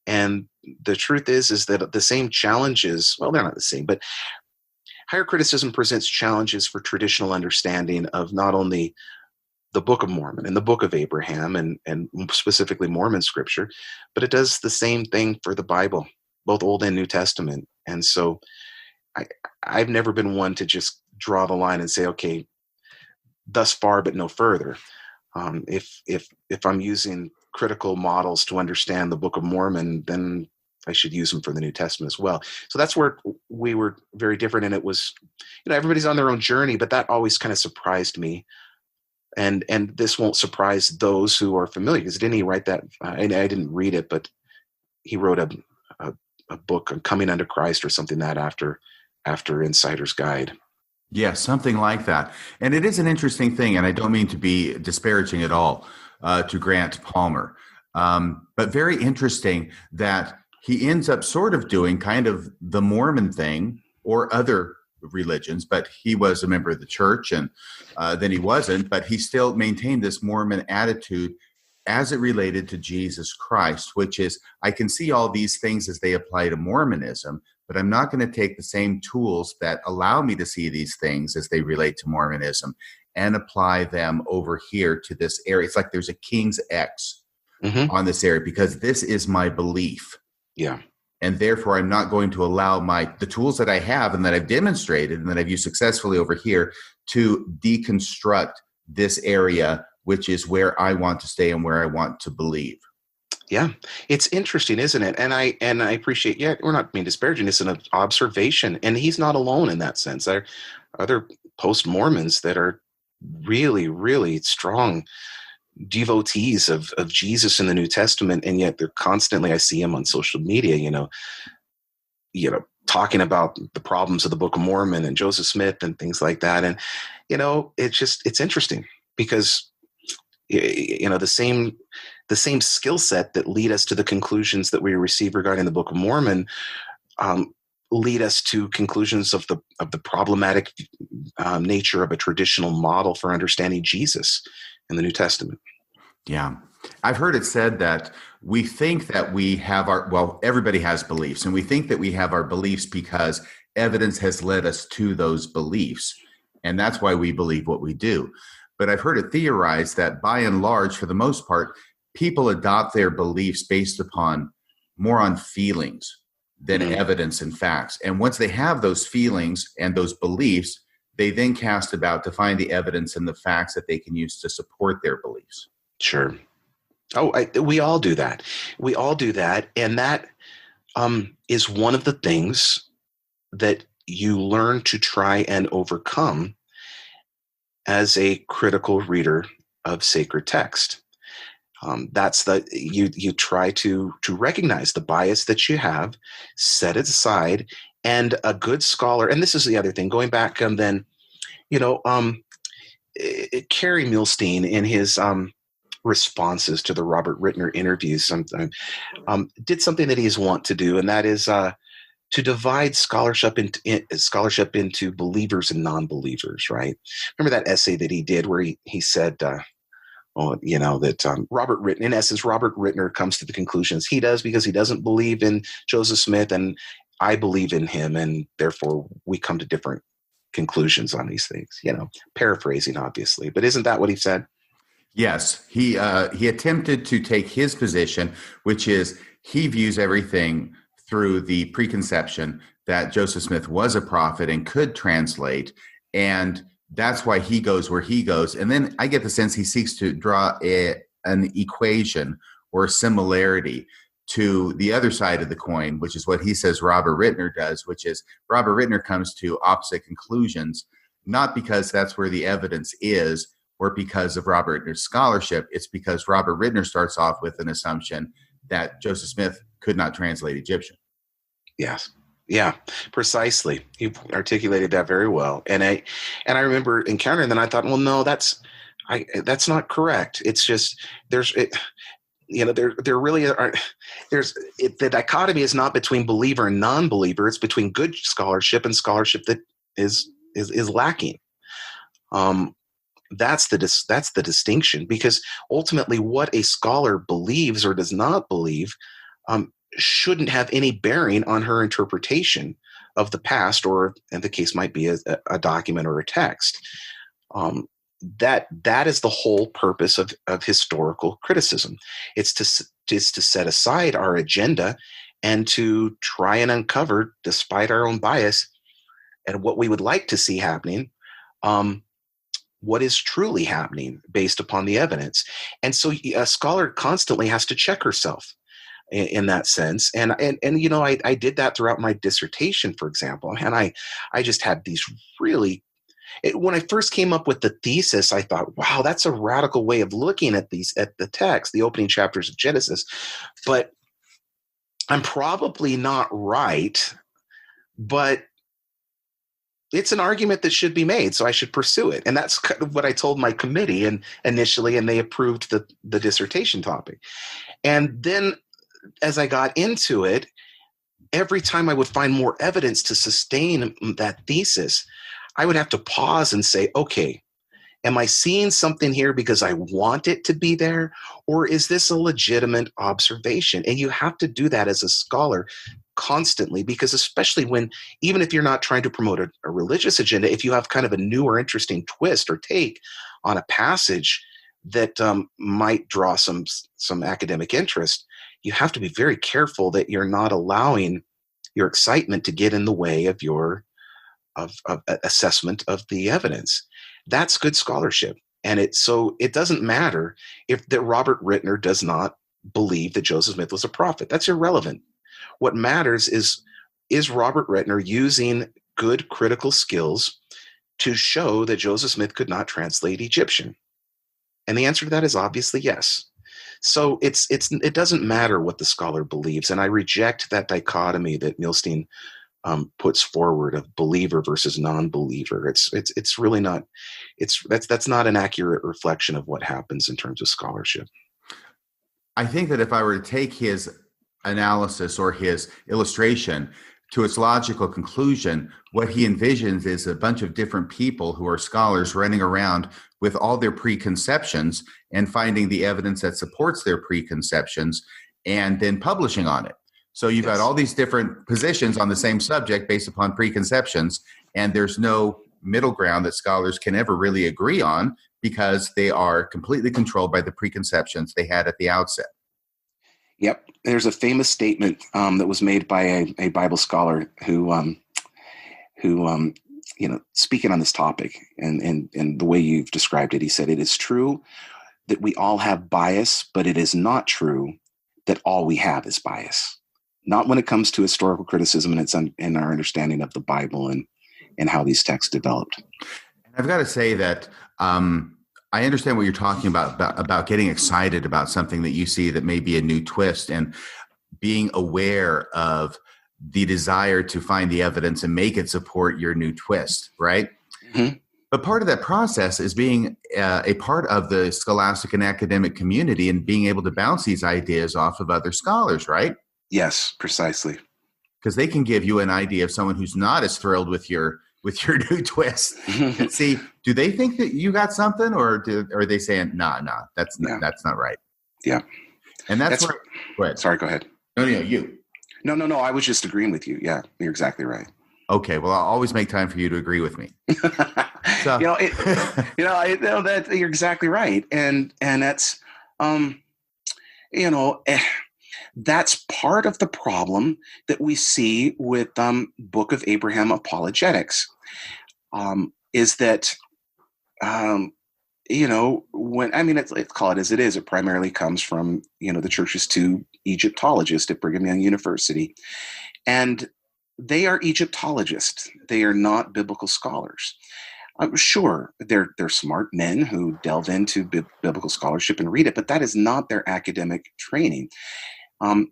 And the truth is that the same challenges, well, they're not the same, but higher criticism presents challenges for traditional understanding of not only the Book of Mormon and the Book of Abraham and specifically Mormon scripture, but it does the same thing for the Bible, both Old and New Testament. And so I've never been one to just draw the line and say, okay, thus far, but no further. If I'm using critical models to understand the Book of Mormon, then I should use them for the New Testament as well. So that's where we were very different. And it was, everybody's on their own journey, but that always kind of surprised me. And this won't surprise those who are familiar, because didn't he write that? I didn't read it, but he wrote a book on coming under Christ or something that after Insider's Guide. Yeah, something like that. And it is an interesting thing, and I don't mean to be disparaging at all to Grant Palmer, but very interesting that he ends up sort of doing kind of the Mormon thing or other religions, but he was a member of the church, and then he wasn't, but he still maintained this Mormon attitude as it related to Jesus Christ, which is, I can see all these things as they apply to Mormonism, but I'm not going to take the same tools that allow me to see these things as they relate to Mormonism and apply them over here to this area. It's like there's a King's X on this area, because this is my belief. Yeah. And therefore, I'm not going to allow the tools that I have and that I've demonstrated and that I've used successfully over here to deconstruct this area, which is where I want to stay and where I want to believe. Yeah, it's interesting, isn't it? And I appreciate. Yeah, we're not being disparaging. It's an observation, and he's not alone in that sense. There are other post-Mormons that are really, really strong devotees of Jesus in the New Testament, and yet they're constantly, I see them on social media, talking about the problems of the Book of Mormon and Joseph Smith and things like that. And it's interesting, because the same skill set that lead us to the conclusions that we receive regarding the Book of Mormon lead us to conclusions of the problematic nature of a traditional model for understanding Jesus in the New Testament. Yeah. I've heard it said that we think that we have everybody has beliefs, and we think that we have our beliefs because evidence has led us to those beliefs. And that's why we believe what we do. But I've heard it theorized that by and large, for the most part, people adopt their beliefs based upon more on feelings than evidence and facts. And once they have those feelings and those beliefs, they then cast about to find the evidence and the facts that they can use to support their beliefs. Sure. Oh, we all do that. We all do that. And that is one of the things that you learn to try and overcome as a critical reader of sacred text. That's you try to recognize the bias that you have, set it aside, and a good scholar. And this is the other thing. Going back, then, Kerry Milstein in his responses to the Robert Rittner interviews did something that he's wont to do, and that is to divide scholarship into believers and non-believers. Right? Remember that essay that he did where he said, that Robert Rittner, in essence, Robert Rittner comes to the conclusions he does because he doesn't believe in Joseph Smith, and I believe in him, and therefore we come to different conclusions on these things. Paraphrasing, obviously, but isn't that what he said? Yes, he attempted to take his position, which is he views everything through the preconception that Joseph Smith was a prophet and could translate, and that's why he goes where he goes. And then I get the sense he seeks to draw an equation or a similarity to the other side of the coin, which is what he says Robert Rittner does, which is Robert Rittner comes to opposite conclusions, not because that's where the evidence is, or because of Robert Rittner's scholarship. It's because Robert Rittner starts off with an assumption that Joseph Smith could not translate Egyptian. Yes. Yeah, precisely. You articulated that very well. And I remember encountering that. I thought, well, no, that's not correct. It's just there really aren't. The dichotomy is not between believer and non-believer. It's between good scholarship and scholarship that is lacking. That's the distinction, because ultimately what a scholar believes or does not believe shouldn't have any bearing on her interpretation of the past, or in the case might be a document or a text. That is the whole purpose of historical criticism. It's to set aside our agenda and to try and uncover, despite our own bias and what we would like to see happening, what is truly happening based upon the evidence. And so a scholar constantly has to check herself in that sense. And I did that throughout my dissertation, for example. And I just had these really, when I first came up with the thesis, I thought, wow, that's a radical way of looking at the text, the opening chapters of Genesis. But I'm probably not right, but it's an argument that should be made, so I should pursue it. And that's kind of what I told my committee initially, and they approved the dissertation topic. And then as I got into it, every time I would find more evidence to sustain that thesis, I would have to pause and say, okay, am I seeing something here because I want it to be there? Or is this a legitimate observation? And you have to do that as a scholar constantly, because especially even if you're not trying to promote a religious agenda, if you have kind of a new or interesting twist or take on a passage that might draw some academic interest, you have to be very careful that you're not allowing your excitement to get in the way of your assessment of the evidence. That's good scholarship. And it doesn't matter if that Robert Rittner does not believe that Joseph Smith was a prophet. That's irrelevant. What matters is Robert Rittner using good critical skills to show that Joseph Smith could not translate Egyptian? And the answer to that is obviously yes. So it doesn't matter what the scholar believes. And I reject that dichotomy that Milstein puts forward of believer versus non-believer. It's really not. That's not an accurate reflection of what happens in terms of scholarship. I think that if I were to take his analysis or his illustration to its logical conclusion, what he envisions is a bunch of different people who are scholars running around with all their preconceptions and finding the evidence that supports their preconceptions and then publishing on it. So you've got all these different positions on the same subject based upon preconceptions, and there's no middle ground that scholars can ever really agree on because they are completely controlled by the preconceptions they had at the outset. Yep. There's a famous statement that was made by a Bible scholar who speaking on this topic and the way you've described it, he said, "It is true that we all have bias, but it is not true that all we have is bias. Not when it comes to historical criticism and it's in our understanding of the Bible and how these texts developed." I've got to say that I understand what you're talking about getting excited about something that you see that may be a new twist and being aware of the desire to find the evidence and make it support your new twist, right? Mm-hmm. But part of that process is being a part of the scholastic and academic community and being able to bounce these ideas off of other scholars, right? Yes, precisely. Because they can give you an idea of someone who's not as thrilled with your new twist and see, do they think that you got something, or are they saying, nah, that's not right? Yeah. And that's where, go ahead. Sorry, go ahead. No, you. No, I was just agreeing with you. Yeah, you're exactly right. Okay, well, I'll always make time for you to agree with me. So. That you're exactly right. And that's, that's part of the problem that we see with Book of Abraham apologetics, is that, let's call it as it is. It primarily comes from, the church's two Egyptologists at Brigham Young University. And they are Egyptologists. They are not biblical scholars. Sure, they're smart men who delve into biblical scholarship and read it, but that is not their academic training. Um,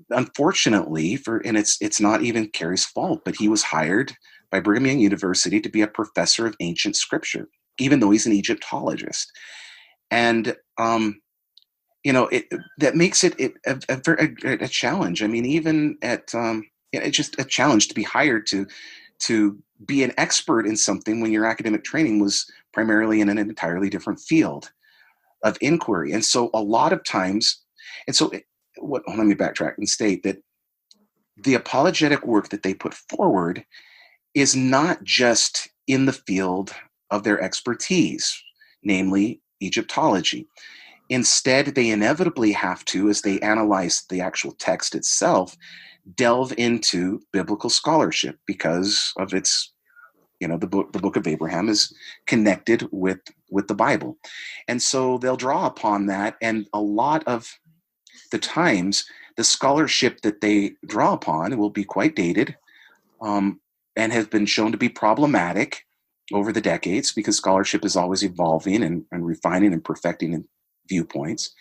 Unfortunately, and it's not even Carey's fault, but he was hired by Brigham Young University to be a professor of ancient scripture, even though he's an Egyptologist. And that makes it a challenge. I mean, even it's just a challenge to be hired to be an expert in something when your academic training was primarily in an entirely different field of inquiry. And so a lot of times, let me backtrack and state that the apologetic work that they put forward is not just in the field of their expertise, namely Egyptology. Instead, they inevitably have to, as they analyze the actual text itself, delve into biblical scholarship because of its, the book of Abraham is connected with the Bible. And so they'll draw upon that. And a lot of the times, the scholarship that they draw upon will be quite dated and have been shown to be problematic over the decades, because scholarship is always evolving and refining and perfecting viewpoints,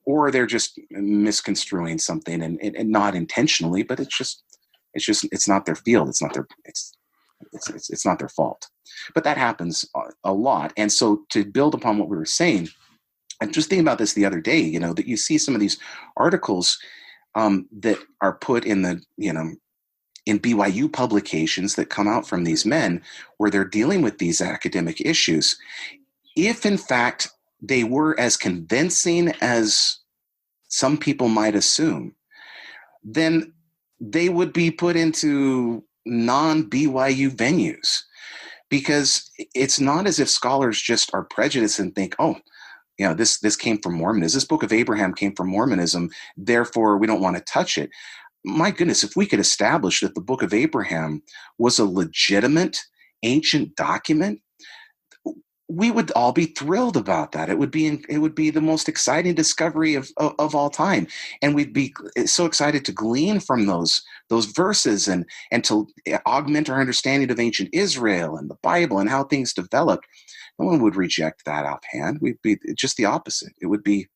or they're just misconstruing something and not intentionally, but it's not their field. It's not their fault, but that happens a lot. And so to build upon what we were saying, and just thinking about this the other day, that you see some of these articles that are put in in BYU publications that come out from these men where they're dealing with these academic issues. If in fact they were as convincing as some people might assume, then they would be put into non-BYU venues, because it's not as if scholars just are prejudiced and think, oh, this came from Mormonism. This book of Abraham came from Mormonism, therefore we don't want to touch it. My goodness, if we could establish that the book of Abraham was a legitimate ancient document, we would all be thrilled about that. It would be the most exciting discovery of all time, and we'd be so excited to glean from those verses and to augment our understanding of ancient Israel and the Bible and how things developed. No one would reject that offhand. We'd be just the opposite. It would be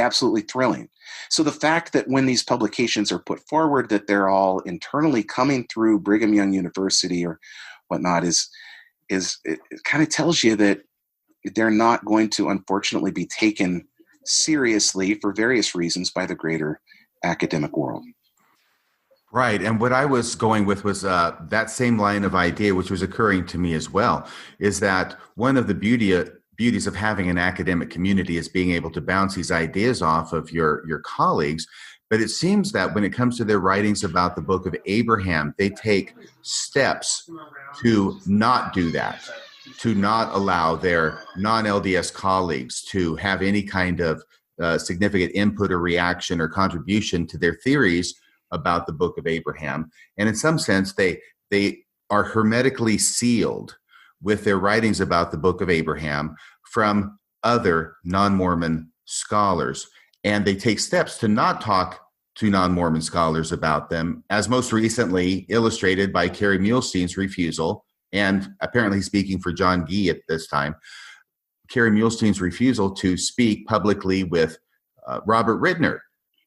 absolutely thrilling. So the fact that when these publications are put forward, that they're all internally coming through Brigham Young University or whatnot is it kind of tells you that they're not going to, unfortunately, be taken seriously for various reasons by the greater academic world. Right. And what I was going with was that same line of idea, which was occurring to me as well, is that one of the beauties of having an academic community is being able to bounce these ideas off of your colleagues. But it seems that when it comes to their writings about the book of Abraham, they take steps to not do that, to not allow their non-LDS colleagues to have any kind of significant input or reaction or contribution to their theories about the book of Abraham. And in some sense, they are hermetically sealed with their writings about the book of Abraham from other non-Mormon scholars. And they take steps to not talk to non-Mormon scholars about them, as most recently illustrated by Kerry Muhlstein's refusal, and apparently speaking for John Gee at this time, Kerry Muhlstein's refusal to speak publicly with Robert Ridner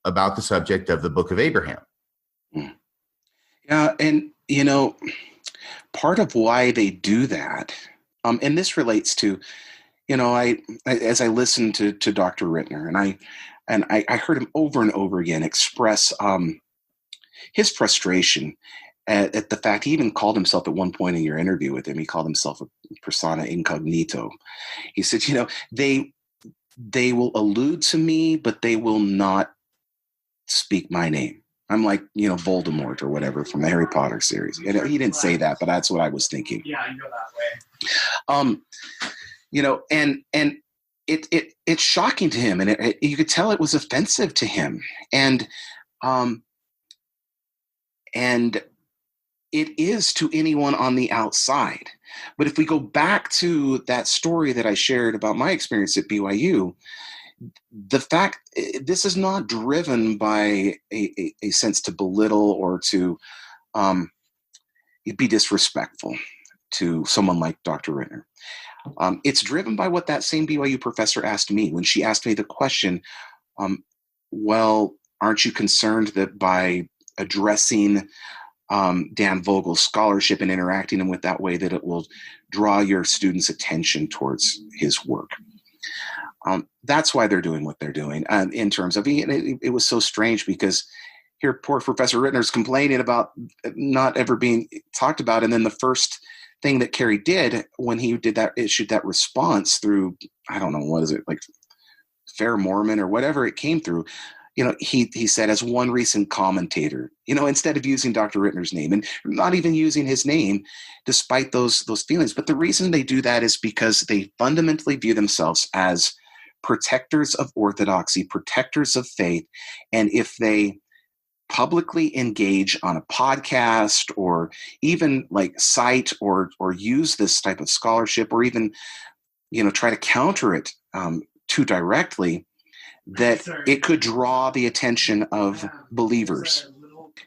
about the subject of the book of Abraham. Yeah, and part of why they do that, and this relates to, as I listened to Dr. Ridner, and I heard him over and over again express his frustration at the fact he even called himself at one point in your interview with him. He called himself a persona incognito. He said, they will allude to me, but they will not speak my name. I'm like, Voldemort or whatever from the Harry Potter series. He didn't say that, but that's what I was thinking. Yeah, you go that way. And it's shocking to him, and you could tell it was offensive to him, and it is to anyone on the outside. But if we go back to that story that I shared about my experience at BYU, the fact this is not driven by a sense to belittle or to be disrespectful to someone like Dr. Rittner. It's driven by what that same BYU professor asked me when she asked me the question, well, aren't you concerned that by addressing Dan Vogel's scholarship and interacting him with that way that it will draw your students' attention towards his work? That's why they're doing what they're doing in terms of it was so strange because here poor Professor Rittner's complaining about not ever being talked about. And then the first thing that Kerry did when he did that, issued that response through, I don't know, what is it, like Fair Mormon or whatever it came through, he said, as one recent commentator, instead of using Dr. Rittner's name and not even using his name, despite those feelings. But the reason they do that is because they fundamentally view themselves as protectors of orthodoxy, protectors of faith. And if they publicly engage on a podcast or even like cite or use this type of scholarship or even, try to counter it too directly, that it could draw the attention of believers.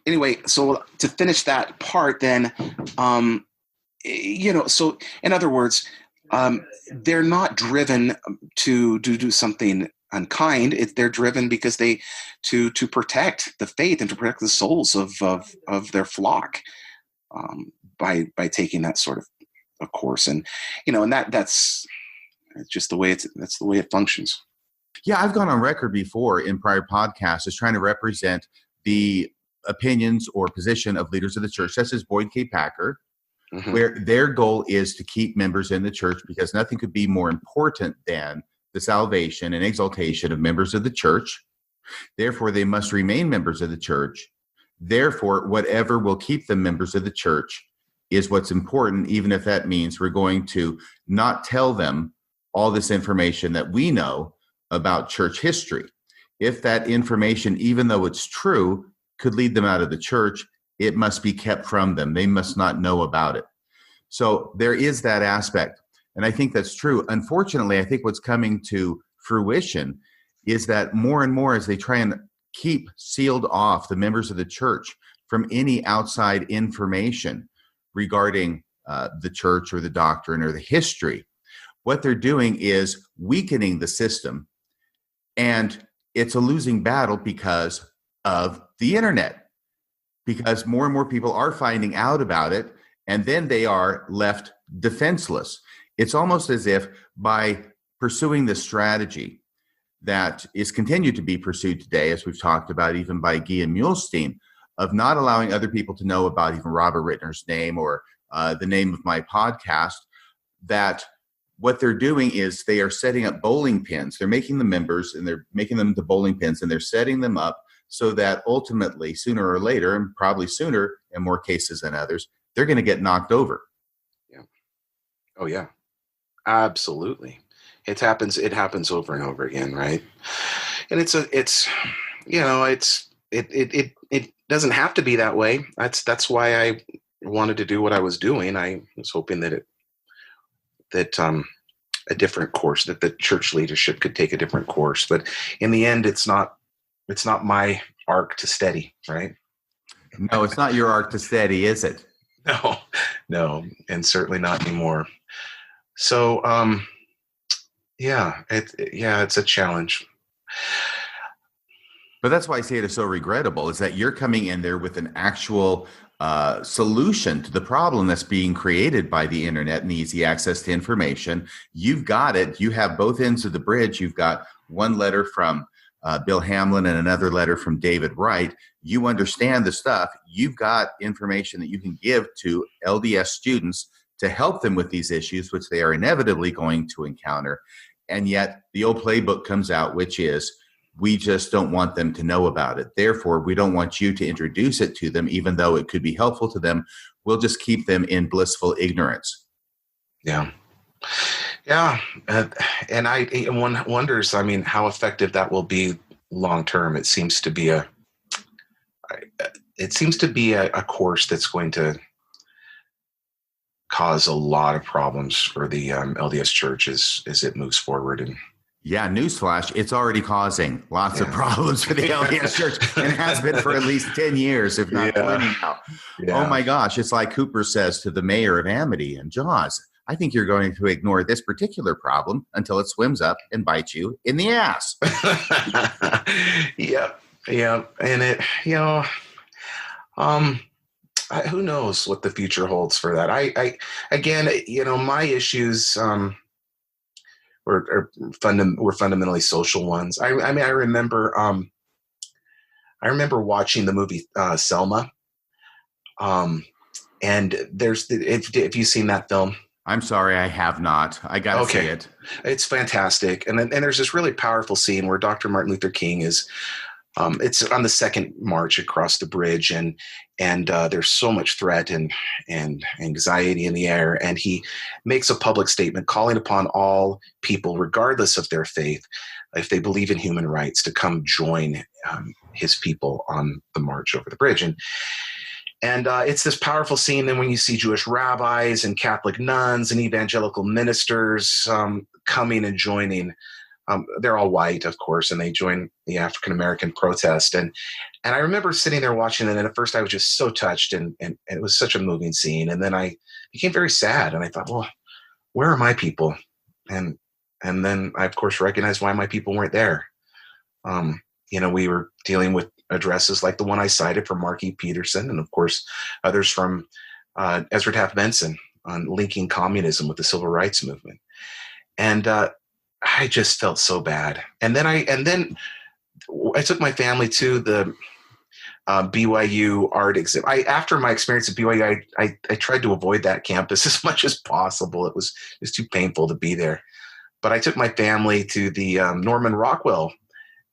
Anyway, so to finish that part then, so in other words, they're not driven to do something unkind. They're driven because to protect the faith and to protect the souls of their flock by taking that sort of a course. And, and that's just that's the way it functions. Yeah, I've gone on record before in prior podcasts as trying to represent the opinions or position of leaders of the church, such as Boyd K. Packer, where their goal is to keep members in the church because nothing could be more important than the salvation and exaltation of members of the church. Therefore, they must remain members of the church. Therefore, whatever will keep them members of the church is what's important, even if that means we're going to not tell them all this information that we know about church history. If that information, even though it's true, could lead them out of the church, it must be kept from them. They must not know about it. So there is that aspect. And I think that's true. Unfortunately, I think what's coming to fruition is that more and more as they try and keep sealed off the members of the church from any outside information regarding the church or the doctrine or the history, what they're doing is weakening the system. And it's a losing battle because of the internet, because more and more people are finding out about it, and then they are left defenseless. It's almost as if by pursuing this strategy that is continued to be pursued today, as we've talked about even by Guy and Muhlstein, of not allowing other people to know about even Robert Rittner's name or the name of my podcast, that what they're doing is they are setting up bowling pins. They're making the members and they're making them into bowling pins, and they're setting them up so that ultimately, sooner or later, and probably sooner in more cases than others, they're going to get knocked over. Yeah. Oh yeah, absolutely. It happens over and over again, right? And it doesn't have to be that way. That's why I wanted to do what I was doing. I was hoping that a different course, that the church leadership could take a different course. But in the end, it's not my arc to steady, right? No, it's not your arc to steady, is it? No, and certainly not anymore. So, it's a challenge. But that's why I say it is so regrettable, is that you're coming in there with an actual solution to the problem that's being created by the internet and the easy access to information. You've got it. You have both ends of the bridge. You've got one letter from Bill Hamlin and another letter from David Wright. You understand the stuff. You've got information that you can give to LDS students to help them with these issues, which they are inevitably going to encounter. And yet the old playbook comes out, which is, we just don't want them to know about it. Therefore, we don't want you to introduce it to them, even though it could be helpful to them. We'll just keep them in blissful ignorance. Yeah. Yeah. And one wonders, how effective that will be long term. It seems to be a course that's going to cause a lot of problems for the LDS Church as it moves forward. And Yeah, newsflash, it's already causing lots of problems for the LDS Church and has been for at least 10 years, if not 20 now. Oh my gosh, it's like Cooper says to the mayor of Amity in Jaws, I think you're going to ignore this particular problem until it swims up and bites you in the ass. Yeah. And it, who knows what the future holds for that? Again, my issues, were fundamentally social ones. I remember watching the movie Selma, and if you've seen that film. I'm sorry, I have not. I got to see it. It's fantastic, and there's this really powerful scene where Dr. Martin Luther King is. It's on the second march across the bridge, and there's so much threat and anxiety in the air, and he makes a public statement calling upon all people, regardless of their faith, if they believe in human rights, to come join his people on the march over the bridge. And it's this powerful scene. Then when you see Jewish rabbis and Catholic nuns and evangelical ministers coming and joining. They're all white, of course, and they join the African-American protest. And I remember sitting there watching it, and at first I was just so touched, and it was such a moving scene. And then I became very sad, and I thought, well, where are my people? And then I, of course, recognized why my people weren't there. We were dealing with addresses like the one I cited from Mark E. Peterson, and, of course, others from Ezra Taft Benson on linking communism with the civil rights movement. And I just felt so bad. And then I took my family to the BYU art exhibit. After my experience at BYU, I tried to avoid that campus as much as possible. It was too painful to be there. But I took my family to the Norman Rockwell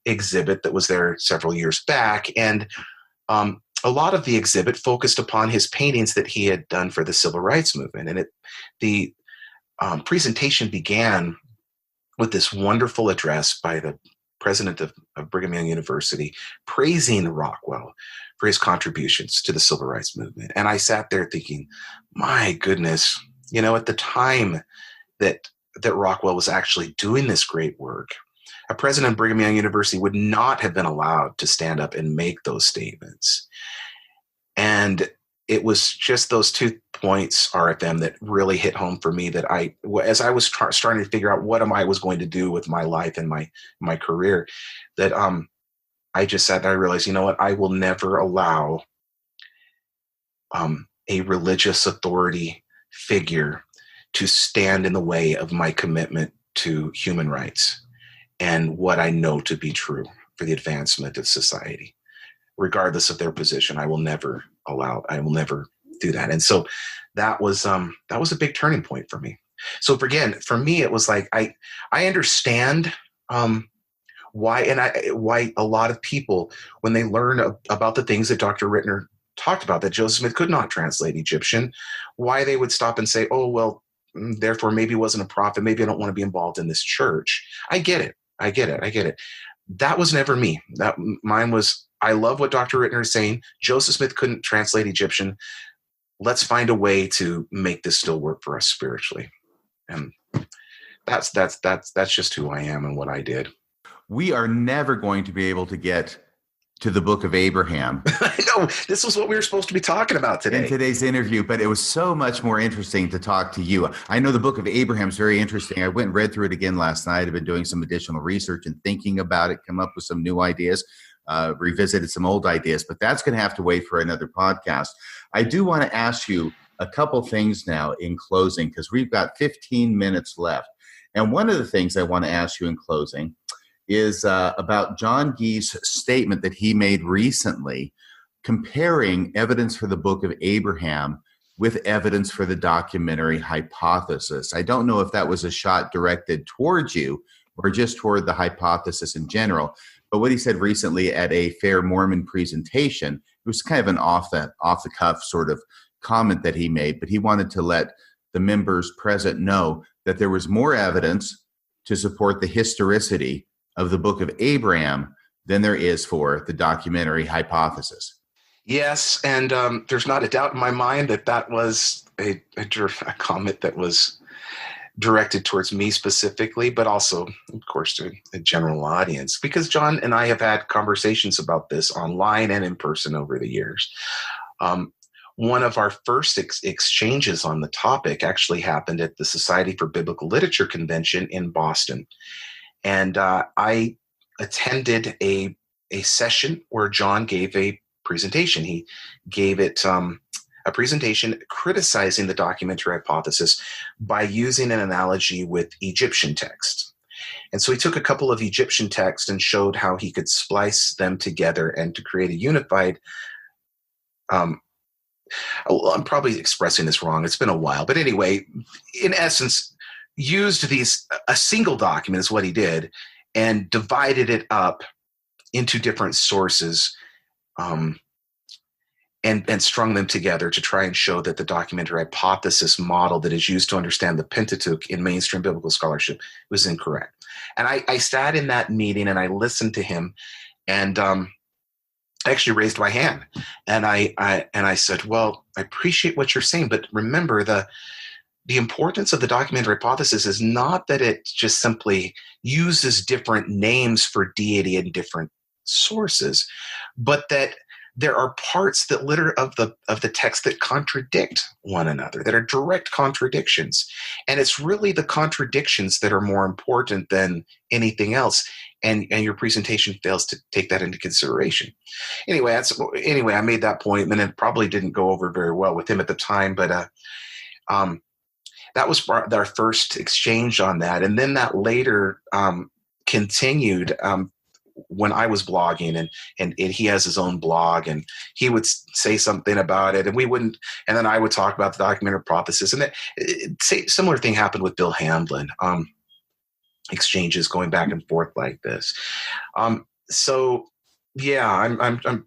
exhibit that was there several years back. And a lot of the exhibit focused upon his paintings that he had done for the civil rights movement. And the presentation began with this wonderful address by the president of Brigham Young University, praising Rockwell for his contributions to the civil rights movement. And I sat there thinking, my goodness, at the time that Rockwell was actually doing this great work, a president of Brigham Young University would not have been allowed to stand up and make those statements. And it was just those 2 points, RFM, that really hit home for me, that as I was starting to figure out what I was going to do with my life and my career, that I just sat there and realized, I will never allow a religious authority figure to stand in the way of my commitment to human rights and what I know to be true for the advancement of society. Regardless of their position, I will never do that. And so that was a big turning point for me. So for me, it was like, I understand why a lot of people, when they learn about the things that Dr. Rittner talked about, that Joseph Smith could not translate Egyptian, why they would stop and say, oh, well, therefore maybe he wasn't a prophet. Maybe I don't want to be involved in this church. I get it. That was never me. Mine was, I love what Dr. Rittner is saying. Joseph Smith couldn't translate Egyptian. Let's find a way to make this still work for us spiritually. And that's just who I am and what I did. We are never going to be able to get to the book of Abraham. I know, this was what we were supposed to be talking about today. In today's interview, but it was so much more interesting to talk to you. I know the book of Abraham is very interesting. I went and read through it again last night. I've been doing some additional research and thinking about it, come up with some new ideas, revisited some old ideas, but that's going to have to wait for another podcast. I do want to ask you a couple things now in closing, because we've got 15 minutes left. And one of the things I want to ask you in closing is about John Gee's statement that he made recently, comparing evidence for the book of Abraham with evidence for the documentary hypothesis. I don't know if that was a shot directed towards you or just toward the hypothesis in general, but what he said recently at a Fair Mormon presentation, it was kind of an off the cuff sort of comment that he made, but he wanted to let the members present know that there was more evidence to support the historicity of the book of Abraham than there is for the documentary hypothesis. Yes, and there's not a doubt in my mind that was a comment that was directed towards me specifically, but also, of course, to a general audience, because John and I have had conversations about this online and in person over the years. One of our first exchanges on the topic actually happened at the Society for Biblical Literature convention in Boston. And I attended a session where John gave a presentation. He gave it a presentation criticizing the documentary hypothesis by using an analogy with Egyptian text. And so he took a couple of Egyptian texts and showed how he could splice them together and to create a unified I'm probably expressing this wrong. It's been a while. But anyway, in essence, used a single document is what he did, and divided it up into different sources and strung them together to try and show that the documentary hypothesis model that is used to understand the Pentateuch in mainstream biblical scholarship was incorrect. And I sat in that meeting and I listened to him, and I actually raised my hand, and I said, well, I appreciate what you're saying, but remember the importance of the documentary hypothesis is not that it just simply uses different names for deity in different sources, but that there are parts that of the text that contradict one another, that are direct contradictions. And it's really the contradictions that are more important than anything else. And your presentation fails to take that into consideration. Anyway, I made that point, and it probably didn't go over very well with him at the time, but that was our first exchange on that. And then that later continued when I was blogging, and he has his own blog, and he would say something about it, and then I would talk about the documentary hypothesis, and similar thing happened with Bill Hamblin. Exchanges going back and forth like this. So yeah,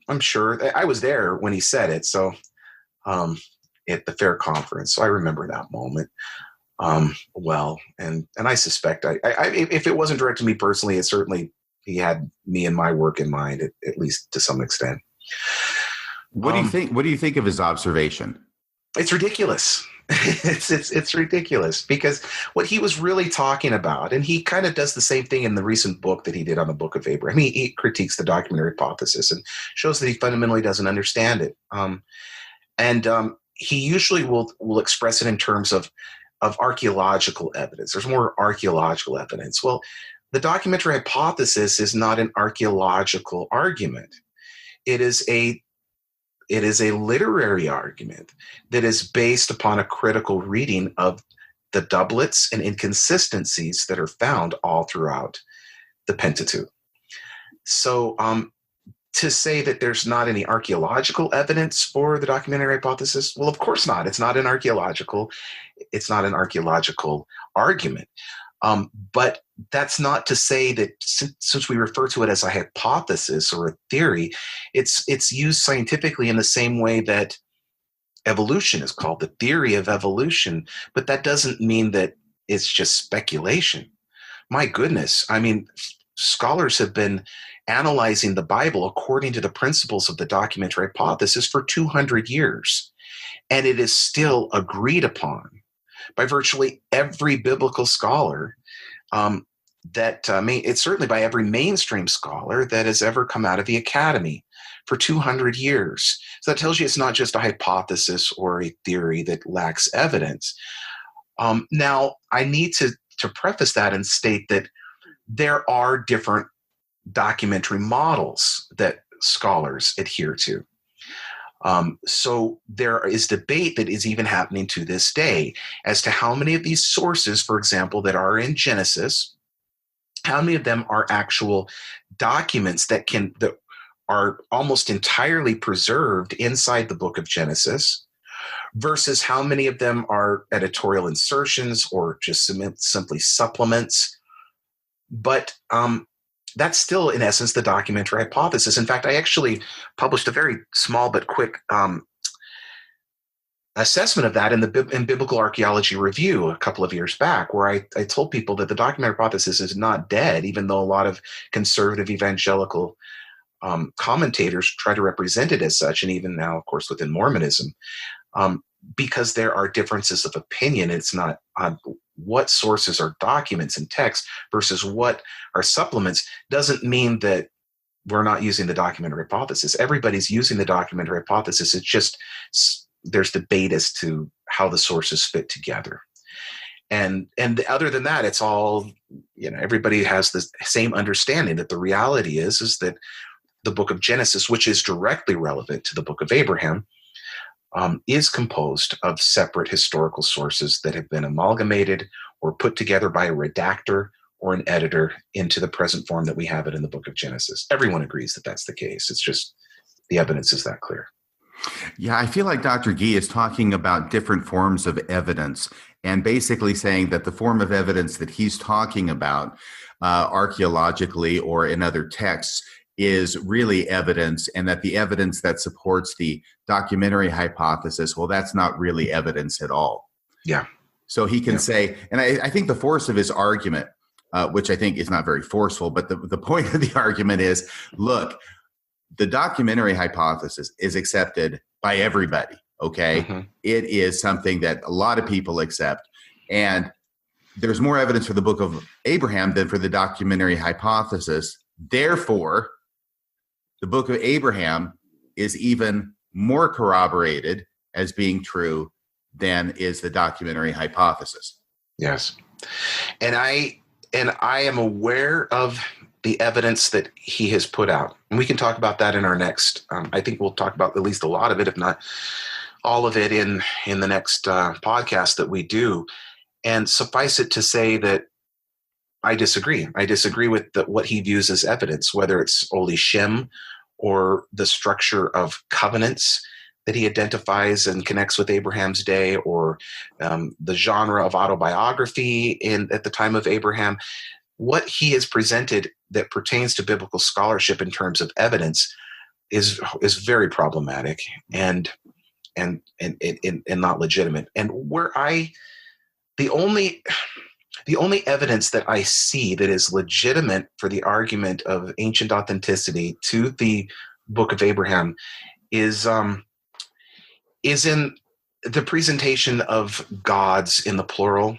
I'm sure I was there when he said it. So at the fair conference, so I remember that moment well, and I suspect I if it wasn't directed to me personally, it certainly he had me and my work in mind, at least to some extent. What do you think? What do you think of his observation? It's ridiculous. It's ridiculous, because what he was really talking about, and he kind of does the same thing in the recent book that he did on the Book of Abraham. He critiques the documentary hypothesis and shows that he fundamentally doesn't understand it. He usually will express it in terms of archaeological evidence. There's more archaeological evidence. Well, the documentary hypothesis is not an archaeological argument. It is a literary argument that is based upon a critical reading of the doublets and inconsistencies that are found all throughout the Pentateuch. So to say that there's not any archaeological evidence for the documentary hypothesis, well, of course not. It's not an archaeological argument. But that's not to say that since we refer to it as a hypothesis or a theory, it's used scientifically in the same way that evolution is called the theory of evolution. But that doesn't mean that it's just speculation. My goodness. I mean, scholars have been analyzing the Bible according to the principles of the documentary hypothesis for 200 years. And it is still agreed upon by virtually every biblical scholar, it's certainly by every mainstream scholar that has ever come out of the academy for 200 years. So that tells you it's not just a hypothesis or a theory that lacks evidence. Now, I need to preface that and state that there are different documentary models that scholars adhere to. So there is debate that is even happening to this day as to how many of these sources, for example, that are in Genesis, how many of them are actual documents that are almost entirely preserved inside the book of Genesis, versus how many of them are editorial insertions or just simply supplements. But that's still, in essence, the documentary hypothesis. In fact, I actually published a very small but quick assessment of that in Biblical Archaeology Review a couple of years back, where I told people that the documentary hypothesis is not dead, even though a lot of conservative evangelical commentators try to represent it as such, and even now, of course, within Mormonism, because there are differences of opinion. It's not what sources are documents and text versus what are supplements doesn't mean that we're not using the documentary hypothesis. Everybody's using the documentary hypothesis. It's just there's debate as to how the sources fit together. And other than that, it's all, everybody has the same understanding that the reality is that the book of Genesis, which is directly relevant to the book of Abraham, is composed of separate historical sources that have been amalgamated or put together by a redactor or an editor into the present form that we have it in the book of Genesis. Everyone agrees that that's the case. It's just the evidence is that clear. Yeah, I feel like Dr. Gee is talking about different forms of evidence and basically saying that the form of evidence that he's talking about archaeologically or in other texts is really evidence, and that the evidence that supports the documentary hypothesis, well, that's not really evidence at all. Yeah. So he can say, and I think the force of his argument, which I think is not very forceful, but the point of the argument is, look, the documentary hypothesis is accepted by everybody, okay? Mm-hmm. It is something that a lot of people accept, and there's more evidence for the book of Abraham than for the documentary hypothesis. Therefore, the book of Abraham is even more corroborated as being true than is the documentary hypothesis. Yes. And I am aware of the evidence that he has put out. And we can talk about that in our next, I think we'll talk about at least a lot of it, if not all of it in the next podcast that we do. And suffice it to say that I disagree. I disagree with what he views as evidence, whether it's Oli Shem or the structure of covenants that he identifies and connects with Abraham's day, or the genre of autobiography at the time of Abraham. What he has presented that pertains to biblical scholarship in terms of evidence is very problematic and not legitimate. And the only evidence that I see that is legitimate for the argument of ancient authenticity to the book of Abraham is in the presentation of gods in the plural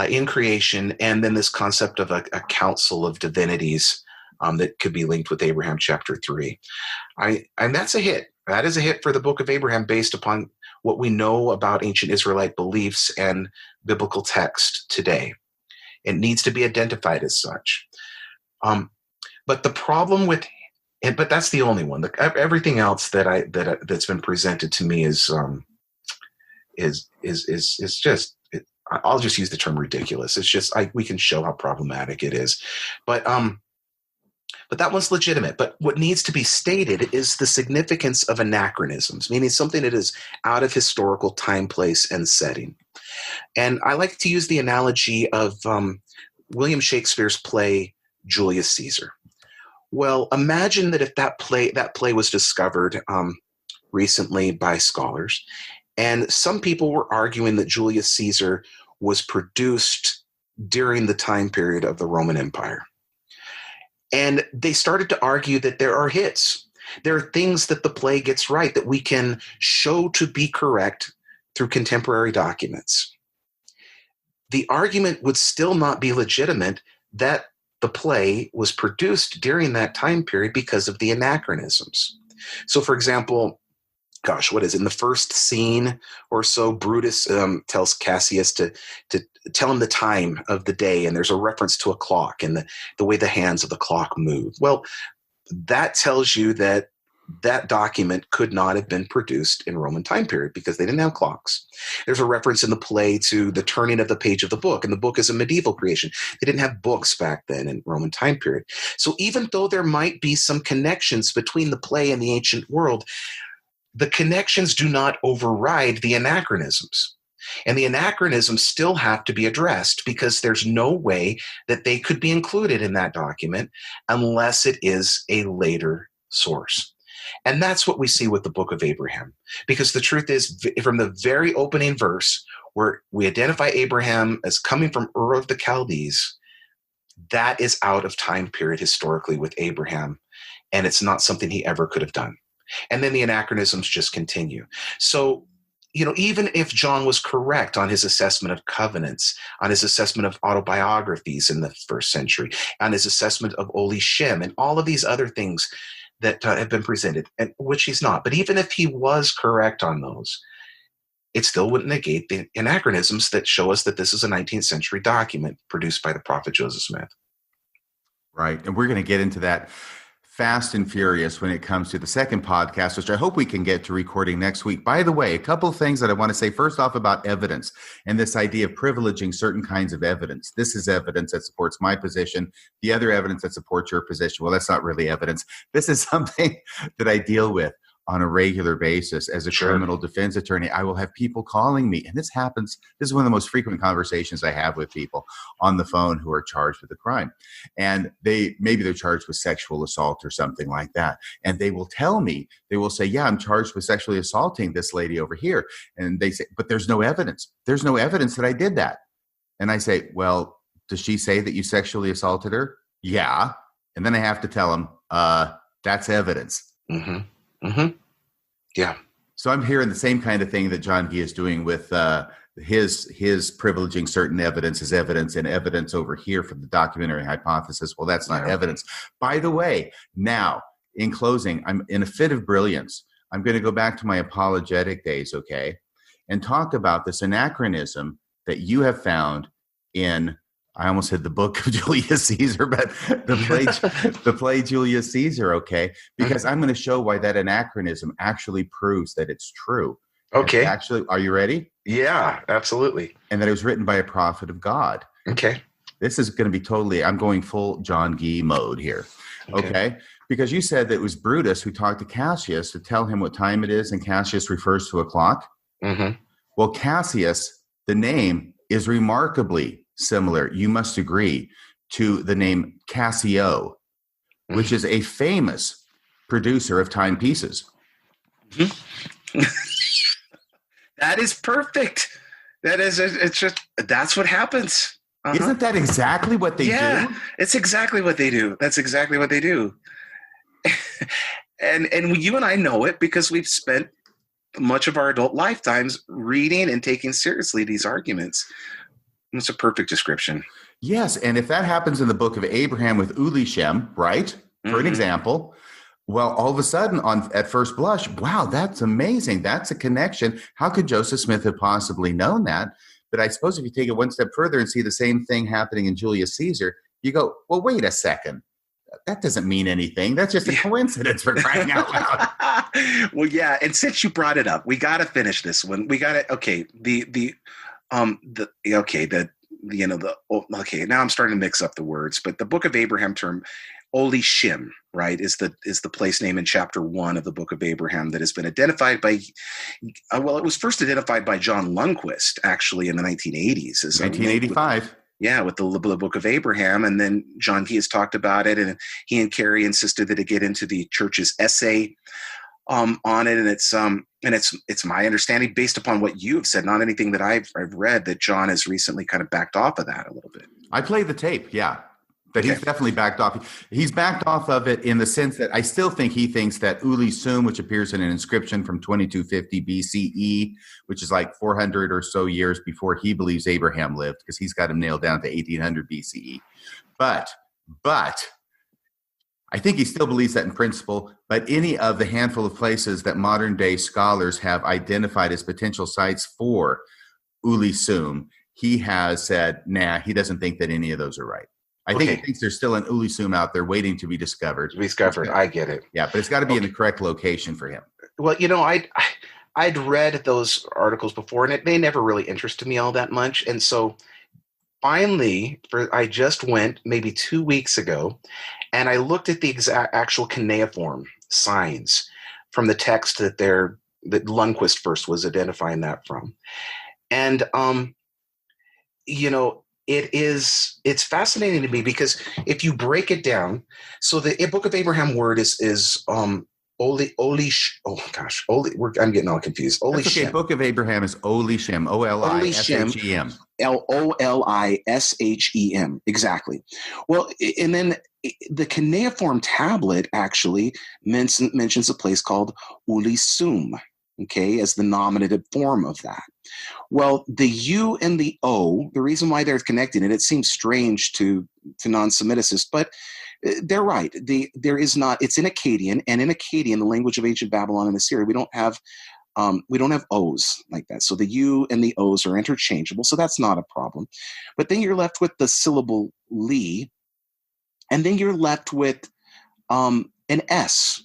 in creation, and then this concept of a council of divinities that could be linked with Abraham chapter 3. And that's a hit. That is a hit for the book of Abraham based upon what we know about ancient Israelite beliefs and biblical text today. It needs to be identified as such. But the problem but that's the only one. Everything else that's been presented to me is just. I'll just use the term ridiculous. It's just we can show how problematic it is, but that one's legitimate. But what needs to be stated is the significance of anachronisms, meaning something that is out of historical time, place, and setting. And I like to use the analogy of William Shakespeare's play Julius Caesar. Well, imagine that if that play was discovered recently by scholars, and some people were arguing that Julius Caesar was produced during the time period of the Roman Empire. And they started to argue that there are hits. There are things that the play gets right that we can show to be correct through contemporary documents. The argument would still not be legitimate that the play was produced during that time period because of the anachronisms. So, for example, what is it? In the first scene or so, Brutus tells Cassius to tell him the time of the day, and there's a reference to a clock and the way the hands of the clock move. Well, that tells you that document could not have been produced in Roman time period because they didn't have clocks. There's a reference in the play to the turning of the page of the book, and the book is a medieval creation. They didn't have books back then in Roman time period. So even though there might be some connections between the play and the ancient world, the connections do not override the anachronisms. And the anachronisms still have to be addressed because there's no way that they could be included in that document unless it is a later source. And that's what we see with the book of Abraham. Because the truth is, from the very opening verse, where we identify Abraham as coming from Ur of the Chaldees, that is out of time period historically with Abraham. And it's not something he ever could have done. And then the anachronisms just continue. So, even if John was correct on his assessment of covenants, on his assessment of autobiographies in the first century, on his assessment of Oli Shem, and all of these other things that have been presented, and which he's not. But even if he was correct on those, it still wouldn't negate the anachronisms that show us that this is a 19th century document produced by the prophet Joseph Smith. Right. And we're going to get into that fast and furious when it comes to the second podcast, which I hope we can get to recording next week. By the way, a couple of things that I want to say. First off, about evidence and this idea of privileging certain kinds of evidence. This is evidence that supports my position. The other evidence that supports your position, well, that's not really evidence. This is something that I deal with on a regular basis as a criminal defense attorney. I will have people calling me, and this happens. This is one of the most frequent conversations I have with people on the phone who are charged with a crime. And maybe they're charged with sexual assault or something like that. And they will tell me, they will say, yeah, I'm charged with sexually assaulting this lady over here. And they say, but there's no evidence. There's no evidence that I did that. And I say, well, does she say that you sexually assaulted her? Yeah. And then I have to tell them, that's evidence. Mm-hmm. Mm-hmm. Yeah. So I'm hearing the same kind of thing that John Gee is doing with his privileging certain evidence as evidence, and evidence over here from the documentary hypothesis. Well, that's not evidence. By the way, now, in closing, I'm in a fit of brilliance. I'm going to go back to my apologetic days, okay, and talk about this anachronism that you have found in, I almost said the book of Julius Caesar, but the play Julius Caesar, okay? Because I'm going to show why that anachronism actually proves that it's true. Okay. Actually, are you ready? Yeah, absolutely. And that it was written by a prophet of God. Okay. This is going to be totally, I'm going full John Gee mode here, okay? Because you said that it was Brutus who talked to Cassius to tell him what time it is, and Cassius refers to a clock. Mm-hmm. Well, Cassius, the name, is remarkably similar, you must agree, to the name Casio, which is a famous producer of timepieces. Mm-hmm. That is perfect. That's what happens. Uh-huh. Isn't that exactly what they do? Yeah, it's exactly what they do. That's exactly what they do. and you and I know it because we've spent much of our adult lifetimes reading and taking seriously these arguments. It's a perfect description. Yes, and if that happens in the book of Abraham with Ulishem, right, for an example, well, all of a sudden, at first blush, wow, that's amazing. That's a connection. How could Joseph Smith have possibly known that? But I suppose if you take it one step further and see the same thing happening in Julius Caesar, you go, well, wait a second. That doesn't mean anything. That's just a coincidence, for crying out loud. Well, yeah, and since you brought it up, we got to finish this one. We got to, okay, now I'm starting to mix up the words, but the Book of Abraham term, Oli Shem, right, is the place name in chapter 1 of the Book of Abraham that has been identified by, it was first identified by John Lundquist, actually, in the 1980s. 1985. With the Book of Abraham, and then John Gee has talked about it, and he and Carrie insisted that it get into the church's essay on it, and it's my understanding, based upon what you have said, not anything that I've read, that John has recently kind of backed off of that a little bit. I played the tape, yeah. But he's definitely backed off. He's backed off of it in the sense that I still think he thinks that Uli Sum, which appears in an inscription from 2250 BCE, which is like 400 or so years before he believes Abraham lived, because he's got him nailed down to 1800 BCE. But I think he still believes that in principle, but any of the handful of places that modern day scholars have identified as potential sites for Uli Sum, he has said, nah, he doesn't think that any of those are right. I think he thinks there's still an Uli Sum out there waiting to be discovered. I get it. Yeah, but it's got to be in the correct location for him. Well, I'd read those articles before, and they never really interested me all that much. And so finally, I just went maybe 2 weeks ago, and I looked at the actual cuneiform signs from the text that Lundquist first was identifying that from. And, it's fascinating to me because if you break it down, so the Book of Abraham word is I'm getting all confused. Oli Shem. Book of Abraham is Oli Shem, O-L-I-S-H-E-M. L-O-L-I-S-H-E-M, exactly. Well, and then the cuneiform tablet actually mentions a place called Uli Sum. okay, as the nominative form of that. Well, the U and the O, the reason why they're connected, and it seems strange to non-Semiticists, but they're right. There is not. It's in Akkadian, and in Akkadian, the language of ancient Babylon and Assyria, we don't have O's like that. So the U and the O's are interchangeable, so that's not a problem. But then you're left with the syllable li, and then you're left with an S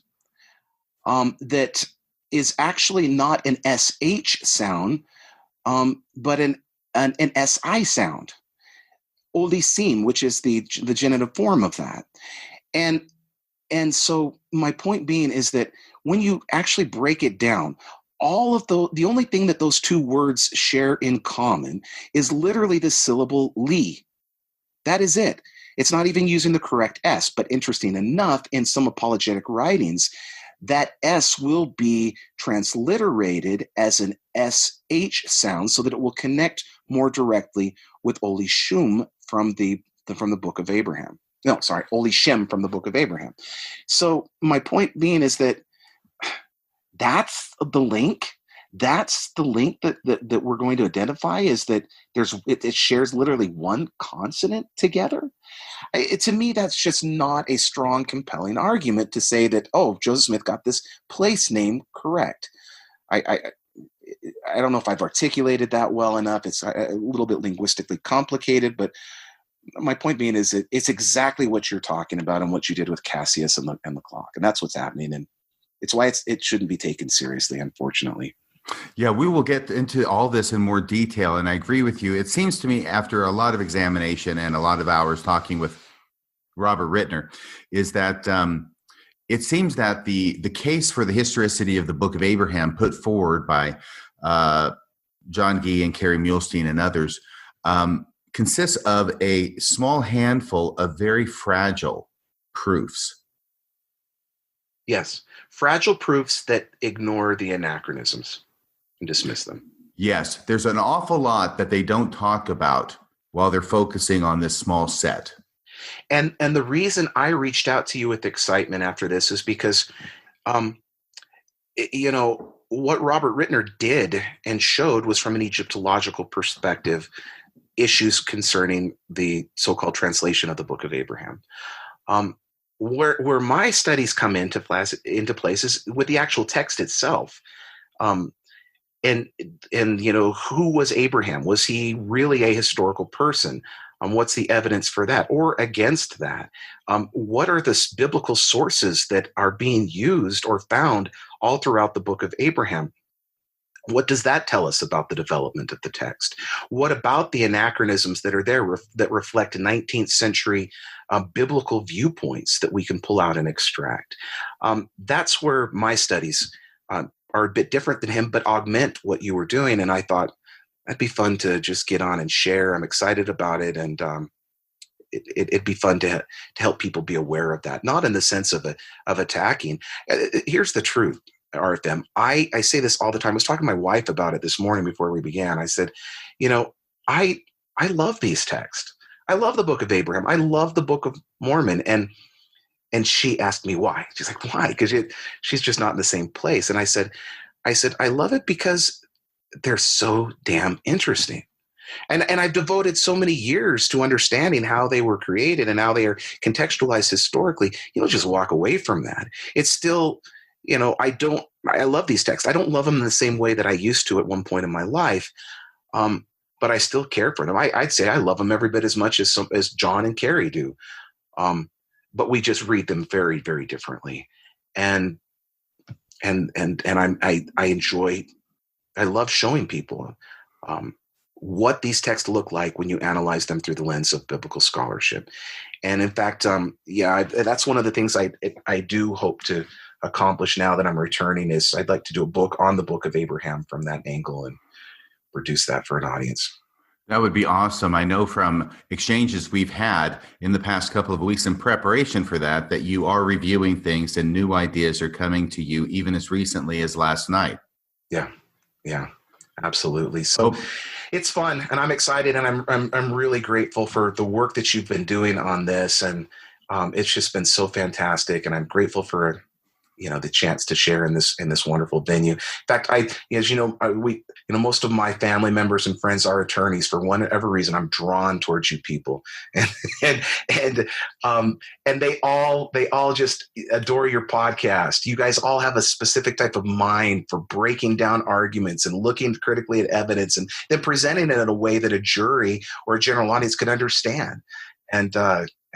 that is actually not an SH sound, but an SI sound. Olisim, which is the genitive form of that. And so my point being is that when you actually break it down, all of the only thing that those two words share in common is literally the syllable li. That is it. It's not even using the correct S, but interesting enough, in some apologetic writings, that S will be transliterated as an SH sound so that it will connect more directly with Olishum from the Book of Abraham. No, sorry, Olishim from the Book of Abraham. So my point being is that that's the link. That's the link that we're going to identify, is that it shares literally one consonant together. To me, that's just not a strong, compelling argument to say that, oh, Joseph Smith got this place name correct. I don't know if I've articulated that well enough. It's a little bit linguistically complicated, but my point being is that it's exactly what you're talking about and what you did with Cassius and the clock, and that's what's happening, and it's why it shouldn't be taken seriously, unfortunately. Yeah, we will get into all this in more detail, and I agree with you. It seems to me, after a lot of examination and a lot of hours talking with Robert Rittner, is that it seems that the case for the historicity of the Book of Abraham put forward by John Gee and Kerry Muhlestein and others consists of a small handful of very fragile proofs. Yes, fragile proofs that ignore the anachronisms and dismiss them. Yes, there's an awful lot that they don't talk about while they're focusing on this small set. And the reason I reached out to you with excitement after this is because, what Robert Rittner did and showed was, from an Egyptological perspective, issues concerning the so-called translation of the Book of Abraham. Where my studies come into place is with the actual text itself. And who was Abraham? Was he really a historical person? What's the evidence for that or against that? What are the biblical sources that are being used or found all throughout the Book of Abraham? What does that tell us about the development of the text? What about the anachronisms that are there that reflect 19th century biblical viewpoints that we can pull out and extract? That's where my studies are a bit different than him, but augment what you were doing. And I thought that'd be fun to just get on and share. I'm excited about it. And it'd be fun to help people be aware of that, not in the sense of attacking. Here's the truth. RFM. I say this all the time. I was talking to my wife about it this morning before we began. I said, I love these texts. I love the Book of Abraham. I love the Book of Mormon. And she asked me why. She's like, why? Because she's just not in the same place. And I said, I love it because they're so damn interesting. And I've devoted so many years to understanding how they were created and how they are contextualized historically. You don't just walk away from that. It's still, I love these texts. I don't love them in the same way that I used to at one point in my life, but I still care for them. I'd say I love them every bit as much as John and Carrie do, but we just read them very, very differently. And I love showing people what these texts look like when you analyze them through the lens of biblical scholarship. And in fact, that's one of the things I do hope to accomplish now that I'm returning. Is I'd like to do a book on the Book of Abraham from that angle and produce that for an audience. That would be awesome. I know from exchanges we've had in the past couple of weeks in preparation for that you are reviewing things and new ideas are coming to you even as recently as last night. Yeah, absolutely. So it's fun and I'm excited and I'm really grateful for the work that you've been doing on this. And it's just been so fantastic. And I'm grateful for the chance to share in this wonderful venue. In fact, most of my family members and friends are attorneys. For whatever reason, I'm drawn towards you people, and they all just adore your podcast. You guys all have a specific type of mind for breaking down arguments and looking critically at evidence, and then presenting it in a way that a jury or a general audience could understand. And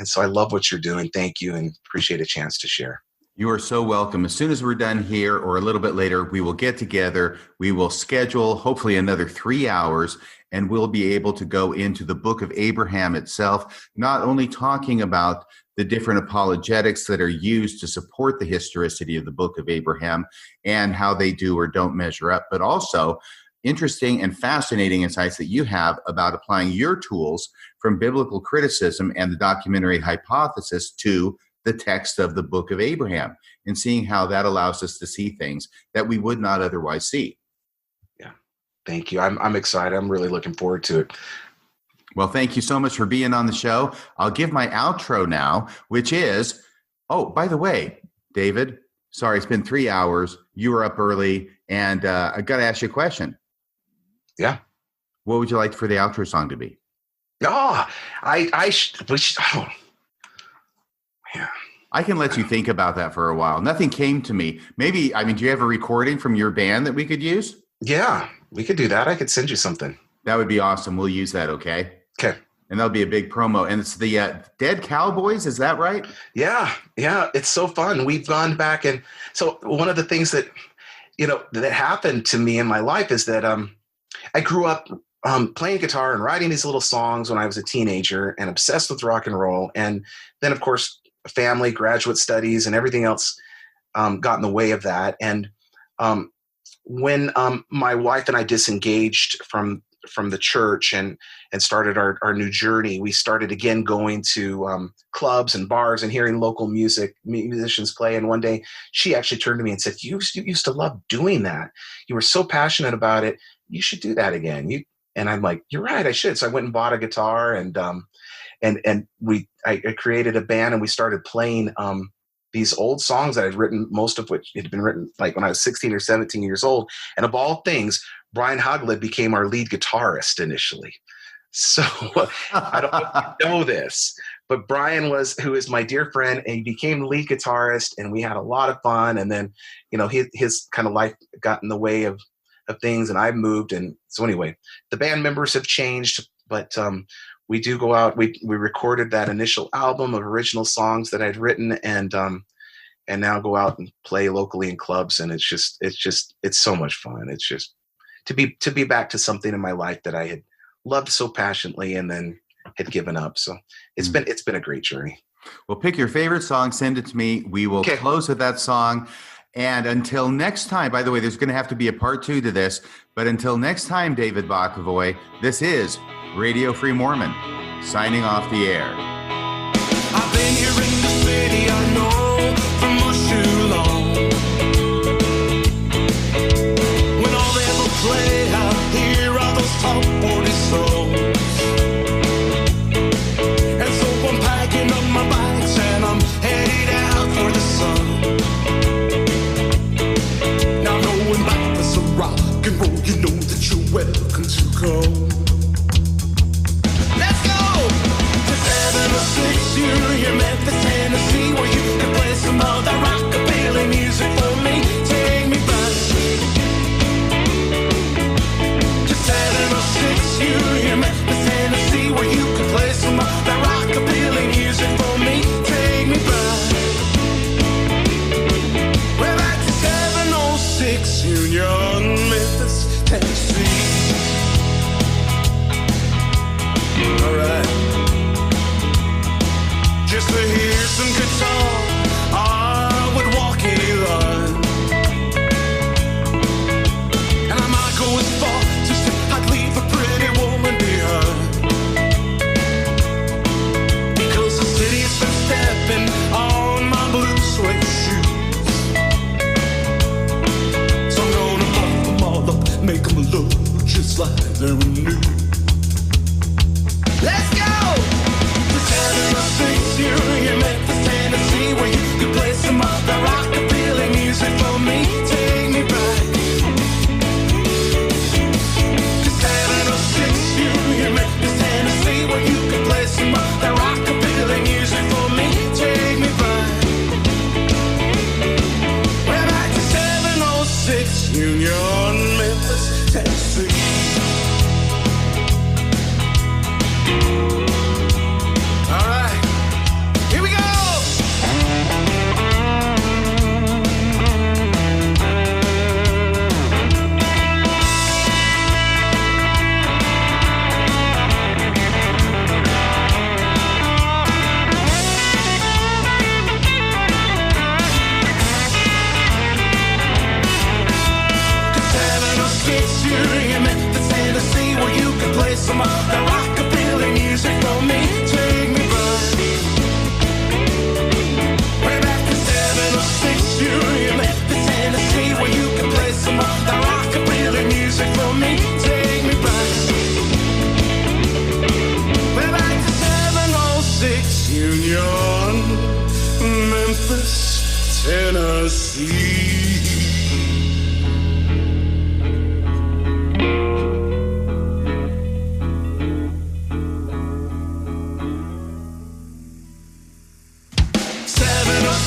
so I love what you're doing. Thank you, and appreciate a chance to share. You are so welcome. As soon as we're done here or a little bit later, we will get together. We will schedule hopefully another 3 hours, and we'll be able to go into the book of Abraham itself, not only talking about the different apologetics that are used to support the historicity of the book of Abraham and how they do or don't measure up, but also interesting and fascinating insights that you have about applying your tools from biblical criticism and the documentary hypothesis to the text of the book of Abraham, and seeing how that allows us to see things that we would not otherwise see. Yeah. Thank you. I'm excited. I'm really looking forward to it. Well, thank you so much for being on the show. I'll give my outro now, which is, oh, by the way, David, sorry, it's been 3 hours. You were up early, and I got to ask you a question. Yeah. What would you like for the outro song to be? Yeah. I can let you think about that for a while. Nothing came to me. Maybe, do you have a recording from your band that we could use? Yeah, we could do that. I could send you something. That would be awesome. We'll use that, okay? Okay. And that'll be a big promo. And it's the Dead Cowboys, is that right? Yeah. It's so fun. We've gone back, and so one of the things that, that happened to me in my life is that I grew up playing guitar and writing these little songs when I was a teenager and obsessed with rock and roll. And then, of course, family, graduate studies, and everything else got in the way of that. And when my wife and I disengaged from the church and started our new journey, we started again going to clubs and bars and hearing local musicians play. And one day she actually turned to me and said, you used to love doing that. You were so passionate about it. You should do that again. And I'm like, you're right, I should. So I went and bought a guitar, and I created a band, and we started playing these old songs that I'd written, most of which had been written like when I was 16 or 17 years old. And of all things, Brian Hoglid became our lead guitarist initially. So I don't know if you know this, but Brian who is my dear friend, and he became the lead guitarist, and we had a lot of fun. And then, his kind of life got in the way of things, and I've moved. And so anyway, the band members have changed, but we do go out. We recorded that initial album of original songs that I'd written, and now go out and play locally in clubs. And it's so much fun. It's just to be back to something in my life that I had loved so passionately and then had given up. So it's been a great journey. Well, pick your favorite song, send it to me. We will close with that song. And until next time, by the way, there's going to have to be a part 2 to this, but until next time, David Bokovoy, this is Radio Free Mormon, signing off the air. I've been here in the city, I know, for much too long. When all they ever play out here are those top 40 songs. And so I'm packing up my bags and I'm headed out for the sun. Now going back to some rock and roll, you know that you're welcome to come. Let's go! To 706 Union, Memphis, Tennessee, where you Memphis, Tennessee.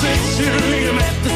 Century, met the